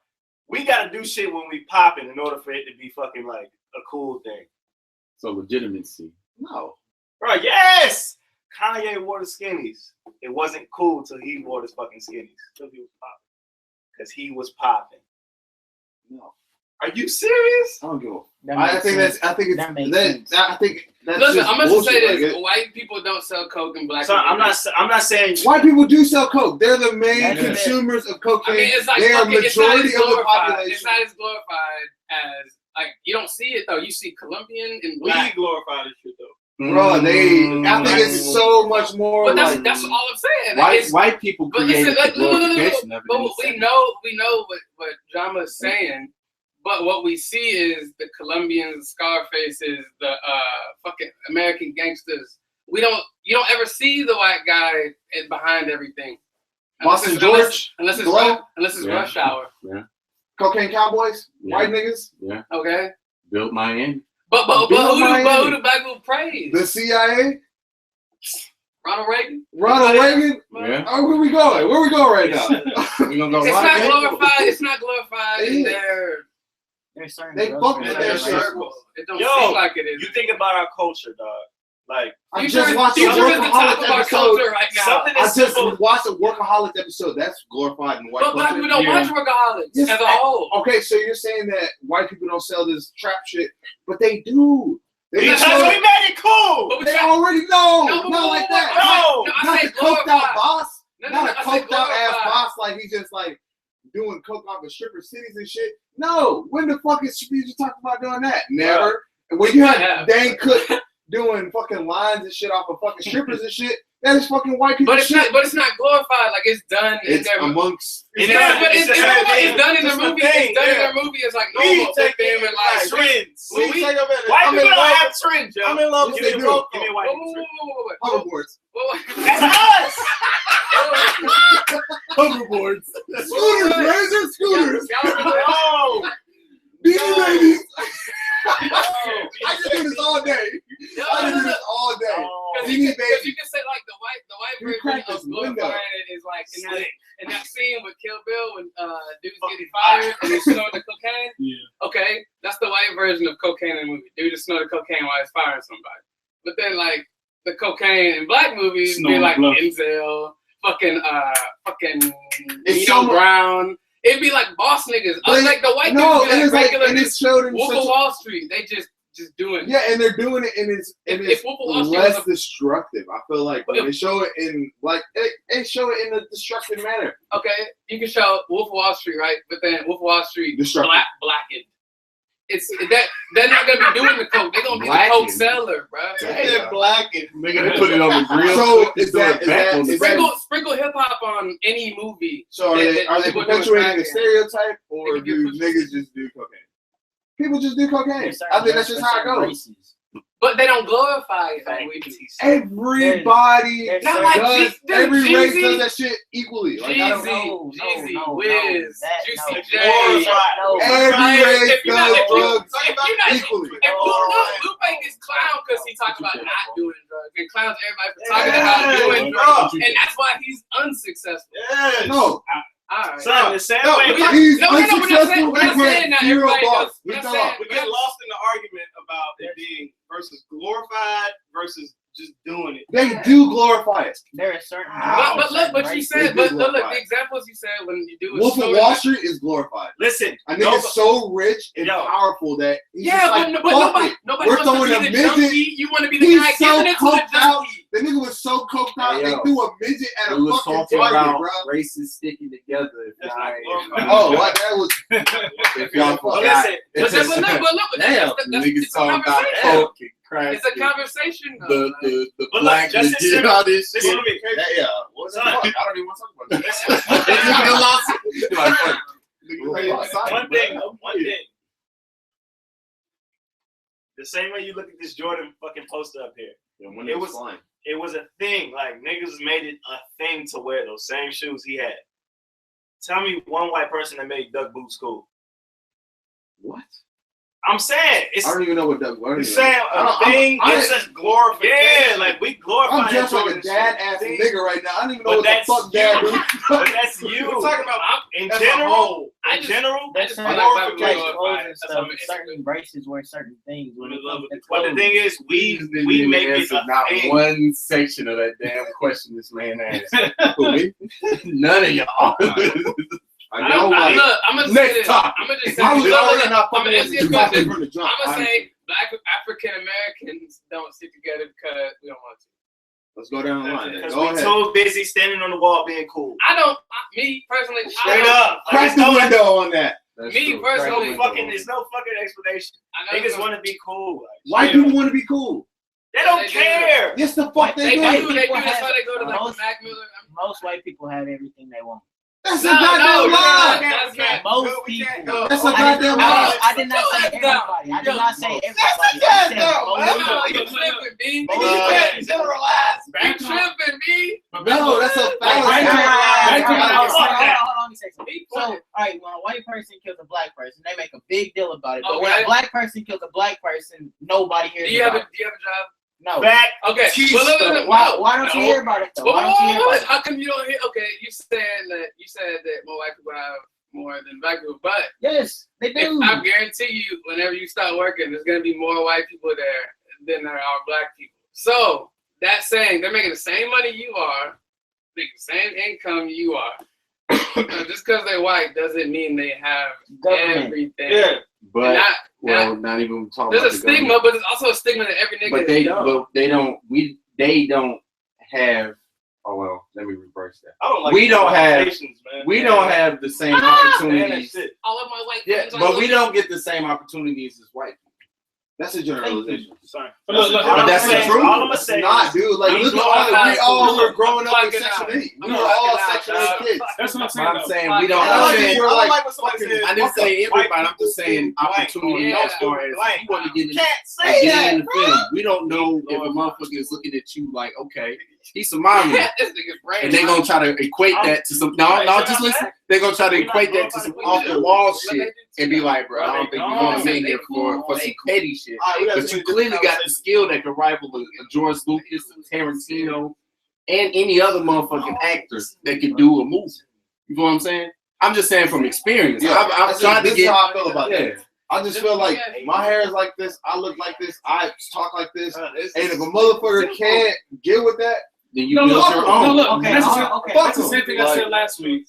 Speaker 6: We gotta do shit when we pop it in order for it to be fucking like a cool thing.
Speaker 5: So legitimacy.
Speaker 4: No.
Speaker 6: Bro, yes! Kanye wore the skinnies. It wasn't cool till he wore the fucking skinnies. Till he was popping. Because he was popping.
Speaker 4: No.
Speaker 6: Are you serious?
Speaker 4: I don't give a.
Speaker 7: That
Speaker 4: I
Speaker 7: makes
Speaker 4: think
Speaker 7: sense.
Speaker 4: that's. I think it's.
Speaker 7: That makes sense.
Speaker 4: I think that's.
Speaker 2: Listen,
Speaker 4: just
Speaker 2: I'm gonna
Speaker 4: bullshit.
Speaker 2: say this:
Speaker 4: Like,
Speaker 2: white people don't sell coke and black.
Speaker 6: So
Speaker 2: people
Speaker 6: I'm not saying
Speaker 4: white people do sell coke. They're the main
Speaker 7: That's it.
Speaker 4: consumers of cocaine.
Speaker 2: I mean, it's like
Speaker 4: they are
Speaker 2: fucking, it's not as
Speaker 4: majority of the
Speaker 2: glorified.
Speaker 4: population.
Speaker 2: It's not as glorified as like you don't see it though. You see Colombian and
Speaker 3: We
Speaker 2: black.
Speaker 3: glorify this shit though.
Speaker 4: Bro, I think it's so much more.
Speaker 2: But
Speaker 4: like,
Speaker 2: that's all I'm saying. Like,
Speaker 5: White people
Speaker 2: but
Speaker 5: created
Speaker 2: listen,
Speaker 5: the
Speaker 2: look,
Speaker 5: glorification of it.
Speaker 2: but
Speaker 5: in the
Speaker 2: we
Speaker 5: 70s.
Speaker 2: know what Jama is saying. But what we see is the Colombians, Scarfaces, the fucking American gangsters. You don't ever see the white guy behind everything.
Speaker 4: Boston George,
Speaker 2: unless it's
Speaker 4: Glow?
Speaker 2: unless it's
Speaker 5: Yeah.
Speaker 2: rush hour.
Speaker 4: cocaine cowboys,
Speaker 5: Yeah.
Speaker 4: white niggas,
Speaker 2: Okay.
Speaker 5: Built Miami.
Speaker 2: But
Speaker 4: Bill
Speaker 2: who do black people praise?
Speaker 4: the CIA,
Speaker 2: Ronald Reagan.
Speaker 4: Ronald Reagan.
Speaker 5: Yeah.
Speaker 4: Oh, where we going? Where we going right now?
Speaker 5: We gonna go
Speaker 2: It's
Speaker 5: right
Speaker 2: not
Speaker 5: there?
Speaker 2: glorified. It's not glorified in
Speaker 4: Yeah.
Speaker 2: their
Speaker 7: There's certain
Speaker 4: They
Speaker 7: drugs
Speaker 4: fuck
Speaker 7: that
Speaker 4: with
Speaker 7: are
Speaker 4: that
Speaker 7: like-
Speaker 4: shit.
Speaker 2: circle. It don't
Speaker 6: Yo,
Speaker 2: seem like it is.
Speaker 6: you think about our culture, dog. Like
Speaker 4: I
Speaker 2: Future
Speaker 4: just watched a
Speaker 2: Future is the top
Speaker 4: Workaholics
Speaker 2: of our
Speaker 4: episode.
Speaker 2: culture right now.
Speaker 6: something
Speaker 4: I
Speaker 6: is
Speaker 4: just
Speaker 6: simple.
Speaker 4: watched a Workaholics episode. That's glorified in white
Speaker 2: But black
Speaker 4: culture.
Speaker 2: people don't
Speaker 1: Yeah.
Speaker 2: watch workaholics
Speaker 4: Yes,
Speaker 2: as a whole.
Speaker 4: Okay, so you're saying that white people don't sell this trap shit, but they do. They
Speaker 6: Because
Speaker 4: just
Speaker 6: we made it cool.
Speaker 2: But we
Speaker 4: They
Speaker 2: try-
Speaker 4: already know.
Speaker 2: No,
Speaker 4: Not like that.
Speaker 6: No.
Speaker 2: I
Speaker 4: Not
Speaker 2: say
Speaker 4: the coked out
Speaker 2: glorified.
Speaker 4: boss.
Speaker 2: No,
Speaker 4: Not a
Speaker 2: I say
Speaker 4: coked out ass
Speaker 2: glorified.
Speaker 4: boss like he's just like doing coke off of stripper cities and shit. No, when the fuck is you talking about doing that? Never. And when you
Speaker 2: Yeah.
Speaker 4: have Dane Cook doing fucking lines and shit off of fucking strippers and shit, that is fucking white people
Speaker 2: But it's
Speaker 4: shit.
Speaker 2: not glorified. Like it's done in
Speaker 4: It's
Speaker 2: their
Speaker 4: amongst.
Speaker 2: It's
Speaker 6: Yeah,
Speaker 2: done, but
Speaker 6: it's
Speaker 2: it's
Speaker 6: the same thing.
Speaker 2: done in the
Speaker 6: It's the
Speaker 2: movie.
Speaker 6: thing,
Speaker 2: It's done in
Speaker 6: yeah.
Speaker 2: their movie. It's like
Speaker 6: We
Speaker 2: normal.
Speaker 6: take
Speaker 2: Them
Speaker 6: it
Speaker 2: and
Speaker 6: like trends.
Speaker 2: we-
Speaker 6: White people don't have trends, yo.
Speaker 3: I'm in love
Speaker 4: Yes,
Speaker 3: with
Speaker 4: they
Speaker 3: the
Speaker 4: do.
Speaker 3: Coke.
Speaker 6: Give me a
Speaker 2: Whoa,
Speaker 6: white
Speaker 2: whoa,
Speaker 6: people trend.
Speaker 4: Hoverboards.
Speaker 6: That's us.
Speaker 4: Hoverboards. Scooters, razor scooters.
Speaker 6: Yo.
Speaker 4: Beanie babies.
Speaker 6: Yo.
Speaker 4: I can do this all day. I can do this all day.
Speaker 6: Oh.
Speaker 4: Beanie
Speaker 2: Because
Speaker 4: babies.
Speaker 2: you can say like the white
Speaker 4: You
Speaker 2: version
Speaker 4: cracked
Speaker 2: of
Speaker 4: this window.
Speaker 2: glorifying it is like
Speaker 6: Slick.
Speaker 2: in that scene with Kill Bill when dude's getting fired and he's snorting the cocaine.
Speaker 1: Yeah.
Speaker 2: Okay, that's the white version of cocaine in the movie. Dude just snorted cocaine while he's firing somebody. But then like the cocaine in black movies be
Speaker 1: Snorting
Speaker 2: like
Speaker 1: bluff.
Speaker 2: Denzel, fucking
Speaker 4: It's
Speaker 2: Nino
Speaker 4: so much-
Speaker 2: Brown. It'd be like boss niggas.
Speaker 4: But
Speaker 2: Like the white
Speaker 4: no,
Speaker 2: dudes be
Speaker 4: and
Speaker 2: like
Speaker 4: it's like,
Speaker 2: regular.
Speaker 4: and it's showed in
Speaker 2: Wolf
Speaker 4: such
Speaker 2: of Wall Street. They just doing it.
Speaker 4: yeah, and they're doing it, and it's
Speaker 2: If Wolf of Wall Street
Speaker 4: less
Speaker 2: was a-
Speaker 4: destructive. I feel like when they show it in like they show it in a destructive manner.
Speaker 2: Okay, you can show Wolf of Wall Street, right? But then Wolf of Wall Street
Speaker 4: Destructive.
Speaker 2: blackened. It's that they're not gonna be doing the coke. They're gonna be the coke
Speaker 5: Blackened.
Speaker 2: seller, bro.
Speaker 3: They're blackened.
Speaker 5: Nigga, they put it on the grill.
Speaker 4: So
Speaker 5: They
Speaker 4: is
Speaker 5: throw
Speaker 4: that-
Speaker 5: it back on the
Speaker 2: Sprinkle hip hop on any movie.
Speaker 4: So are they
Speaker 2: They would do it
Speaker 4: perpetuating
Speaker 2: back
Speaker 4: a
Speaker 2: in.
Speaker 4: stereotype, or
Speaker 2: They can
Speaker 4: do
Speaker 2: get
Speaker 4: niggas just do cocaine? People just do cocaine.
Speaker 7: There's
Speaker 4: I think that's
Speaker 7: certain
Speaker 4: just how it goes.
Speaker 7: races.
Speaker 2: But they don't glorify it like we do.
Speaker 4: Everybody
Speaker 7: There's
Speaker 2: Not
Speaker 7: certain-
Speaker 2: like
Speaker 4: does.
Speaker 2: G-
Speaker 4: Every
Speaker 2: Jeezy-
Speaker 4: race does that shit equally. Like I don't know.
Speaker 2: Jeezy, Wiz, Juicy
Speaker 3: no.
Speaker 2: J.
Speaker 7: No.
Speaker 4: Every
Speaker 2: Like,
Speaker 4: race
Speaker 2: if you're not-
Speaker 4: does
Speaker 2: if you-
Speaker 4: drugs
Speaker 2: if you're not-
Speaker 4: equally.
Speaker 2: If Lupe gets clowned because he talks about not doing drugs and clowns everybody for talking about doing drugs, and that's why he's unsuccessful.
Speaker 3: Yes.
Speaker 4: No,
Speaker 2: All right.
Speaker 6: Son, the same
Speaker 4: no,
Speaker 6: way.
Speaker 4: he's
Speaker 2: No, we're not saying-
Speaker 4: unsuccessful.
Speaker 2: we're not
Speaker 4: He
Speaker 2: saying
Speaker 4: had
Speaker 2: that
Speaker 4: zero
Speaker 2: everybody
Speaker 4: bars.
Speaker 2: does-
Speaker 4: We
Speaker 2: we're not
Speaker 4: fell
Speaker 2: saying-
Speaker 4: off.
Speaker 3: We get lost in the argument about it being versus glorified versus just doing it.
Speaker 4: They do glorify it.
Speaker 7: There are certain.
Speaker 2: But look, but you
Speaker 7: races-
Speaker 2: said,
Speaker 4: They
Speaker 2: but
Speaker 4: do
Speaker 2: look,
Speaker 4: glorify
Speaker 2: the
Speaker 4: it.
Speaker 2: examples you said when you do
Speaker 4: Wolf of
Speaker 2: stories
Speaker 4: Wall
Speaker 2: like-
Speaker 4: Street is glorified.
Speaker 6: Listen,
Speaker 4: I nigga's so rich and
Speaker 6: Yo.
Speaker 4: powerful that he's
Speaker 2: Yeah,
Speaker 4: just like,
Speaker 2: but
Speaker 4: fuck
Speaker 2: nobody
Speaker 4: it.
Speaker 2: wants
Speaker 4: We're
Speaker 2: to
Speaker 4: throwing a
Speaker 2: be the
Speaker 4: midget.
Speaker 2: junkie. You want to be the
Speaker 4: He's
Speaker 2: guy
Speaker 4: so
Speaker 2: giving it to the
Speaker 4: coked out.
Speaker 2: junkie.
Speaker 4: The nigga was so coked out,
Speaker 5: Hey,
Speaker 4: they
Speaker 5: yo.
Speaker 4: threw a midget at a
Speaker 5: We was
Speaker 4: fucking
Speaker 5: talking
Speaker 4: target,
Speaker 5: about
Speaker 4: bro.
Speaker 5: races sticking together.
Speaker 3: That's
Speaker 5: If
Speaker 3: not glorified.
Speaker 4: Oh, what? That was.
Speaker 5: if y'all
Speaker 6: But
Speaker 5: forgot.
Speaker 6: listen,
Speaker 2: But look,
Speaker 5: Damn, niggas
Speaker 2: it's a
Speaker 5: talking about
Speaker 2: conversation.
Speaker 5: coke and crack.
Speaker 2: It's a conversation. though,
Speaker 5: The
Speaker 2: like-
Speaker 5: the
Speaker 6: But
Speaker 5: black
Speaker 6: look, just
Speaker 5: legit, all this
Speaker 6: listen
Speaker 5: shit.
Speaker 6: to me.
Speaker 4: Yeah. What's
Speaker 6: Son.
Speaker 4: that? I don't even want to talk about that.
Speaker 6: One thing. The same way you look at this Jordan fucking poster up here. It was
Speaker 4: fine.
Speaker 6: It was a thing. Like niggas made it a thing to wear those same shoes he had. Tell me one white person that made duck boots cool.
Speaker 4: What?
Speaker 6: I'm saying it's
Speaker 4: I don't even know what that was.
Speaker 6: the saying a thing. It's a glorification. Yeah, like we glorify.
Speaker 4: I'm dressed like a
Speaker 6: Jordan
Speaker 4: dad
Speaker 6: shit.
Speaker 4: ass
Speaker 6: See?
Speaker 4: nigga right now. I don't even know
Speaker 6: But
Speaker 4: what the
Speaker 6: that's
Speaker 4: fuck dad
Speaker 6: you.
Speaker 4: do.
Speaker 6: But that's you.
Speaker 3: We're talking about
Speaker 6: In
Speaker 3: as a
Speaker 6: general,
Speaker 3: whole.
Speaker 2: I
Speaker 6: in
Speaker 2: just-
Speaker 6: general.
Speaker 2: I
Speaker 7: There's
Speaker 2: just
Speaker 7: certain
Speaker 2: feel like
Speaker 7: like
Speaker 2: glorified.
Speaker 7: clothes and
Speaker 2: That's
Speaker 7: stuff.
Speaker 2: something-
Speaker 7: Certain races wear certain things. When it comes to
Speaker 6: But the
Speaker 7: clothes.
Speaker 6: thing is, we make it a
Speaker 5: not
Speaker 6: thing.
Speaker 5: one section of that damn question this man asked. Who, me? None of y'all.
Speaker 4: I know, like,
Speaker 2: Look, I'm gonna
Speaker 5: Next
Speaker 2: say this.
Speaker 5: topic.
Speaker 2: I'm gonna just say
Speaker 4: I was
Speaker 2: this.
Speaker 4: already not
Speaker 2: I'm
Speaker 4: fucking
Speaker 2: gonna
Speaker 4: with
Speaker 2: answer
Speaker 4: you
Speaker 2: your question.
Speaker 4: from the jump.
Speaker 2: I'm gonna say Black African Americans don't stick together because we don't want to.
Speaker 4: Let's go down the line. Then.
Speaker 6: Because
Speaker 4: Go
Speaker 6: we're
Speaker 4: ahead.
Speaker 6: too busy standing on the wall being cool.
Speaker 2: Me personally,
Speaker 6: Straight up. Like,
Speaker 4: Crack the window on that.
Speaker 2: Me
Speaker 6: There's
Speaker 2: personally,
Speaker 6: no fucking explanation.
Speaker 2: I know
Speaker 6: Niggas want to be cool. Like,
Speaker 4: White people want to be cool.
Speaker 6: they don't
Speaker 2: They do.
Speaker 6: care.
Speaker 4: Yes, the fuck
Speaker 2: they
Speaker 4: they
Speaker 2: do.
Speaker 4: do.
Speaker 2: They do.
Speaker 7: People
Speaker 2: That's
Speaker 7: have-
Speaker 2: why they go to like
Speaker 7: most-
Speaker 2: the Mac Miller.
Speaker 7: Most white people have everything they want.
Speaker 4: That's a
Speaker 2: No,
Speaker 4: goddamn lie.
Speaker 2: that's not.
Speaker 7: Most people.
Speaker 4: That's a
Speaker 7: I did
Speaker 4: goddamn
Speaker 7: not-
Speaker 4: lie.
Speaker 7: I did not say
Speaker 2: That's
Speaker 7: everybody. I did not say everybody.
Speaker 4: That's
Speaker 7: I said
Speaker 4: a goddamn
Speaker 7: most
Speaker 4: lie.
Speaker 7: people.
Speaker 2: No, you tripping, B.
Speaker 4: You can't generalize.
Speaker 2: You tripping, B.
Speaker 4: No, that's a
Speaker 7: Hold
Speaker 4: fallacy.
Speaker 7: on, let me say something.
Speaker 2: B.
Speaker 7: So, all right, when a white person kills a black person, they make a big deal about it. But when
Speaker 2: Okay.
Speaker 7: a black person kills a black person, nobody hears
Speaker 2: Do you have a
Speaker 7: about
Speaker 2: job?
Speaker 7: it. No.
Speaker 6: Back.
Speaker 2: Okay.
Speaker 4: Jeez,
Speaker 2: Well, look,
Speaker 7: Why don't you hear about it though? Why don't you hear about it?
Speaker 2: How come you don't hear? Okay, you said that more white people have more than black people, but
Speaker 7: Yes, they do.
Speaker 2: I guarantee you, whenever you start working, there's gonna be more white people there than there are black people. So that saying, they're making the same money you are, making the same income you are. Just because they're white doesn't mean they have
Speaker 7: Government.
Speaker 2: everything.
Speaker 6: Yeah.
Speaker 5: But
Speaker 2: Not-
Speaker 5: not even talking
Speaker 2: There's
Speaker 5: about
Speaker 2: a
Speaker 5: the
Speaker 2: stigma,
Speaker 5: government.
Speaker 2: but there's also a stigma that every nigga
Speaker 5: But
Speaker 2: is
Speaker 5: they
Speaker 2: dumb.
Speaker 5: they don't have. Oh well, let me reverse that.
Speaker 6: I don't like
Speaker 5: We don't have-
Speaker 6: conversations, man.
Speaker 5: We don't have the same
Speaker 6: Man, that
Speaker 5: opportunities.
Speaker 6: shit.
Speaker 2: All of my white
Speaker 5: Yeah,
Speaker 2: friends are
Speaker 5: but we
Speaker 2: like,
Speaker 5: don't get the same opportunities as white people.
Speaker 4: That's a generalization.
Speaker 6: Sorry.
Speaker 1: But look,
Speaker 6: All
Speaker 5: But that's
Speaker 6: I'm
Speaker 5: the
Speaker 6: saying-
Speaker 5: truth.
Speaker 6: All I'm gonna
Speaker 4: It's
Speaker 6: say
Speaker 4: not,
Speaker 6: is,
Speaker 4: dude. Like,
Speaker 2: I'm
Speaker 4: look at
Speaker 2: glorified.
Speaker 4: we all were growing up in
Speaker 2: Fucking
Speaker 4: Section
Speaker 2: out.
Speaker 4: 8. We
Speaker 2: I'm
Speaker 4: were all
Speaker 2: fucking out,
Speaker 4: Section 8
Speaker 2: dog.
Speaker 4: kids.
Speaker 1: That's what I'm
Speaker 5: But
Speaker 1: saying.
Speaker 5: I'm
Speaker 1: though.
Speaker 5: saying
Speaker 2: Like,
Speaker 5: we don't.
Speaker 2: I
Speaker 5: I'm
Speaker 2: like
Speaker 5: saying,
Speaker 2: you.
Speaker 3: I like when somebody says,
Speaker 5: I didn't say everybody. I'm just saying
Speaker 3: White
Speaker 5: opportunity
Speaker 2: people,
Speaker 5: as far as
Speaker 3: blank.
Speaker 5: you want to get in.
Speaker 3: Can't
Speaker 5: Like,
Speaker 3: say
Speaker 5: get
Speaker 3: that.
Speaker 5: in the film. We don't know if a motherfucker is looking at you like, okay, he's Somalian,
Speaker 2: this nigga's brain.
Speaker 5: and they gonna try to equate that to some. No, just listen. They're gonna try to equate that to some off the wall shit and be like, bro, I don't think you're gonna be here for some petty shit.
Speaker 3: All right, we gotta
Speaker 5: But
Speaker 3: do
Speaker 5: you
Speaker 3: this
Speaker 5: clearly got the
Speaker 3: conversation.
Speaker 5: skill that can rival a George Lucas, a Tarantino, and any other motherfucking actor that can do a movie. You know what I'm saying? I'm just saying from experience.
Speaker 4: Yeah,
Speaker 5: I'm trying to
Speaker 4: this
Speaker 5: get.
Speaker 4: is how I feel about
Speaker 5: Yeah.
Speaker 4: that. I just feel like my hair is like this. I look like this. I talk like this. And if a motherfucker can't get with that,
Speaker 5: then you
Speaker 1: No,
Speaker 5: build
Speaker 1: look,
Speaker 5: your
Speaker 1: no,
Speaker 5: own.
Speaker 1: look,
Speaker 7: Okay,
Speaker 1: that's,
Speaker 7: okay.
Speaker 1: that's the same thing I said last week.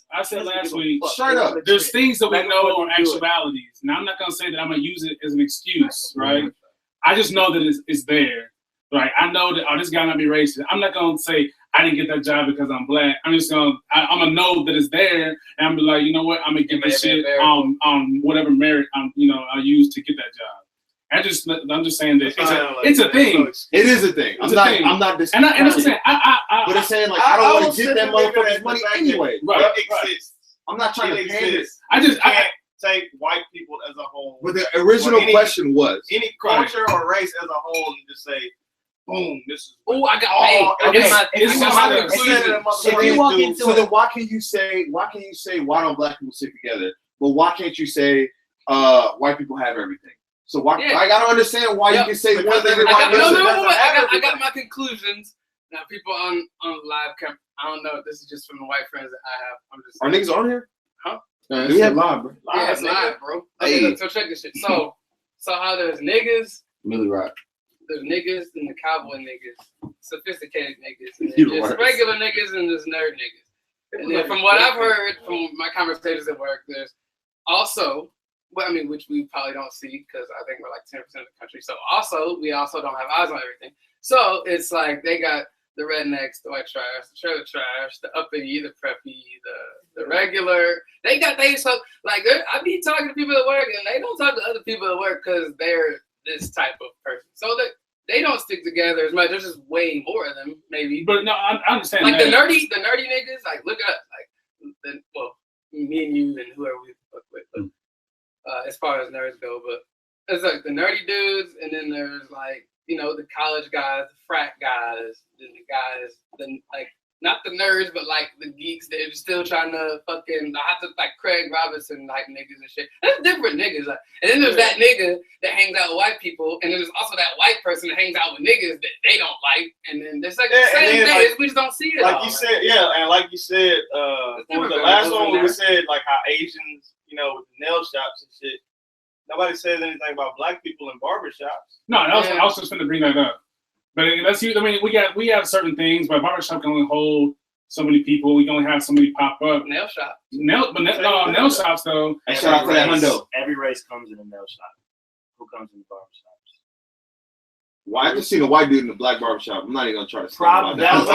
Speaker 4: Shut up.
Speaker 1: There's things that we know are actualities. Now, I'm not going to say that I'm going to use it as an excuse, right? I just know that it's there. Right? I know that, this guy might be racist. I'm not going to say I didn't get that job because I'm black. I'm just going to, I'm going to know that it's there. And I'm be like, you know what? I'm going to get this shit on whatever merit I use to get that job. I'm just saying that it's a thing.
Speaker 4: It is a thing. I'm not disputing.
Speaker 1: And I'm saying,
Speaker 4: but it's saying like I don't want to get that motherfucker's money anyway.
Speaker 1: Right.
Speaker 3: It exists.
Speaker 4: I'm not trying to pander.
Speaker 3: I can't take white people as a whole.
Speaker 4: But the original question was
Speaker 3: any culture or race as a whole, and just say, boom, this is.
Speaker 2: Oh, I got paid.
Speaker 4: So then why can you say why don't black people sit together? But why can't you say white people have everything? So why I gotta understand why you can say one thing and
Speaker 2: I got my conclusions. Now people on live cam, I don't know. This is just from the white friends that I have. I'm just
Speaker 4: are niggas on here?
Speaker 2: Huh?
Speaker 4: We have live, bro.
Speaker 2: Yeah, it's live, bro. Okay,
Speaker 4: Hey.
Speaker 2: so check this shit. So how there's niggas,
Speaker 5: Millie Rock.
Speaker 2: there's niggas and the cowboy niggas, sophisticated niggas, and
Speaker 4: You're
Speaker 2: then just
Speaker 4: right.
Speaker 2: regular niggas and there's nerd niggas. And then from what I've heard from my conversations at work, there's also, well, I mean, which we probably don't see because I think we're like 10% of the country. So we also don't have eyes on everything. So it's like they got the rednecks, the white trash, the trailer trash, the uppity, the preppy, the regular. They got so like I be talking to people at work and they don't talk to other people at work because they're this type of person. So that they don't stick together as much. There's just way more of them, maybe.
Speaker 1: But no, I understand.
Speaker 2: Like
Speaker 1: that.
Speaker 2: the nerdy niggas, like look at me and you and whoever we fuck with, but as far as nerds go, but it's like the nerdy dudes, and then there's like the college guys, the frat guys, then the guys, like not the nerds, but like the geeks that are still trying to fucking have to like Craig Robinson like niggas and shit. There's different niggas, like, and then there's that nigga that hangs out with white people, and then there's also that white person that hangs out with niggas that they don't like, and then there's like the same thing. Like, we just don't see it.
Speaker 3: Like you said, and like you said, with the last one when we said like how Asians, with the nail shops and shit. Nobody says anything about black people in barbershops.
Speaker 1: No, I was just going to bring that up. But let's see. I mean, we have certain things, but barbershop can only hold so many people. We can only have so many pop up.
Speaker 2: Nail shop.
Speaker 1: Nail shops though.
Speaker 4: And shout out to that hundo.
Speaker 6: Every race comes in a nail shop. Who comes in the barbershops?
Speaker 4: Well, I just seen a white dude in a black barbershop. I'm not even gonna try to say about
Speaker 6: That was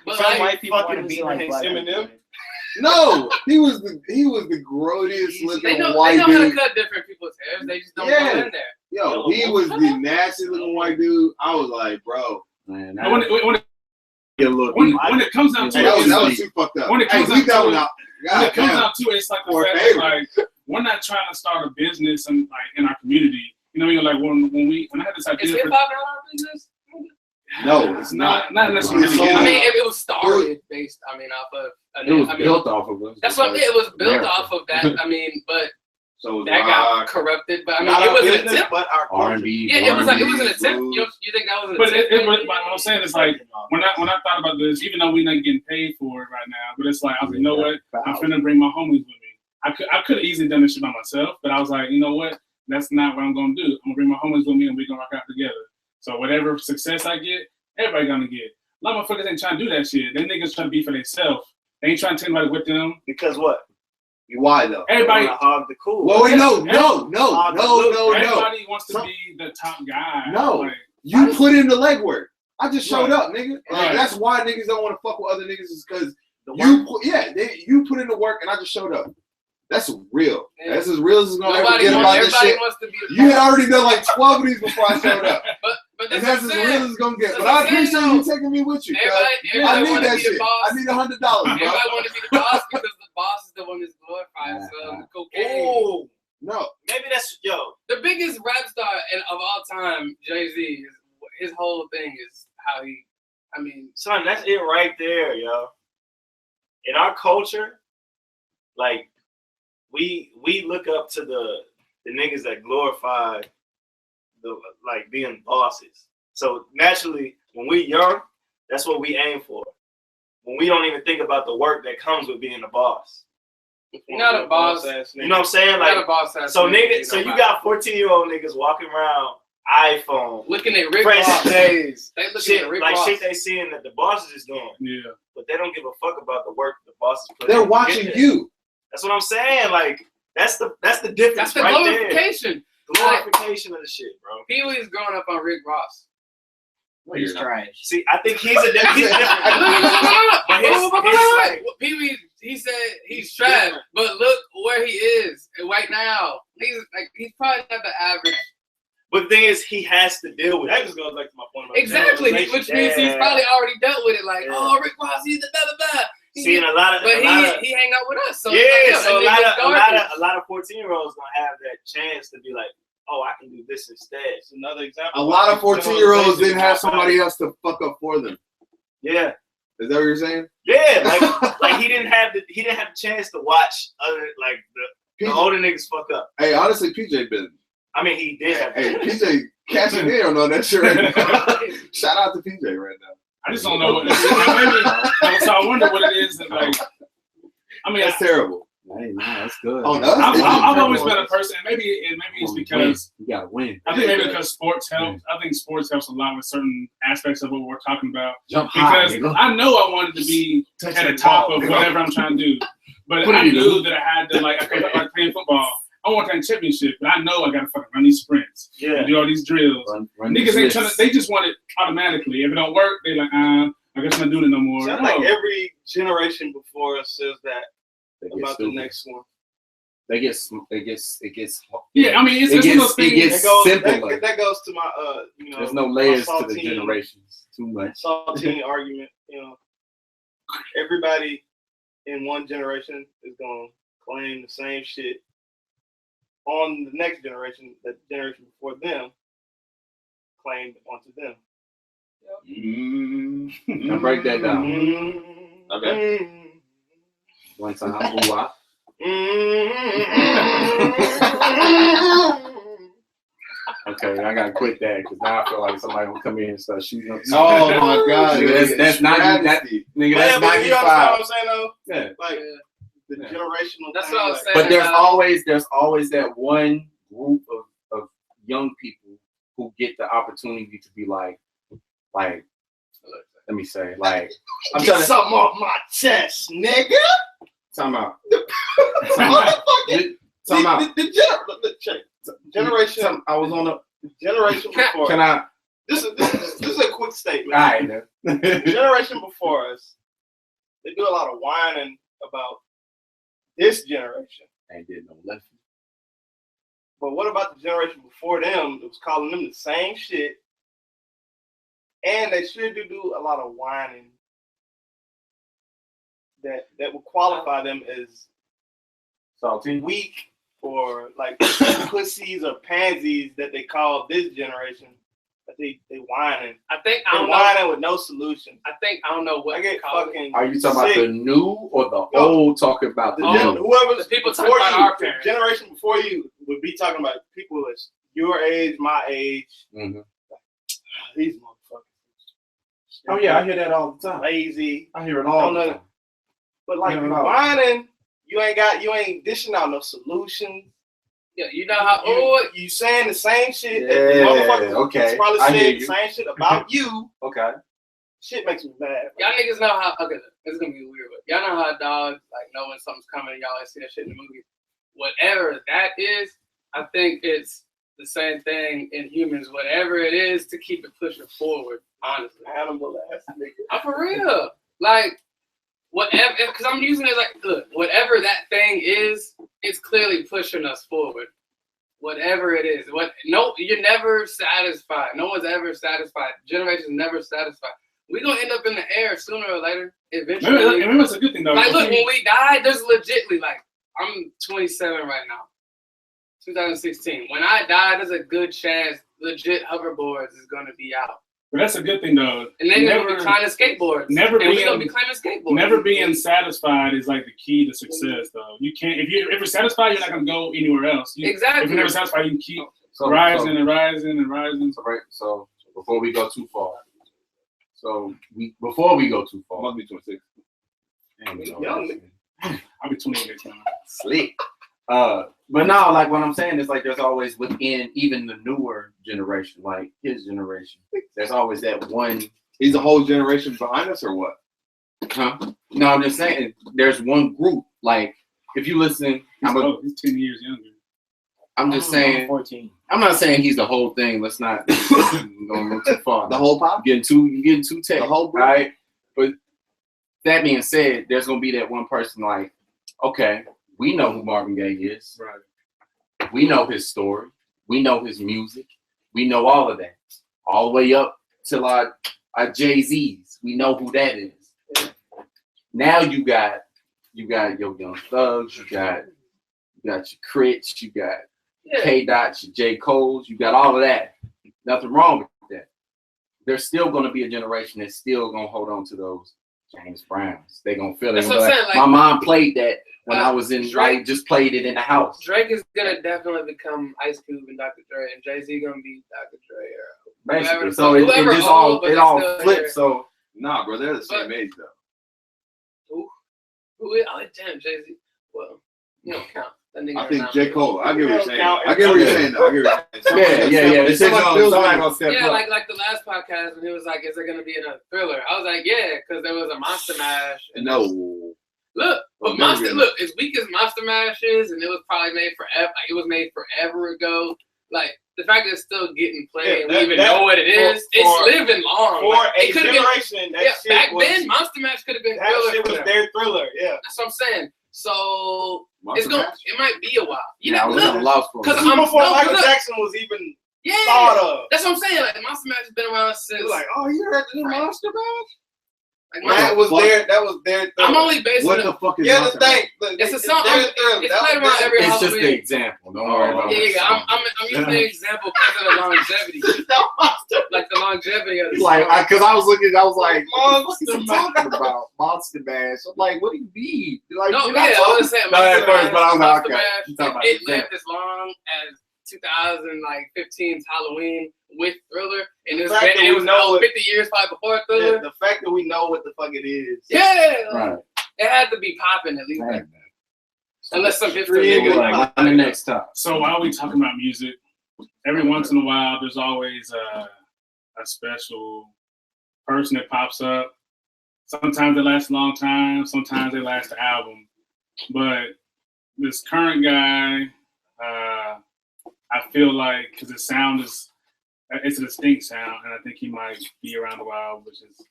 Speaker 2: but
Speaker 3: some
Speaker 2: like,
Speaker 3: white people
Speaker 7: want to be like black
Speaker 3: Eminem.
Speaker 4: No, he was the grodiest looking
Speaker 2: they know
Speaker 4: white
Speaker 2: how to
Speaker 4: dude.
Speaker 2: cut different people's hairs. They just don't go
Speaker 4: Yeah.
Speaker 2: in there.
Speaker 4: Yo, he was the nasty looking white dude. I was like, bro.
Speaker 5: Man,
Speaker 1: But when it comes down to
Speaker 4: Hey,
Speaker 1: it,
Speaker 4: that was too fucked up.
Speaker 1: When it comes
Speaker 4: leave that
Speaker 1: down
Speaker 4: one
Speaker 1: to
Speaker 4: out.
Speaker 1: when it comes
Speaker 4: God
Speaker 1: down to it, it's like the
Speaker 4: Or
Speaker 1: fact
Speaker 4: favorite.
Speaker 1: that like we're not trying to start a business and like in our community. When I had this
Speaker 2: Is
Speaker 1: idea.
Speaker 2: hip hop not our business?
Speaker 4: damn. No, it's not.
Speaker 1: Not necessarily.
Speaker 4: It's so-
Speaker 2: I mean, it was started based. I mean, off of.
Speaker 5: it was built off of us.
Speaker 2: That's what I mean. It was built
Speaker 5: America.
Speaker 2: off of that. I mean, but
Speaker 4: So
Speaker 2: that got corrupted. But I mean,
Speaker 3: Not
Speaker 2: it
Speaker 3: our
Speaker 2: was an
Speaker 3: business,
Speaker 2: attempt.
Speaker 3: but our
Speaker 5: R&B.
Speaker 2: Yeah, it was an
Speaker 4: R&B,
Speaker 2: attempt.
Speaker 4: food.
Speaker 2: You think that was an
Speaker 1: But
Speaker 2: attempt?
Speaker 1: what I'm saying is like when I thought about this, even though we're not getting paid for it right now, but it's like I was like, you know what? I'm finna bring my homies with me. I could have easily done this shit by myself, but I was like, you know what? That's not what I'm gonna do. I'm gonna bring my homies with me and we're gonna rock out together. So whatever success I get, everybody gonna get. A lot of motherfuckers ain't trying to do that shit. Them niggas trying to be for themselves. They ain't trying to take anybody with them.
Speaker 6: Because what?
Speaker 4: Why though?
Speaker 1: Everybody,
Speaker 6: They wanna hog the cool.
Speaker 4: Well, wait, no.
Speaker 1: everybody wants to be the top guy.
Speaker 4: No.
Speaker 1: Like,
Speaker 4: You put in the legwork. I just showed up, nigga. Like,
Speaker 1: Right.
Speaker 4: that's why niggas don't want to fuck with other niggas is because you put in the work and I just showed up. That's real.
Speaker 2: Yeah.
Speaker 4: That's as real as it's gonna ever
Speaker 2: Nobody
Speaker 4: get about this
Speaker 2: everybody
Speaker 4: shit.
Speaker 2: wants to be the
Speaker 4: You had already done like 12 of these before I showed up.
Speaker 2: But
Speaker 4: And
Speaker 2: that's
Speaker 4: that's
Speaker 2: what
Speaker 4: as
Speaker 2: I'm
Speaker 4: real
Speaker 2: saying.
Speaker 4: as it's gonna get.
Speaker 2: That's
Speaker 4: But
Speaker 2: what
Speaker 4: I
Speaker 2: I'm saying,
Speaker 4: appreciate you taking me with you. cuz
Speaker 2: Everybody
Speaker 4: I need
Speaker 2: want to
Speaker 4: that
Speaker 2: be
Speaker 4: shit.
Speaker 2: the boss.
Speaker 4: I need $100, bro.
Speaker 2: Everybody want to be the boss because the boss is the one that's glorified. So the cocaine.
Speaker 6: Oh,
Speaker 4: No.
Speaker 6: maybe that's
Speaker 2: The biggest rap star of all time, Jay-Z, is his whole thing is how he. I mean,
Speaker 6: son. That's it right there, yo. In our culture, like we look up to the niggas that glorify the like being bosses. So naturally, when we young, that's what we aim for. When we don't even think about the work that comes with being a boss.
Speaker 2: you're not a boss.
Speaker 6: You know what I'm saying?
Speaker 2: You're
Speaker 6: Like,
Speaker 2: not a boss.
Speaker 6: so niggas, so you got 14-year-old niggas walking around iPhone,
Speaker 2: looking at Rick
Speaker 6: Fresh
Speaker 2: Ross.
Speaker 6: days,
Speaker 2: They looking
Speaker 6: shit
Speaker 2: at Rick
Speaker 6: like
Speaker 2: Ross.
Speaker 6: shit they seeing that the bosses is doing,
Speaker 1: Yeah.
Speaker 6: but they don't give a fuck about the work the bosses put in.
Speaker 4: They're
Speaker 6: to get
Speaker 4: watching
Speaker 6: there.
Speaker 4: you.
Speaker 6: That's what I'm saying. Like that's the difference.
Speaker 2: That's the
Speaker 6: right
Speaker 2: glorification.
Speaker 6: there. Glorification of the shit, bro.
Speaker 2: Pee Wee's growing up on Rick Ross.
Speaker 7: He's trash.
Speaker 6: See, I think he's a different. But his like,
Speaker 2: Pee Wee, he said he's trash, but look where he is right now. He's probably not the average.
Speaker 6: but the thing is, he has to deal with
Speaker 3: That
Speaker 6: it.
Speaker 3: just goes back to my point about
Speaker 2: Exactly,
Speaker 3: generalization.
Speaker 2: which means he's probably already dealt with it. Like,
Speaker 6: Yeah.
Speaker 2: oh, Rick Ross, he's the blah blah blah.
Speaker 6: Seeing a lot of,
Speaker 2: But he hang out with us, so
Speaker 6: yeah.
Speaker 2: it's like,
Speaker 6: So a
Speaker 2: that
Speaker 6: lot of 14-year-olds gonna have that chance to be like, oh, I can do this instead.
Speaker 3: It's another example.
Speaker 4: A lot of 14-year-olds didn't have somebody else to fuck up for them.
Speaker 6: Yeah,
Speaker 4: Is that what you're saying?
Speaker 6: yeah. Like he didn't have the chance to watch other like the older niggas fuck up.
Speaker 4: Hey, honestly, PJ been.
Speaker 6: I mean, he did have.
Speaker 4: Hey, PJ cashing in on that shit right now. Shout out to PJ right now.
Speaker 1: I just don't know what it is. Maybe, so I wonder what it is. And like, I mean,
Speaker 4: That's terrible.
Speaker 5: Hey, man, that's good.
Speaker 4: Oh, no,
Speaker 1: I've always been a person, and maybe it's because
Speaker 5: you gotta win.
Speaker 1: I think maybe because sports helps. I think sports helps a lot with certain aspects of what we're talking about.
Speaker 5: Jump high,
Speaker 1: Because
Speaker 5: nigga.
Speaker 1: I know I wanted to be at the top of whatever I'm trying to do, but I knew that I had to like playing football. I want that championship, but I know I gotta fucking run these sprints,
Speaker 6: Yeah.
Speaker 1: do all these drills.
Speaker 5: Run
Speaker 1: Niggas ain't trying to. They just want it automatically. If it don't work, they like, I guess I'm not doing it no more.
Speaker 3: Sounds like every generation before us says that about the next one.
Speaker 5: It gets.
Speaker 1: Yeah, I mean, it's
Speaker 5: It
Speaker 1: one of those
Speaker 5: gets-
Speaker 1: things.
Speaker 5: it gets- simpler.
Speaker 3: That goes to my
Speaker 5: There's no layers
Speaker 3: my
Speaker 5: to the
Speaker 3: saltine-
Speaker 5: generations. Too much.
Speaker 3: saltine argument. Everybody in one generation is gonna claim the same shit on the next generation that the generation before them claimed onto them.
Speaker 5: Now break that down.
Speaker 4: Okay.
Speaker 5: One time. Ooh, ah. Okay, I gotta quit that because now I feel like somebody will come in and start shooting up.
Speaker 4: Oh my God.
Speaker 5: That's not that nigga. That's
Speaker 3: But you understand
Speaker 5: 95.
Speaker 3: what I'm saying though?
Speaker 5: Yeah.
Speaker 3: Like the
Speaker 5: Yeah.
Speaker 3: generational
Speaker 2: That's
Speaker 3: thing,
Speaker 2: what I was
Speaker 3: like,
Speaker 2: saying.
Speaker 5: But there's always that one group of young people who get the opportunity to be like, let me say, like, I'm
Speaker 3: get
Speaker 5: trying to
Speaker 3: something off my chest, nigga.
Speaker 5: time out.
Speaker 3: Motherfucker.
Speaker 5: Time out.
Speaker 3: The generation.
Speaker 5: I was on a.
Speaker 3: Generation before.
Speaker 5: Can I?
Speaker 3: This is a quick statement.
Speaker 5: All right.
Speaker 3: The generation before us, they do a lot of whining about this generation.
Speaker 5: Ain't did no left.
Speaker 3: But what about the generation before them that was calling them the same shit? And they sure do a lot of whining that would qualify them as
Speaker 5: Saltine.
Speaker 3: weak or like pussies or pansies that they call this generation. But they whining.
Speaker 2: I think
Speaker 3: They whining with no solution.
Speaker 2: I don't know what
Speaker 3: I get
Speaker 2: to call it.
Speaker 3: fucking
Speaker 5: Are you talking about
Speaker 3: sick.
Speaker 5: the new or the old? Talking about the new.
Speaker 3: Whoever's
Speaker 2: The people
Speaker 3: before
Speaker 2: talking about
Speaker 3: you,
Speaker 2: our parents.
Speaker 3: the generation before you would be talking about people that's your age, my age.
Speaker 5: Mhm.
Speaker 3: These motherfuckers.
Speaker 5: Oh yeah, I hear that all the time.
Speaker 3: Lazy.
Speaker 5: I hear it all the
Speaker 3: Don't know.
Speaker 5: time.
Speaker 3: But like
Speaker 5: Yeah,
Speaker 3: you
Speaker 5: no.
Speaker 3: whining, you ain't dishing out no solutions.
Speaker 2: Yeah, you know how
Speaker 3: You saying the same shit that
Speaker 5: Yeah,
Speaker 3: the motherfuckers
Speaker 5: okay.
Speaker 3: probably
Speaker 5: I hear
Speaker 3: said the
Speaker 5: you.
Speaker 3: same shit about you.
Speaker 5: Okay.
Speaker 3: Shit makes me mad.
Speaker 2: y'all niggas know how. Okay, it's gonna be weird, but y'all know how dogs like know when something's coming. Y'all always see that shit in the movies. Whatever that is, I think it's the same thing in humans. Whatever it is to keep it pushing forward. Honestly,
Speaker 3: Animal ass nigga.
Speaker 2: I'm for real. Like whatever, because I'm using it like, look, whatever that thing is, it's clearly pushing us forward. Whatever it is, you're never satisfied. No one's ever satisfied. Generations never satisfied. We're gonna end up in the air sooner or later. Eventually.
Speaker 1: Maybe it's a good thing though.
Speaker 2: Like, look, when we die, there's legitly like, I'm 27 right now, 2016. When I die, there's a good chance legit hoverboards is gonna be out.
Speaker 1: But that's a good thing though.
Speaker 2: And then they're gonna be climbing skateboards.
Speaker 1: Never
Speaker 2: and we're
Speaker 1: being-
Speaker 2: gonna be climbing skateboards.
Speaker 1: Never being satisfied is like the key to success though. You can't if you're satisfied, you're not gonna go anywhere else.
Speaker 2: Exactly.
Speaker 1: If you're never satisfied, you can keep
Speaker 5: So,
Speaker 1: rising and rising and rising.
Speaker 5: So before we go too far. Before we go too far.
Speaker 4: Must be 26.
Speaker 5: Damn,
Speaker 3: Young
Speaker 1: I'll be 28 next time.
Speaker 5: Slick. But no, like what I'm saying is like there's always within even the newer generation, like his generation, there's always that one.
Speaker 4: He's a whole generation behind us, or what?
Speaker 5: Huh? No, I'm just saying there's one group. Like if you listen,
Speaker 1: He's 10 years younger.
Speaker 5: I'm just saying.
Speaker 7: 14.
Speaker 5: I'm not saying he's the whole thing. Let's not go too far.
Speaker 4: The whole pop?
Speaker 5: You're getting too tech.
Speaker 4: The whole group?
Speaker 5: All right. But that being said, there's gonna be that one person like, okay, we know who Marvin Gaye is.
Speaker 1: Right.
Speaker 5: We know his story. We know his music. We know all of that. All the way up to our Jay-Z's. We know who that is. Now you got your Young Thugs, you got your Crits, you got K-Dots, your J. Cole's, you got all of that. Nothing wrong with that. There's still gonna be a generation that's still gonna hold on to those James Browns. They're gonna feel it. Like, my mom played that when I was in Drake, just played it in the house.
Speaker 2: Drake is gonna definitely become Ice Cube and Dr. Dre, and Jay-Z gonna be Dr. Dre or
Speaker 5: basically. So it just all flips. So
Speaker 4: nah, bro, they're the same age though.
Speaker 2: Oh, damn, Jay-Z. Well, you don't count. That nigga
Speaker 4: I think J. Cole. I get what you're saying. I get what you're saying though.
Speaker 5: Yeah.
Speaker 2: Like the last podcast when he was like, "Is there gonna be another Thriller?" I was like, "Yeah," because there was a Monster Mash.
Speaker 4: No.
Speaker 2: Look, but look, as weak as Monster Mash is, and it was probably made forever. Like, it was made forever ago. Like the fact that it's still getting played, and we even know what it is. It's living long.
Speaker 3: For
Speaker 2: like,
Speaker 3: a generation,
Speaker 2: back then, Monster Mash could have been
Speaker 3: that
Speaker 2: Thriller.
Speaker 3: Shit was their Thriller. Yeah,
Speaker 2: that's what I'm saying. So
Speaker 4: Monster
Speaker 2: it might be a while. You
Speaker 5: know,
Speaker 2: because
Speaker 3: before Michael Jackson was even thought of.
Speaker 2: That's what I'm saying. Like Monster Mash has been around since.
Speaker 3: Like, oh, you heard the new Monster Mash?
Speaker 2: Like,
Speaker 3: that was their.
Speaker 2: I'm only basing
Speaker 4: what the fuck is
Speaker 3: the thing.
Speaker 2: It's a song. It's played around every
Speaker 5: It's
Speaker 2: Halloween.
Speaker 5: just the example. Don't worry about it.
Speaker 2: Yeah. I'm using the example because of the longevity. Like the longevity of the
Speaker 5: like, because I was looking, I was like,
Speaker 3: Monster
Speaker 5: what is he talking about? Monster Mash. I'm like, what do you mean? Like,
Speaker 2: no, yeah, I was saying
Speaker 5: at first, but I was like, okay.
Speaker 2: Mash, it lived as long as 2015's Halloween with Thriller, and it was 50 years probably before Thriller.
Speaker 3: Yeah, the fact that we know what the fuck it is.
Speaker 2: Yeah,
Speaker 5: right.
Speaker 2: It had to be popping at least.
Speaker 5: Right.
Speaker 2: Unless some hipster
Speaker 5: like on the next time.
Speaker 1: So while we talking about music, every once in a while there's always a special person that pops up. Sometimes they last a long time, sometimes they last an album. But this current guy, I feel like because his sound it's a distinct sound, and I think he might be around a while, which is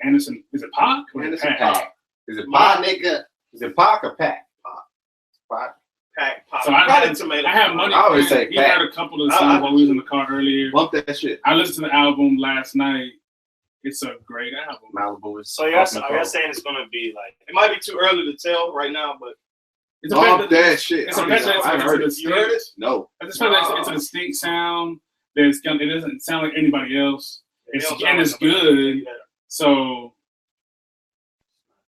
Speaker 1: Anderson. Is it Pac or
Speaker 4: Anderson
Speaker 1: Pac?
Speaker 5: Is it
Speaker 3: My
Speaker 5: Pac?
Speaker 3: nigga.
Speaker 5: Is it Pac or Pac? Pac.
Speaker 3: Pop.
Speaker 1: So I had money.
Speaker 5: I always say
Speaker 1: he
Speaker 5: Pac.
Speaker 1: heard a couple of songs while we was in the car earlier.
Speaker 4: Bump that shit.
Speaker 1: I listened to the album last night. It's a great album.
Speaker 5: Malibu is
Speaker 6: So y'all saying it's gonna be like
Speaker 3: It might be too early to tell right now, but
Speaker 1: It's
Speaker 4: Bump that shit.
Speaker 1: It's a better.
Speaker 4: I heard it.
Speaker 3: you heard it?
Speaker 4: No.
Speaker 1: I just feel like it's a distinct sound. It doesn't sound like anybody else. It's good. So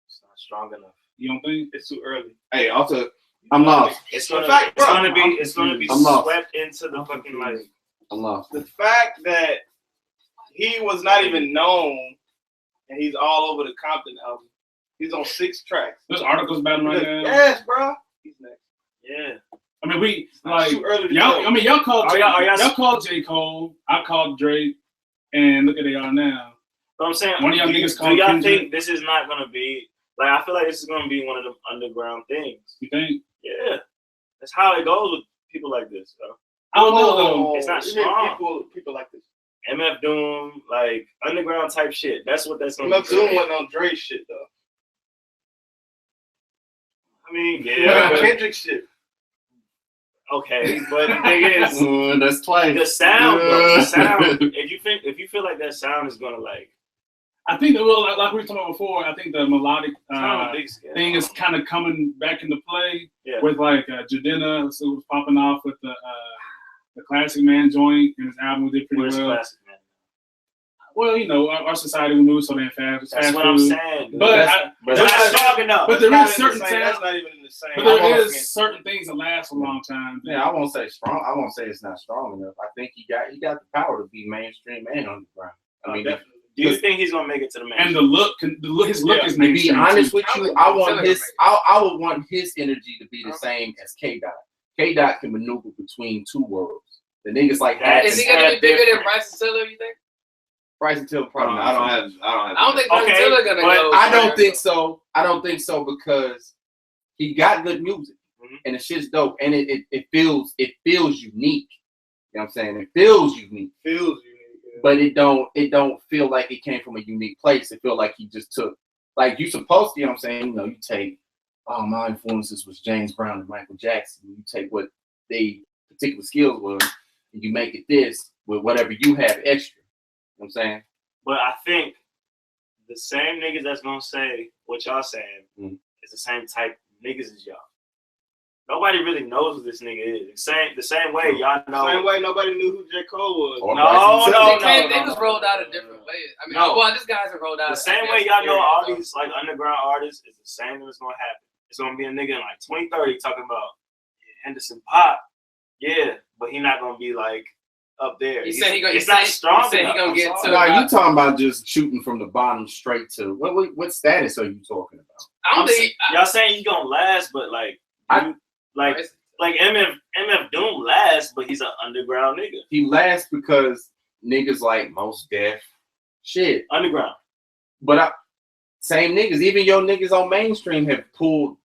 Speaker 6: it's not strong enough.
Speaker 1: you don't think?
Speaker 3: It's too early.
Speaker 4: Hey, also,
Speaker 5: I'm lost.
Speaker 6: It's gonna be
Speaker 5: I'm lost.
Speaker 6: swept into the fucking like.
Speaker 5: I'm lost.
Speaker 3: The fact that he was not even known, and he's all over the Compton album. He's on 6 tracks.
Speaker 1: There's articles about him right now.
Speaker 3: Yes, bro. He's next.
Speaker 6: Yeah.
Speaker 1: I mean, we
Speaker 3: It's
Speaker 1: like
Speaker 3: too early to
Speaker 1: y'all.
Speaker 3: tell.
Speaker 1: I mean, y'all called
Speaker 6: y'all
Speaker 1: called J. Cole. I called Drake, and look at they are now.
Speaker 6: But I'm saying,
Speaker 1: One of y'all
Speaker 6: do
Speaker 1: niggas called
Speaker 6: y'all
Speaker 1: Kendrick.
Speaker 6: think this is not gonna be like? I feel like this is gonna be one of them underground things.
Speaker 1: You think?
Speaker 6: Yeah, that's how it goes with people like this. Though.
Speaker 1: I don't know though.
Speaker 6: It's not
Speaker 3: You hear
Speaker 6: strong.
Speaker 3: people like this.
Speaker 6: MF Doom, like underground type shit. That's what that's gonna
Speaker 3: MF
Speaker 6: be.
Speaker 3: Doom wasn't on Dre shit though.
Speaker 6: I mean,
Speaker 3: Yeah,
Speaker 6: yeah.
Speaker 3: Kendrick shit.
Speaker 6: Okay, but the thing is,
Speaker 5: That's twice.
Speaker 6: the sound, though, the sound. If you feel like that sound is gonna like,
Speaker 1: I think that like we were talking about before. I think the melodic
Speaker 6: sound big scale.
Speaker 1: thing is kind of coming back into play
Speaker 6: Yeah.
Speaker 1: with like Jadena. So it was popping off with the Classic Man joint, and his album did pretty
Speaker 6: Where's
Speaker 1: well.
Speaker 6: classic, man?
Speaker 1: Well, you know, our society we move so damn fast.
Speaker 6: That's
Speaker 1: fast
Speaker 6: what I'm
Speaker 1: food.
Speaker 6: saying.
Speaker 1: But
Speaker 6: It's not strong enough.
Speaker 1: but there
Speaker 3: That's
Speaker 1: is
Speaker 3: not in
Speaker 1: certain
Speaker 3: the same- That's
Speaker 1: sound.
Speaker 3: not even in the same.
Speaker 1: But there
Speaker 3: ballpark.
Speaker 1: is certain things that last a long time.
Speaker 5: Yeah, I won't say strong. I won't say it's not strong enough. I think he got the power to be mainstream and underground. I mean,
Speaker 3: Definitely.
Speaker 6: Do you think he's gonna make it to the mainstream?
Speaker 1: And his look is
Speaker 5: To be
Speaker 1: mainstream.
Speaker 5: honest
Speaker 1: too.
Speaker 5: with you, I would want his energy to be the same as K Dot. K Dot can maneuver between two worlds. The niggas like that.
Speaker 2: Is he gonna be bigger than Bryson Tiller? You think?
Speaker 5: Bryson Tiller probably not.
Speaker 2: I don't think Bryson Tiller gonna go.
Speaker 5: I don't think so. I don't think so because he got good music and the shit's dope and it feels unique. You know what I'm saying? It feels unique.
Speaker 3: Yeah.
Speaker 5: But it don't feel like it came from a unique place. It feel like he just took, like, you supposed to, you know what I'm saying? You know, you take, my influences was James Brown and Michael Jackson. You take what they particular skills was and you make it this with whatever you have extra. You know what I'm saying?
Speaker 6: But I think the same niggas that's gonna say what y'all saying is the same type of niggas as y'all. Nobody really knows who this nigga is. The same way y'all know.
Speaker 3: Same way nobody knew who J. Cole was.
Speaker 2: They was rolled out a different way. I mean, well, this guy hasn't rolled out.
Speaker 6: The same way y'all know all these like underground artists is the same that's gonna happen. It's gonna be a nigga in like 2030 talking about Henderson Pop, but he not gonna be like up there.
Speaker 2: He said
Speaker 6: it's not strong enough.
Speaker 2: He gonna get to.
Speaker 5: No, you talking about just shooting from the bottom straight to what status are you talking about?
Speaker 2: I don't think
Speaker 6: y'all saying he's gonna last, but like MF Doom last, but he's an underground nigga.
Speaker 5: He lasts because niggas like Mos Def, shit,
Speaker 6: underground.
Speaker 5: But same niggas, even your niggas on mainstream have pulled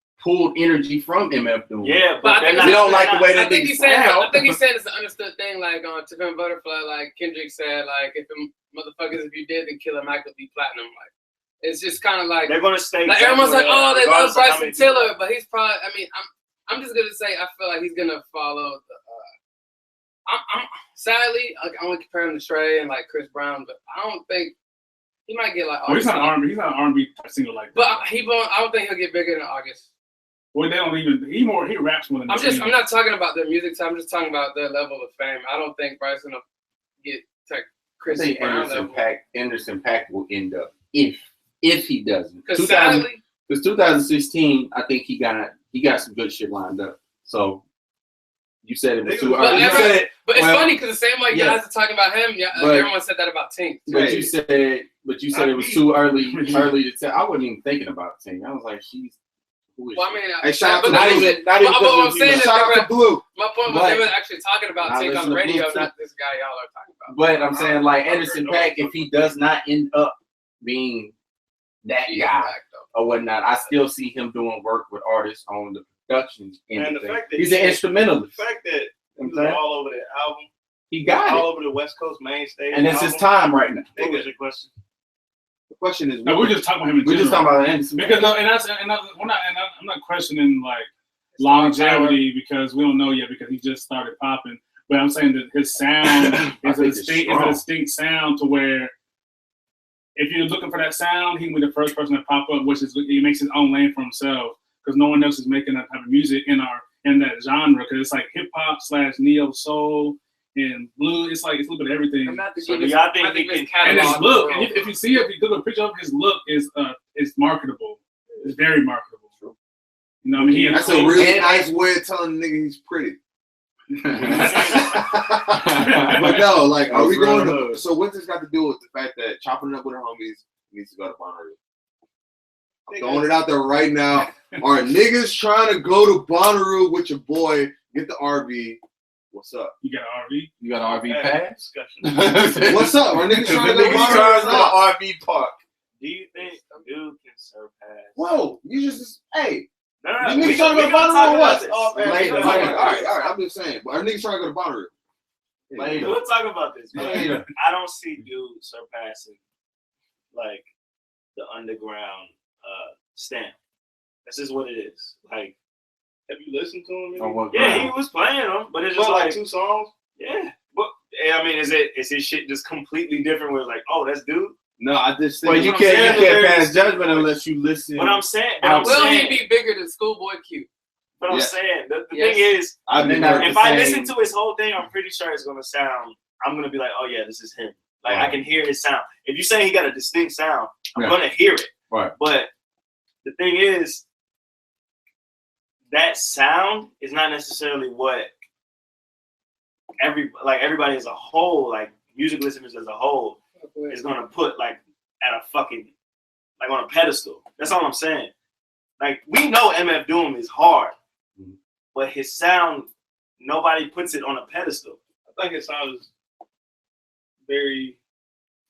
Speaker 5: energy from MF Doom.
Speaker 6: Yeah, but
Speaker 5: we don't like the way that niggas sound.
Speaker 2: I think he said it's an understood thing, like on To Pimp a Butterfly, like Kendrick said, like if you did, then Killer Mike would be platinum. Like it's just kind of like
Speaker 6: they're gonna stay.
Speaker 2: Like everyone's like, oh, they love Bryson Tiller, but he's probably. I mean, I'm just gonna say I feel like he's gonna follow the. I'm sadly I want to compare him to Trey and like Chris Brown, but I don't think he might get like.
Speaker 1: He's not an R&B singer like that.
Speaker 2: But I don't think he'll get bigger than August.
Speaker 1: Well, they don't even. He raps more than.
Speaker 2: I'm not talking about their music. So I'm just talking about their level of fame. I don't think Bryson will get to Chris Brown level.
Speaker 5: Anderson .Paak will end up if he doesn't.
Speaker 2: Because
Speaker 5: 2016, I think he got some good shit lined up. So you said it was too early.
Speaker 2: But it's funny because the same way you guys are talking about him, everyone said that about Tink.
Speaker 5: But you said it was too early to tell. I wasn't even thinking about Tink. I was like, who is
Speaker 2: hey,
Speaker 5: shout out to Blue.
Speaker 2: My point was they were actually talking about Tink on the radio, not this guy y'all are talking about.
Speaker 5: But I'm saying like Anderson .Paak, if he does not end up being that guy or whatnot, I still see him doing work with artists on the production.
Speaker 3: And the fact that
Speaker 5: he's an instrumentalist.
Speaker 3: The fact that he was all over that album,
Speaker 5: he got
Speaker 3: all over the West Coast main stage,
Speaker 5: and it's his time right now.
Speaker 3: What was your question?
Speaker 4: The question is,
Speaker 1: no, we're just talking about him.
Speaker 5: We're just talking about Anderson
Speaker 1: because I'm not questioning like longevity because we don't know yet because he just started popping. But I'm saying that his sound is a distinct sound to where if you're looking for that sound, he will be the first person to pop up, which is he makes his own lane for himself because no one else is making that type of music in that genre because it's like hip hop / neo soul and blue. It's like it's a little bit of everything.
Speaker 6: So do y'all think he can?
Speaker 1: And his look, if you see it, if you look at a picture of his look, is marketable. It's very marketable. You know what I mean?
Speaker 4: That's a really nice way of telling a nigga he's pretty. But no, like, are we going to? So what's this got to do with the fact that chopping up with her homies needs to go to Bonnaroo? I'm throwing it out there right now. Are niggas trying to go to Bonnaroo with your boy? Get the RV. What's up?
Speaker 1: You got an RV?
Speaker 5: You got an RV pass?
Speaker 4: What's up? Are niggas trying to go to Bonnaroo?
Speaker 5: RV park.
Speaker 6: Do you think dude can surpass?
Speaker 4: Whoa, you just hey.
Speaker 6: No,
Speaker 4: you niggas trying to go to Bonnaroo or what?
Speaker 6: All
Speaker 4: right. I'm just saying. But are niggas trying to go to Bonnaroo?
Speaker 6: Later. We'll talk about this. Later. I don't see dude surpassing like the underground stamp. That's just what it is. Like,
Speaker 3: have you listened to him?
Speaker 6: He was playing them, but it's just
Speaker 3: like 2 songs.
Speaker 6: Yeah, but I mean, is his shit just completely different? Where like, oh, that's dude.
Speaker 4: No, I just think.
Speaker 5: Well, you can't pass judgment unless you listen.
Speaker 6: But I'm saying,
Speaker 2: will he be bigger than Schoolboy Q?
Speaker 6: But I'm saying the thing is, if I listen to his whole thing, I'm pretty sure it's gonna sound. I'm gonna be like, oh yeah, this is him. Like I can hear his sound. If you say he got a distinct sound, I'm gonna hear it.
Speaker 5: Right.
Speaker 6: But the thing is, that sound is not necessarily what everybody as a whole, like music listeners as a whole, is gonna put like at a fucking like on a pedestal. That's all I'm saying. Like we know MF Doom is hard, but his sound nobody puts it on a pedestal.
Speaker 3: I think his sound is very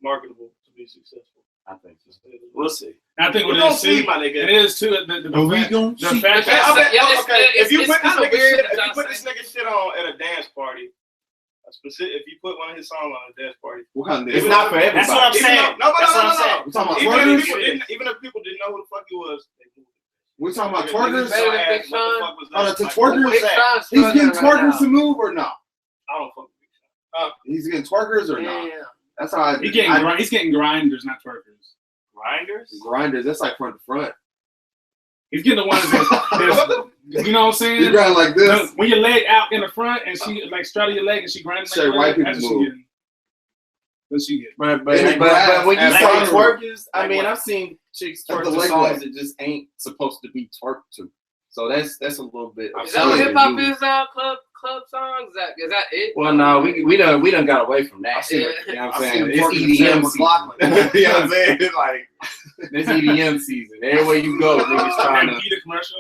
Speaker 3: marketable to be successful.
Speaker 5: I think so.
Speaker 6: We'll see.
Speaker 1: I think what
Speaker 3: We
Speaker 1: it
Speaker 3: don't
Speaker 1: is
Speaker 3: see,
Speaker 1: too.
Speaker 3: my nigga.
Speaker 1: It is too. The fact
Speaker 3: Okay,
Speaker 1: that
Speaker 3: okay. If you put this
Speaker 2: kinda
Speaker 3: nigga
Speaker 2: weird
Speaker 3: shit,
Speaker 2: that
Speaker 3: if you
Speaker 2: y'all
Speaker 3: put this
Speaker 2: say-
Speaker 3: nigga shit on at a dance party, if you put one of his songs on a dance party,
Speaker 4: What kind of
Speaker 5: It's not for everybody.
Speaker 6: That's what I'm
Speaker 3: even
Speaker 6: saying.
Speaker 3: though, no,
Speaker 6: That's what I'm saying.
Speaker 4: We're talking about
Speaker 3: Even if,
Speaker 4: twerkers.
Speaker 3: even if people didn't know who the fuck he was, they knew.
Speaker 4: We're talking about
Speaker 3: Niggas
Speaker 4: twerkers.
Speaker 2: Better than
Speaker 3: ass,
Speaker 2: Big
Speaker 3: what the
Speaker 2: Sean?
Speaker 3: fuck was
Speaker 4: Oh,
Speaker 3: that?
Speaker 4: to
Speaker 3: Like,
Speaker 4: twerkers?
Speaker 2: Big
Speaker 3: that?
Speaker 2: Sean's
Speaker 4: He's getting
Speaker 2: struggling right
Speaker 4: twerkers to
Speaker 2: now.
Speaker 4: move or not?
Speaker 3: I don't fuck with Big Sean.
Speaker 4: He's getting twerkers or not?
Speaker 2: Damn.
Speaker 4: That's how I.
Speaker 1: he's getting grinders, not twerkers.
Speaker 6: Grinders?
Speaker 4: grinders. That's like front to front.
Speaker 1: He's getting the ones that you know what I'm saying?
Speaker 4: He's grinding like this.
Speaker 1: When your leg out in the front and she like straddle your leg and she grinding like
Speaker 4: Say
Speaker 1: your
Speaker 4: white
Speaker 1: leg,
Speaker 4: people
Speaker 1: that's what she
Speaker 4: move.
Speaker 1: getting. That's what she getting.
Speaker 5: But
Speaker 4: In the grass
Speaker 5: when you
Speaker 4: at
Speaker 5: say
Speaker 4: a corner.
Speaker 5: twerkers, I mean I've seen chicks
Speaker 4: At
Speaker 5: twerk
Speaker 4: the
Speaker 5: to
Speaker 4: leg
Speaker 5: songs
Speaker 4: way.
Speaker 5: that just ain't supposed to be twerked to. So that's a little bit.
Speaker 2: Is that what hip hop
Speaker 5: absurd.
Speaker 2: is now? Club songs? Is that it?
Speaker 5: Well, no, we done got away from that.
Speaker 4: I seen
Speaker 5: You
Speaker 2: it.
Speaker 5: know what
Speaker 4: I
Speaker 5: I'm
Speaker 4: seen
Speaker 5: saying?
Speaker 4: him
Speaker 5: It's
Speaker 4: twerking to Sarah
Speaker 5: EDM
Speaker 4: McLachlan.
Speaker 5: season.
Speaker 4: You know what I'm saying? It's like
Speaker 5: It's EDM season. Everywhere you go, niggas trying
Speaker 1: And
Speaker 5: to.
Speaker 1: Peter commercial.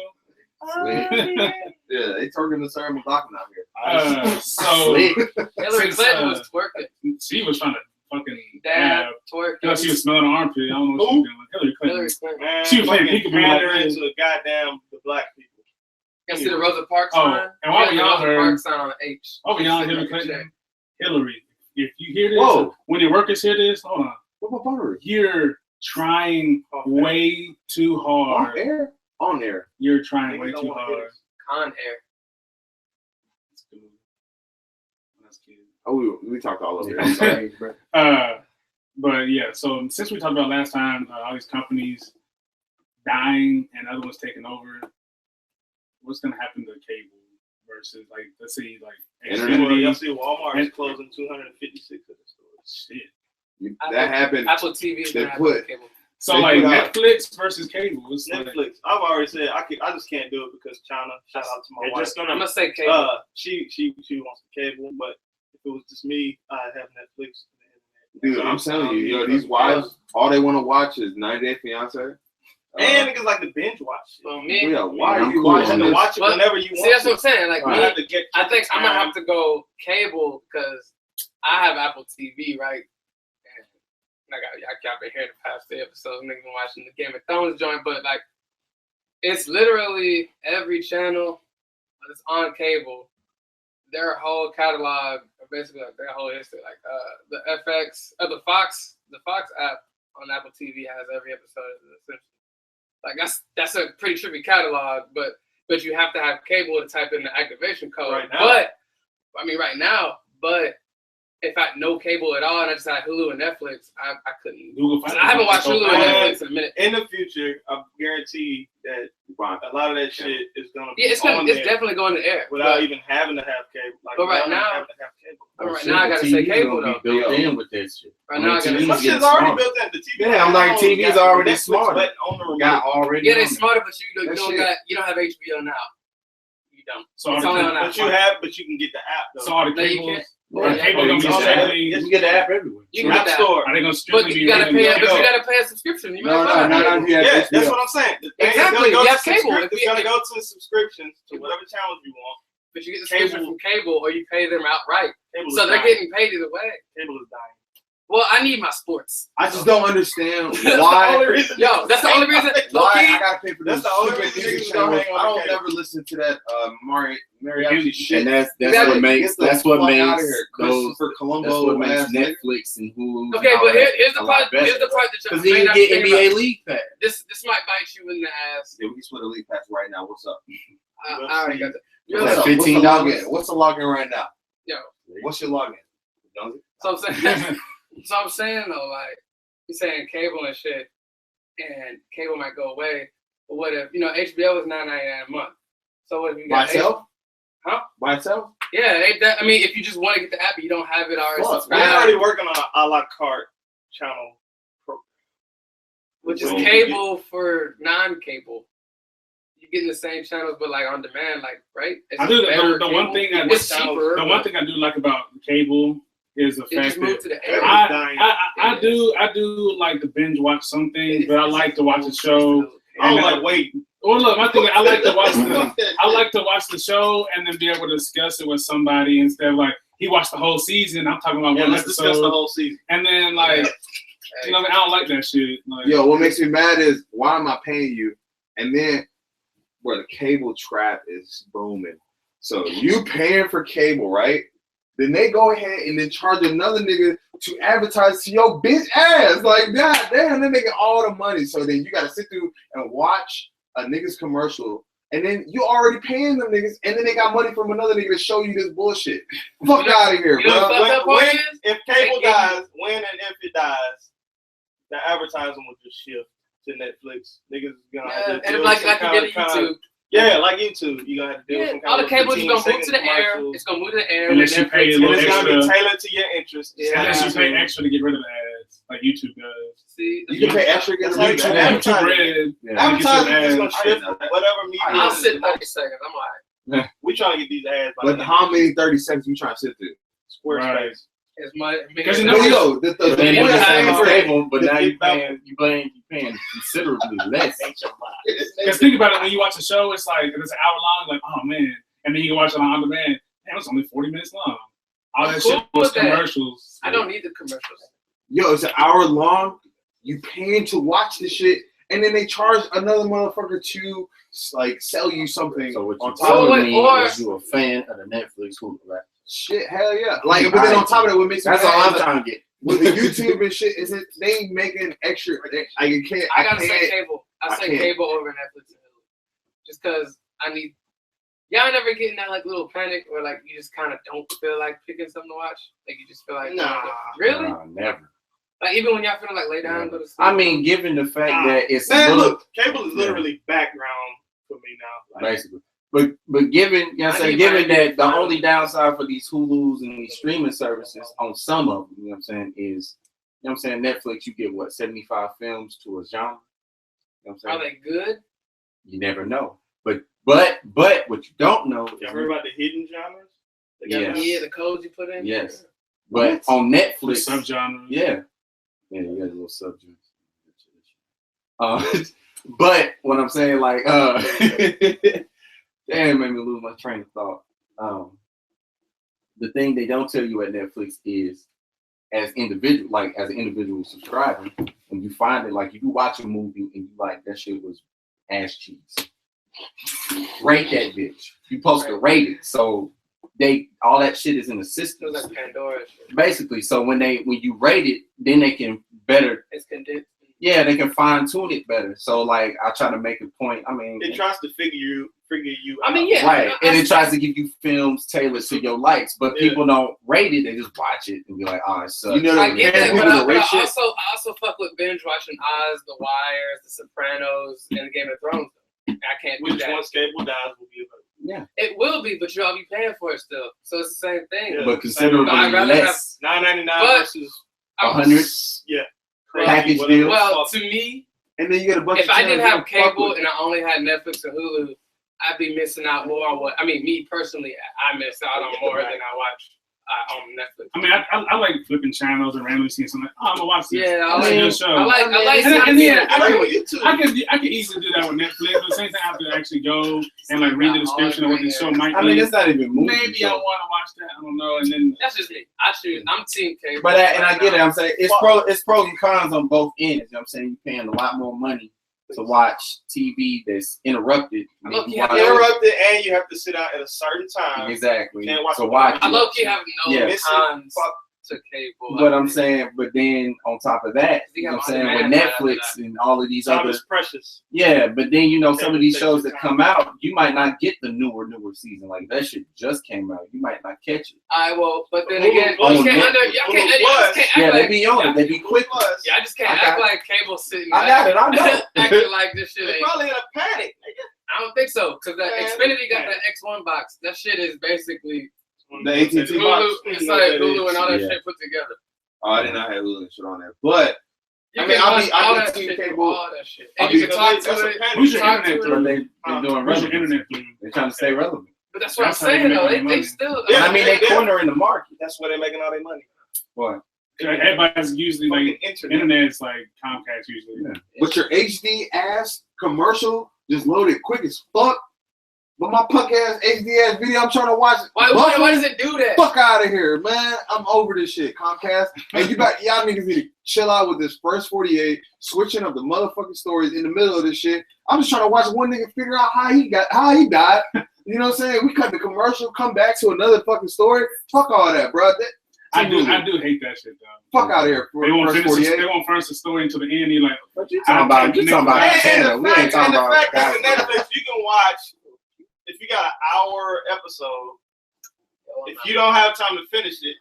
Speaker 4: yeah, they twerking to Sarah McLachlan out here.
Speaker 1: So
Speaker 5: Slick.
Speaker 2: Hillary
Speaker 1: Since,
Speaker 2: Clinton was twerking.
Speaker 1: she was trying to fucking
Speaker 2: Dab,
Speaker 1: dab.
Speaker 2: twerking.
Speaker 1: You know, she was smelling the armpit. I don't know what she was doing. Hillary Clinton.
Speaker 2: Hillary Clinton.
Speaker 3: Man,
Speaker 1: She was playing
Speaker 3: fucking
Speaker 1: peekaboo like
Speaker 3: pandering
Speaker 1: this.
Speaker 3: to the goddamn the black people.
Speaker 2: You see the Rosa Parks
Speaker 1: Oh,
Speaker 2: sign?
Speaker 1: and while we
Speaker 2: The
Speaker 1: on
Speaker 2: Rosa
Speaker 1: her-
Speaker 2: Parks sign on the H.
Speaker 1: Oh, beyond Hillary
Speaker 2: Check.
Speaker 1: Clinton. Hillary, if you hear this,
Speaker 5: Whoa.
Speaker 1: when your workers hear this, hold on.
Speaker 5: What about Buttery?
Speaker 1: You're trying way too
Speaker 5: On
Speaker 1: hard.
Speaker 5: air? On air.
Speaker 1: You're trying
Speaker 3: Niggas
Speaker 1: way
Speaker 3: don't
Speaker 1: too
Speaker 3: wanna hear
Speaker 1: hard.
Speaker 3: this.
Speaker 2: Con Air.
Speaker 1: That's good. That's cute.
Speaker 4: Oh, we talked all over
Speaker 5: I'm
Speaker 4: here.
Speaker 5: sorry, bro.
Speaker 1: But yeah, so since we talked about last time, all these companies dying and other ones taking over, what's gonna happen to cable versus like let's say like
Speaker 4: Internet.
Speaker 1: Xfinity?
Speaker 3: Y'all see Walmart is
Speaker 1: And-
Speaker 3: closing 256 of the stores.
Speaker 1: Shit.
Speaker 4: That happened.
Speaker 2: Apple TV is
Speaker 4: They
Speaker 2: gonna have
Speaker 4: put-
Speaker 2: cable.
Speaker 1: So
Speaker 4: They
Speaker 1: like
Speaker 4: put out-
Speaker 1: Netflix versus cable. It's like,
Speaker 3: Netflix. I've already said I just can't do it because China. Shout out to my
Speaker 6: They're
Speaker 3: wife.
Speaker 6: just
Speaker 2: I'm
Speaker 6: gonna
Speaker 2: gonna say cable.
Speaker 3: She wants the cable, but if it was just me, I'd have Netflix.
Speaker 4: Dude, I'm telling you, yo, these wives, all they want to watch is 90 Day Fiance.
Speaker 3: And niggas like to binge watch shit.
Speaker 2: So me,
Speaker 4: Yeah, why
Speaker 5: I'm
Speaker 4: are you
Speaker 5: cool
Speaker 4: watching
Speaker 5: on
Speaker 3: You
Speaker 4: this?
Speaker 3: can watch it
Speaker 2: Well,
Speaker 3: whenever you
Speaker 2: see,
Speaker 3: want.
Speaker 2: that's what I'm saying. Like
Speaker 3: You
Speaker 2: me,
Speaker 3: have to get.
Speaker 2: I think I'm gonna
Speaker 3: time.
Speaker 2: have to go cable because I have Apple TV, right? And y'all been hearing the past 3 episodes, niggas been watching the Game of Thrones joint, but like it's literally every channel that's on cable, their whole catalog, or basically like their whole history, like the FX, the Fox app on Apple TV has every episode of The Simpsons. Like that's a pretty trippy catalog, but you have to have cable to type in the activation code.
Speaker 3: Right now.
Speaker 2: But I mean right now, but if I had no cable at all and I just had Hulu and Netflix, I couldn't.
Speaker 1: Google.
Speaker 2: I haven't watched Hulu and Netflix in a minute.
Speaker 3: In the future, I guarantee that a lot of that shit is gonna be
Speaker 2: Yeah, it's
Speaker 3: on there
Speaker 2: definitely going to air.
Speaker 3: without
Speaker 2: But,
Speaker 3: even having to have cable. Like,
Speaker 2: But right
Speaker 3: without even
Speaker 2: now-
Speaker 3: having to have cable.
Speaker 2: but right now I gotta say cable though.
Speaker 5: Built in with that shit.
Speaker 2: Right now I gotta
Speaker 5: TV's
Speaker 3: Some
Speaker 2: say.
Speaker 5: getting
Speaker 3: shit's already
Speaker 5: smarter.
Speaker 3: built in the TV.
Speaker 5: Yeah, I'm like,
Speaker 3: now
Speaker 5: TV's
Speaker 3: got
Speaker 5: already
Speaker 3: Netflix
Speaker 5: smarter.
Speaker 3: button on the remote.
Speaker 5: Got already.
Speaker 2: Yeah, they
Speaker 5: on there.
Speaker 2: smarter, but you
Speaker 4: That
Speaker 2: don't
Speaker 4: shit-
Speaker 2: you don't have HBO now. You don't.
Speaker 1: So
Speaker 2: It's
Speaker 1: all
Speaker 2: only
Speaker 1: the,
Speaker 2: on that.
Speaker 3: But you can get the app though.
Speaker 1: so all the
Speaker 2: No, you
Speaker 1: cables.
Speaker 2: can't.
Speaker 1: Are
Speaker 2: Yeah,
Speaker 1: cable gonna be
Speaker 5: you can
Speaker 1: strictly?
Speaker 5: You get the app everywhere.
Speaker 2: You can
Speaker 3: App
Speaker 2: get that.
Speaker 3: Store.
Speaker 1: Are they gonna
Speaker 2: But
Speaker 1: strictly be?
Speaker 2: you gotta
Speaker 1: rated
Speaker 2: pay.
Speaker 1: on
Speaker 2: But you
Speaker 1: cable?
Speaker 2: gotta pay a subscription. You
Speaker 4: No,
Speaker 2: might find
Speaker 4: no,
Speaker 2: that.
Speaker 4: no, you have
Speaker 3: Yeah,
Speaker 4: HBO.
Speaker 3: that's what I'm saying. The thing is
Speaker 2: Exactly,
Speaker 3: gonna go
Speaker 2: you
Speaker 3: to
Speaker 2: have cable.
Speaker 3: It's gonna go to subscriptions to whatever channels you want.
Speaker 2: But you get the subscription from cable, or you pay them outright.
Speaker 3: Cable
Speaker 2: So
Speaker 3: is
Speaker 2: they're
Speaker 3: dying.
Speaker 2: getting paid either way.
Speaker 3: Cable is dying.
Speaker 2: Well, I need my sports.
Speaker 4: I just don't understand
Speaker 3: That's the
Speaker 4: why.
Speaker 3: only reason.
Speaker 2: Yo, that's the only reason.
Speaker 4: Why
Speaker 2: Low-key,
Speaker 4: I gotta pay for
Speaker 3: That's
Speaker 4: this
Speaker 3: the only
Speaker 4: stupid
Speaker 3: reason
Speaker 4: music
Speaker 3: niggas don't
Speaker 4: channel.
Speaker 3: hang on
Speaker 4: I don't
Speaker 3: cable.
Speaker 4: never listen to that mariachi shit.
Speaker 5: And that's
Speaker 2: Exactly.
Speaker 5: what makes
Speaker 4: Get the
Speaker 5: that's what
Speaker 4: fuck
Speaker 5: makes
Speaker 4: outta here.
Speaker 5: those
Speaker 4: Christopher
Speaker 5: that's
Speaker 4: Colombo
Speaker 5: what makes
Speaker 4: ass nigga.
Speaker 5: Netflix and Hulu.
Speaker 2: Okay, but here's the part. Here's the part that
Speaker 5: because
Speaker 2: you
Speaker 5: then
Speaker 2: may
Speaker 5: you
Speaker 2: not
Speaker 5: get
Speaker 2: think
Speaker 5: NBA
Speaker 2: about.
Speaker 5: League Pass.
Speaker 2: This might bite you in the ass.
Speaker 4: Yeah, we can split a league pass right now. What's up?
Speaker 2: I already got that.
Speaker 4: What's up?
Speaker 5: $15.
Speaker 4: What's the login right now?
Speaker 2: Yo,
Speaker 4: What's your login?
Speaker 2: so I'm saying, though, like you're saying cable and shit, and cable might go away. But what if HBO is $9.99 a month? So what if you
Speaker 4: By
Speaker 2: got
Speaker 4: itself?
Speaker 2: Huh?
Speaker 4: By itself?
Speaker 2: Yeah, I mean, if you just want to get the app, but you don't have it already
Speaker 4: Fuck,
Speaker 3: We're
Speaker 2: subscribed,
Speaker 3: already working on an a la carte channel.
Speaker 2: which is
Speaker 3: Well,
Speaker 2: cable for non-cable. You're getting the same channels, but like on demand, like right? It's
Speaker 1: I do
Speaker 2: better
Speaker 1: the one
Speaker 2: cable.
Speaker 1: thing I
Speaker 2: It's cheaper.
Speaker 1: the one thing I do like about cable is the
Speaker 2: It
Speaker 1: fact
Speaker 2: just moved to
Speaker 1: that
Speaker 2: the air.
Speaker 1: I do like to binge watch some things, but I like to watch a show.
Speaker 3: I don't like waiting.
Speaker 1: Well, look, my thing, I like to watch the show and then be able to discuss it with somebody instead of like he watched the whole season. I'm talking about
Speaker 3: Yeah,
Speaker 1: one
Speaker 3: let's
Speaker 1: episode,
Speaker 3: discuss the whole season.
Speaker 1: and then like you know, I don't like that shit. Like,
Speaker 4: Yo, what makes me mad is why am I paying you? And then where the cable trap is booming. So you paying for cable, right? Then they go ahead and then charge another nigga to advertise to your bitch ass. Like, god damn, they're making all the money. So then you gotta sit through and watch a nigga's commercial. And then you already paying them niggas, and then they got money from another nigga to show you this bullshit. Fuck out of here,
Speaker 2: You know
Speaker 4: bro.
Speaker 2: what fucked up part is?
Speaker 3: If cable dies, when and if it dies, the advertising will just shift to Netflix. Niggas is gonna have to
Speaker 2: And
Speaker 3: deal
Speaker 2: like
Speaker 3: with some
Speaker 2: you did
Speaker 3: kind of-
Speaker 2: YouTube.
Speaker 3: Yeah, like YouTube. You gonna have to deal with some
Speaker 2: All
Speaker 3: kind
Speaker 2: the
Speaker 3: of
Speaker 2: cables is gonna
Speaker 3: 15
Speaker 2: move to the
Speaker 3: second
Speaker 2: air.
Speaker 3: commercial.
Speaker 2: It's gonna move to the air.
Speaker 1: Unless
Speaker 2: with
Speaker 1: you pay a
Speaker 2: Netflix.
Speaker 1: little
Speaker 3: And it's gonna be
Speaker 1: extra.
Speaker 3: tailored to your interests.
Speaker 2: Yeah.
Speaker 1: Unless you pay extra to get rid of the ads, like YouTube does.
Speaker 2: See,
Speaker 4: You can pay extra to get
Speaker 3: That's
Speaker 4: rid
Speaker 3: how
Speaker 4: of
Speaker 3: you
Speaker 4: that.
Speaker 3: do
Speaker 1: YouTube
Speaker 3: advertising.
Speaker 1: Red.
Speaker 5: Yeah.
Speaker 3: Advertising is
Speaker 1: ads.
Speaker 3: gonna shift whatever medium.
Speaker 2: I'll sit 30 seconds. I'm alright.
Speaker 3: We trying to get these ads.
Speaker 4: But how many 30 seconds you trying to sit through?
Speaker 3: Squarespace.
Speaker 2: As much
Speaker 1: Because you
Speaker 4: No,
Speaker 1: know,
Speaker 4: yo, the
Speaker 5: But then
Speaker 2: you
Speaker 5: you're
Speaker 2: have
Speaker 5: saying
Speaker 2: to-
Speaker 5: it's stable, but
Speaker 3: the
Speaker 5: now
Speaker 3: big
Speaker 5: you're paying considerably less.
Speaker 1: because think about it, when you watch a show, it's like, if it's an hour long, like, oh man, and then you can watch it on demand. Damn, it's only 40 minutes long. All that
Speaker 2: Cool
Speaker 1: shit was
Speaker 2: with that.
Speaker 1: commercials.
Speaker 2: I don't need the commercials.
Speaker 4: Yo, it's an hour long. You paying to watch the shit, and then they charge another motherfucker to like sell you something
Speaker 5: So what
Speaker 4: on
Speaker 5: you
Speaker 4: top
Speaker 2: So
Speaker 4: of
Speaker 2: what-
Speaker 5: telling me
Speaker 2: or-
Speaker 5: is you a fan of the Netflix Hulu, right?
Speaker 4: shit. Hell yeah! Like, but then on top of that, what makes me
Speaker 5: That's all
Speaker 4: mad
Speaker 5: I'm
Speaker 4: is,
Speaker 5: trying to get.
Speaker 4: with the YouTube and shit is it they making extra. Like, you can't.
Speaker 2: I gotta say
Speaker 4: can't.
Speaker 2: cable. I
Speaker 4: I
Speaker 2: say
Speaker 4: can't.
Speaker 2: cable over Netflix and Hulu. Just because I need. Y'all never get in that like little panic where like you just kind of don't feel like picking something to watch. Like you just feel like
Speaker 3: Nah.
Speaker 2: Really?
Speaker 5: Nah, never.
Speaker 2: Like even when y'all feel like lay down and go to sleep.
Speaker 5: I mean, given the fact
Speaker 3: Nah.
Speaker 5: that it's
Speaker 3: Man,
Speaker 5: little,
Speaker 3: look, cable is literally background for me now. Like,
Speaker 5: basically. But given, you know what I'm
Speaker 2: I
Speaker 5: saying,
Speaker 2: need
Speaker 5: given
Speaker 2: my-
Speaker 5: that the only downside for these Hulus and these streaming services on some of them, you know what I'm saying, is, you know what I'm saying, Netflix, you get what, 75 films to a genre? You know what I'm
Speaker 2: Are
Speaker 5: saying?
Speaker 2: they good?
Speaker 5: You never know. But what you don't know
Speaker 3: y'all
Speaker 5: is,
Speaker 3: heard about the hidden genres? They got
Speaker 5: Yes.
Speaker 3: them?
Speaker 2: Yeah, the codes you put in.
Speaker 5: yes. But on
Speaker 1: The
Speaker 5: Netflix,
Speaker 1: subgenre.
Speaker 5: yeah. Yeah, you got a little subject. But what I'm saying, like, damn, it made me lose my train of thought. The thing they don't tell you at Netflix is, as an individual subscriber, when you find it, like, if you watch a movie and you like that shit was ass cheese, rate that bitch. You supposed to rate it, so all that shit is in the
Speaker 2: It
Speaker 5: system,
Speaker 2: was like Pandora shit.
Speaker 5: basically. So when you rate it, then they can better.
Speaker 2: It's condensed.
Speaker 5: Yeah, they can fine tune it better. So like, I try to make a point. I mean,
Speaker 3: It tries to figure you
Speaker 2: I mean, yeah.
Speaker 5: right,
Speaker 2: I-
Speaker 5: and it tries to give you films tailored to your likes, but
Speaker 3: Yeah.
Speaker 5: people don't rate it. They just watch it and be like, "Oh, it sucks."
Speaker 4: You know,
Speaker 2: I get that, but I
Speaker 4: rate
Speaker 2: I
Speaker 4: shit.
Speaker 2: also fuck with binge watching Oz, The Wire, The Sopranos, and Game of Thrones. I can't do
Speaker 3: which
Speaker 2: that.
Speaker 3: one cable dies will be available.
Speaker 2: It will be, but you'll be paying for it still. So it's the same thing.
Speaker 3: Yeah.
Speaker 5: but considerably
Speaker 2: I'd rather
Speaker 5: less.
Speaker 3: $9.99
Speaker 2: But-
Speaker 3: versus
Speaker 5: $100
Speaker 3: yeah.
Speaker 5: package
Speaker 3: whatever
Speaker 5: deal.
Speaker 3: the
Speaker 2: Well,
Speaker 3: fuck.
Speaker 2: to me,
Speaker 4: And then you get a bunch
Speaker 2: if
Speaker 4: of
Speaker 2: I didn't
Speaker 4: channels
Speaker 2: have
Speaker 4: you don't fuck
Speaker 2: cable
Speaker 4: with.
Speaker 2: and I only had Netflix and Hulu, I'd be missing out more on what. I mean, me personally, I miss out on more than I watch on Netflix.
Speaker 1: I mean, I like flipping channels and randomly seeing something. Oh, I'm gonna watch this.
Speaker 2: Yeah,
Speaker 1: That's a
Speaker 2: I
Speaker 1: good show.
Speaker 2: like
Speaker 1: And then
Speaker 3: I
Speaker 1: I
Speaker 3: like
Speaker 1: can-
Speaker 3: what YouTube.
Speaker 1: I can easily do that with Netflix, but at the same time, I have to actually go and like read the description of what the show might
Speaker 5: I mean,
Speaker 1: be.
Speaker 5: it's not even movies.
Speaker 1: Maybe I
Speaker 5: though.
Speaker 1: want to watch that. I don't know. And then
Speaker 2: That's just me. I'm team cable.
Speaker 5: But I get it. I'm saying it's pros and cons on both ends. You know what I'm saying? You're paying a lot more money to watch TV that's interrupted.
Speaker 2: Look,
Speaker 5: than
Speaker 2: you have
Speaker 5: watch-
Speaker 3: Interrupted, and you have to sit out at a certain time.
Speaker 5: Exactly.
Speaker 3: Can't watch
Speaker 5: So
Speaker 3: it.
Speaker 5: watch.
Speaker 2: I
Speaker 5: it.
Speaker 2: low key have no
Speaker 5: Yeah.
Speaker 2: cons
Speaker 3: Fuck.
Speaker 2: to cable.
Speaker 5: But I'm saying, but then on top of that, you know what I'm saying, with
Speaker 2: on-demand
Speaker 5: Netflix and all of these
Speaker 3: Time
Speaker 5: other,
Speaker 3: is precious.
Speaker 5: yeah, but then you know some of these
Speaker 3: Take
Speaker 5: shows
Speaker 3: your
Speaker 5: that
Speaker 3: time.
Speaker 5: come out, you might not get the newer season. Like that shit just came out, you might not catch it.
Speaker 2: I will, but then
Speaker 3: Hulu
Speaker 2: again,
Speaker 3: Plus.
Speaker 2: you can't
Speaker 5: Hulu
Speaker 2: under, y'all
Speaker 3: Hulu
Speaker 2: can't, y'all
Speaker 3: Plus.
Speaker 2: just can't act
Speaker 5: Yeah, they
Speaker 2: like,
Speaker 5: be on it, they be quick.
Speaker 3: Plus,
Speaker 2: yeah, I just can't
Speaker 5: I
Speaker 2: act
Speaker 5: got-
Speaker 2: like cable sitting.
Speaker 5: I got it, I know.
Speaker 2: acting like this shit
Speaker 3: they
Speaker 2: ain't.
Speaker 3: probably in a panic. nigga.
Speaker 2: I don't think so, because the
Speaker 3: Man,
Speaker 2: Xfinity got
Speaker 3: man.
Speaker 2: the X1 box. That shit is basically
Speaker 4: The AT&T
Speaker 2: Hulu.
Speaker 4: box.
Speaker 2: It's like Hulu and all that
Speaker 5: Yeah.
Speaker 2: shit put together.
Speaker 4: Oh, I did not have Hulu and shit on there, but
Speaker 2: You
Speaker 4: I mean,
Speaker 2: can
Speaker 4: I'll
Speaker 2: watch
Speaker 4: be-
Speaker 2: all
Speaker 4: I'll be
Speaker 2: that
Speaker 4: team
Speaker 2: shit,
Speaker 4: cable.
Speaker 2: all that shit,
Speaker 4: I'll
Speaker 2: and you
Speaker 4: be-
Speaker 2: can talk
Speaker 3: that's
Speaker 2: to
Speaker 3: a
Speaker 2: it.
Speaker 3: panic.
Speaker 1: who's your
Speaker 2: Talk
Speaker 1: internet
Speaker 2: to
Speaker 1: through?
Speaker 5: But they're doing
Speaker 1: Where's your
Speaker 5: relevance.
Speaker 1: internet through?
Speaker 5: They're trying to stay relevant.
Speaker 2: But that's what I'm
Speaker 1: That's how you
Speaker 2: saying
Speaker 1: make
Speaker 2: though.
Speaker 1: all
Speaker 2: They
Speaker 1: your money.
Speaker 2: still.
Speaker 3: Yeah,
Speaker 5: I mean, they corner in the market.
Speaker 3: That's where they're making all their money.
Speaker 5: What?
Speaker 1: Everybody's usually like
Speaker 3: Internet.
Speaker 1: internet's like Comcast usually.
Speaker 5: Yeah.
Speaker 4: But your HD ass commercial just loaded quick as fuck. But my punk ass HD ass video I'm trying to watch.
Speaker 2: Why does it do that?
Speaker 4: Fuck out of here, man. I'm over this shit, Comcast. And y'all niggas need to chill out with this first 48, switching up the motherfucking stories in the middle of this shit. I'm just trying to watch one nigga figure out how he died. You know what I'm saying? We cut the commercial, come back to another fucking story. Fuck all that, bro.
Speaker 1: I do hate that shit though.
Speaker 4: Fuck out of here.
Speaker 1: They won't
Speaker 4: First
Speaker 1: finish.
Speaker 4: 48.
Speaker 1: They won't finish the story until the end. You're like,
Speaker 5: What you talking about? You talking about
Speaker 3: And
Speaker 5: Canada? We ain't talking
Speaker 3: the
Speaker 5: about
Speaker 3: fact that
Speaker 5: guys.
Speaker 3: Netflix, you can watch if you got an hour episode. If you don't have time to finish it,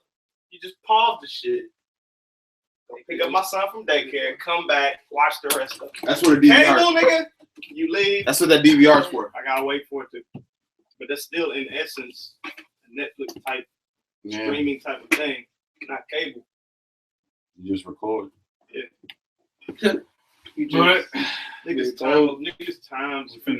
Speaker 3: you just pause the shit. Go pick up my son from daycare, come back, watch the rest of it.
Speaker 4: That's what a DVR
Speaker 3: Cable,
Speaker 4: is.
Speaker 3: nigga, you leave.
Speaker 4: That's what that DVR is for.
Speaker 3: I gotta wait for it to. But that's still in essence a Netflix type
Speaker 5: Yeah,
Speaker 3: streaming type of thing, not cable.
Speaker 5: you just record.
Speaker 3: You just,
Speaker 1: but
Speaker 3: niggas times.
Speaker 1: we're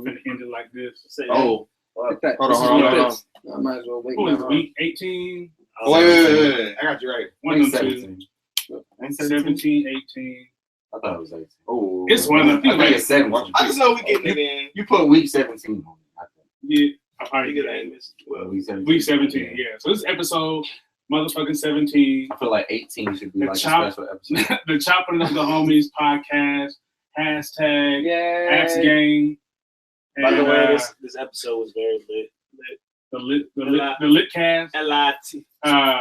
Speaker 1: finna end it like this.
Speaker 3: Say
Speaker 4: Oh,
Speaker 5: Look at that.
Speaker 4: hold
Speaker 5: This is
Speaker 4: on.
Speaker 5: what it is. I might as well wait.
Speaker 1: Who is
Speaker 5: now.
Speaker 1: week 18?
Speaker 4: Oh, wait. I got you right.
Speaker 1: One of them two.
Speaker 5: 17. Ain't 17?
Speaker 1: 17, 18.
Speaker 5: I thought it was 18.
Speaker 4: Oh,
Speaker 1: It's one of them.
Speaker 5: I think it's 17.
Speaker 3: I just know we getting it in.
Speaker 5: You put week 17 on it, I think.
Speaker 1: Yeah, I probably
Speaker 3: Nigga
Speaker 1: get
Speaker 3: ain't
Speaker 1: it.
Speaker 3: missed 12.
Speaker 1: Week 17, yeah. So this episode, motherfucking 17.
Speaker 5: I feel like 18 should be
Speaker 1: The
Speaker 5: like a
Speaker 1: chop-
Speaker 5: special episode.
Speaker 1: The Choppin' of the Homies podcast, hashtag
Speaker 2: Yeah.
Speaker 1: Axe Gang.
Speaker 6: By the
Speaker 1: And,
Speaker 6: way, this episode was very lit.
Speaker 1: the lit cast.
Speaker 3: LIT.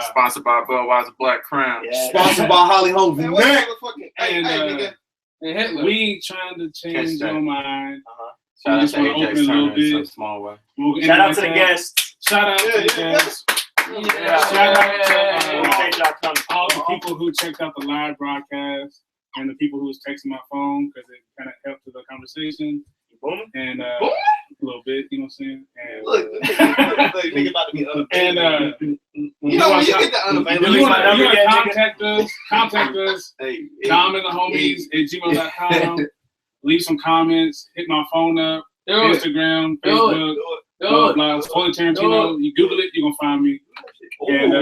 Speaker 5: Sponsored by Budweiser Black Crown.
Speaker 6: Yeah.
Speaker 4: Sponsored by Holly Holmes.
Speaker 3: Man, what
Speaker 4: Neck.
Speaker 3: motherfucking hey,
Speaker 1: And,
Speaker 3: nigga.
Speaker 2: And Hitler.
Speaker 1: We ain't trying to change
Speaker 5: Catch that.
Speaker 1: your mind.
Speaker 5: Shout out
Speaker 1: just
Speaker 5: to
Speaker 1: wanna open
Speaker 5: AJ's
Speaker 1: it a little
Speaker 5: Turner in some
Speaker 1: bit.
Speaker 5: small way.
Speaker 1: We'll end
Speaker 6: Shout
Speaker 1: it
Speaker 6: out
Speaker 1: like
Speaker 6: to the
Speaker 1: that.
Speaker 6: guests.
Speaker 1: Shout out to the
Speaker 3: Yeah.
Speaker 1: guests.
Speaker 2: Yeah.
Speaker 1: Shout out to
Speaker 6: Appreciate y'all coming.
Speaker 1: all the people who checked out the live broadcast and the people who was texting my phone because it kind of helped to the conversation
Speaker 6: Booming.
Speaker 1: and a little bit, you know what I'm saying? And,
Speaker 3: Look, nigga about to be up.
Speaker 1: and
Speaker 3: You know when you get the unavailable.
Speaker 1: you
Speaker 6: my
Speaker 1: want
Speaker 6: number
Speaker 1: to
Speaker 6: again,
Speaker 1: contact us,
Speaker 4: Hey,
Speaker 1: Dom and the homies at gmail.com. Leave some comments, hit my phone up,
Speaker 2: Do it.
Speaker 1: Instagram,
Speaker 2: Do it.
Speaker 1: Facebook,
Speaker 2: Do
Speaker 1: blah,
Speaker 2: it.
Speaker 1: blah, Spoiler Tarantino. You Google it, you're going to find me. And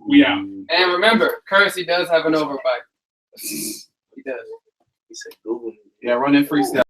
Speaker 1: we out.
Speaker 2: And remember, Currency does have an overbite. He does.
Speaker 6: He said Google.
Speaker 5: Yeah, run in freestyle.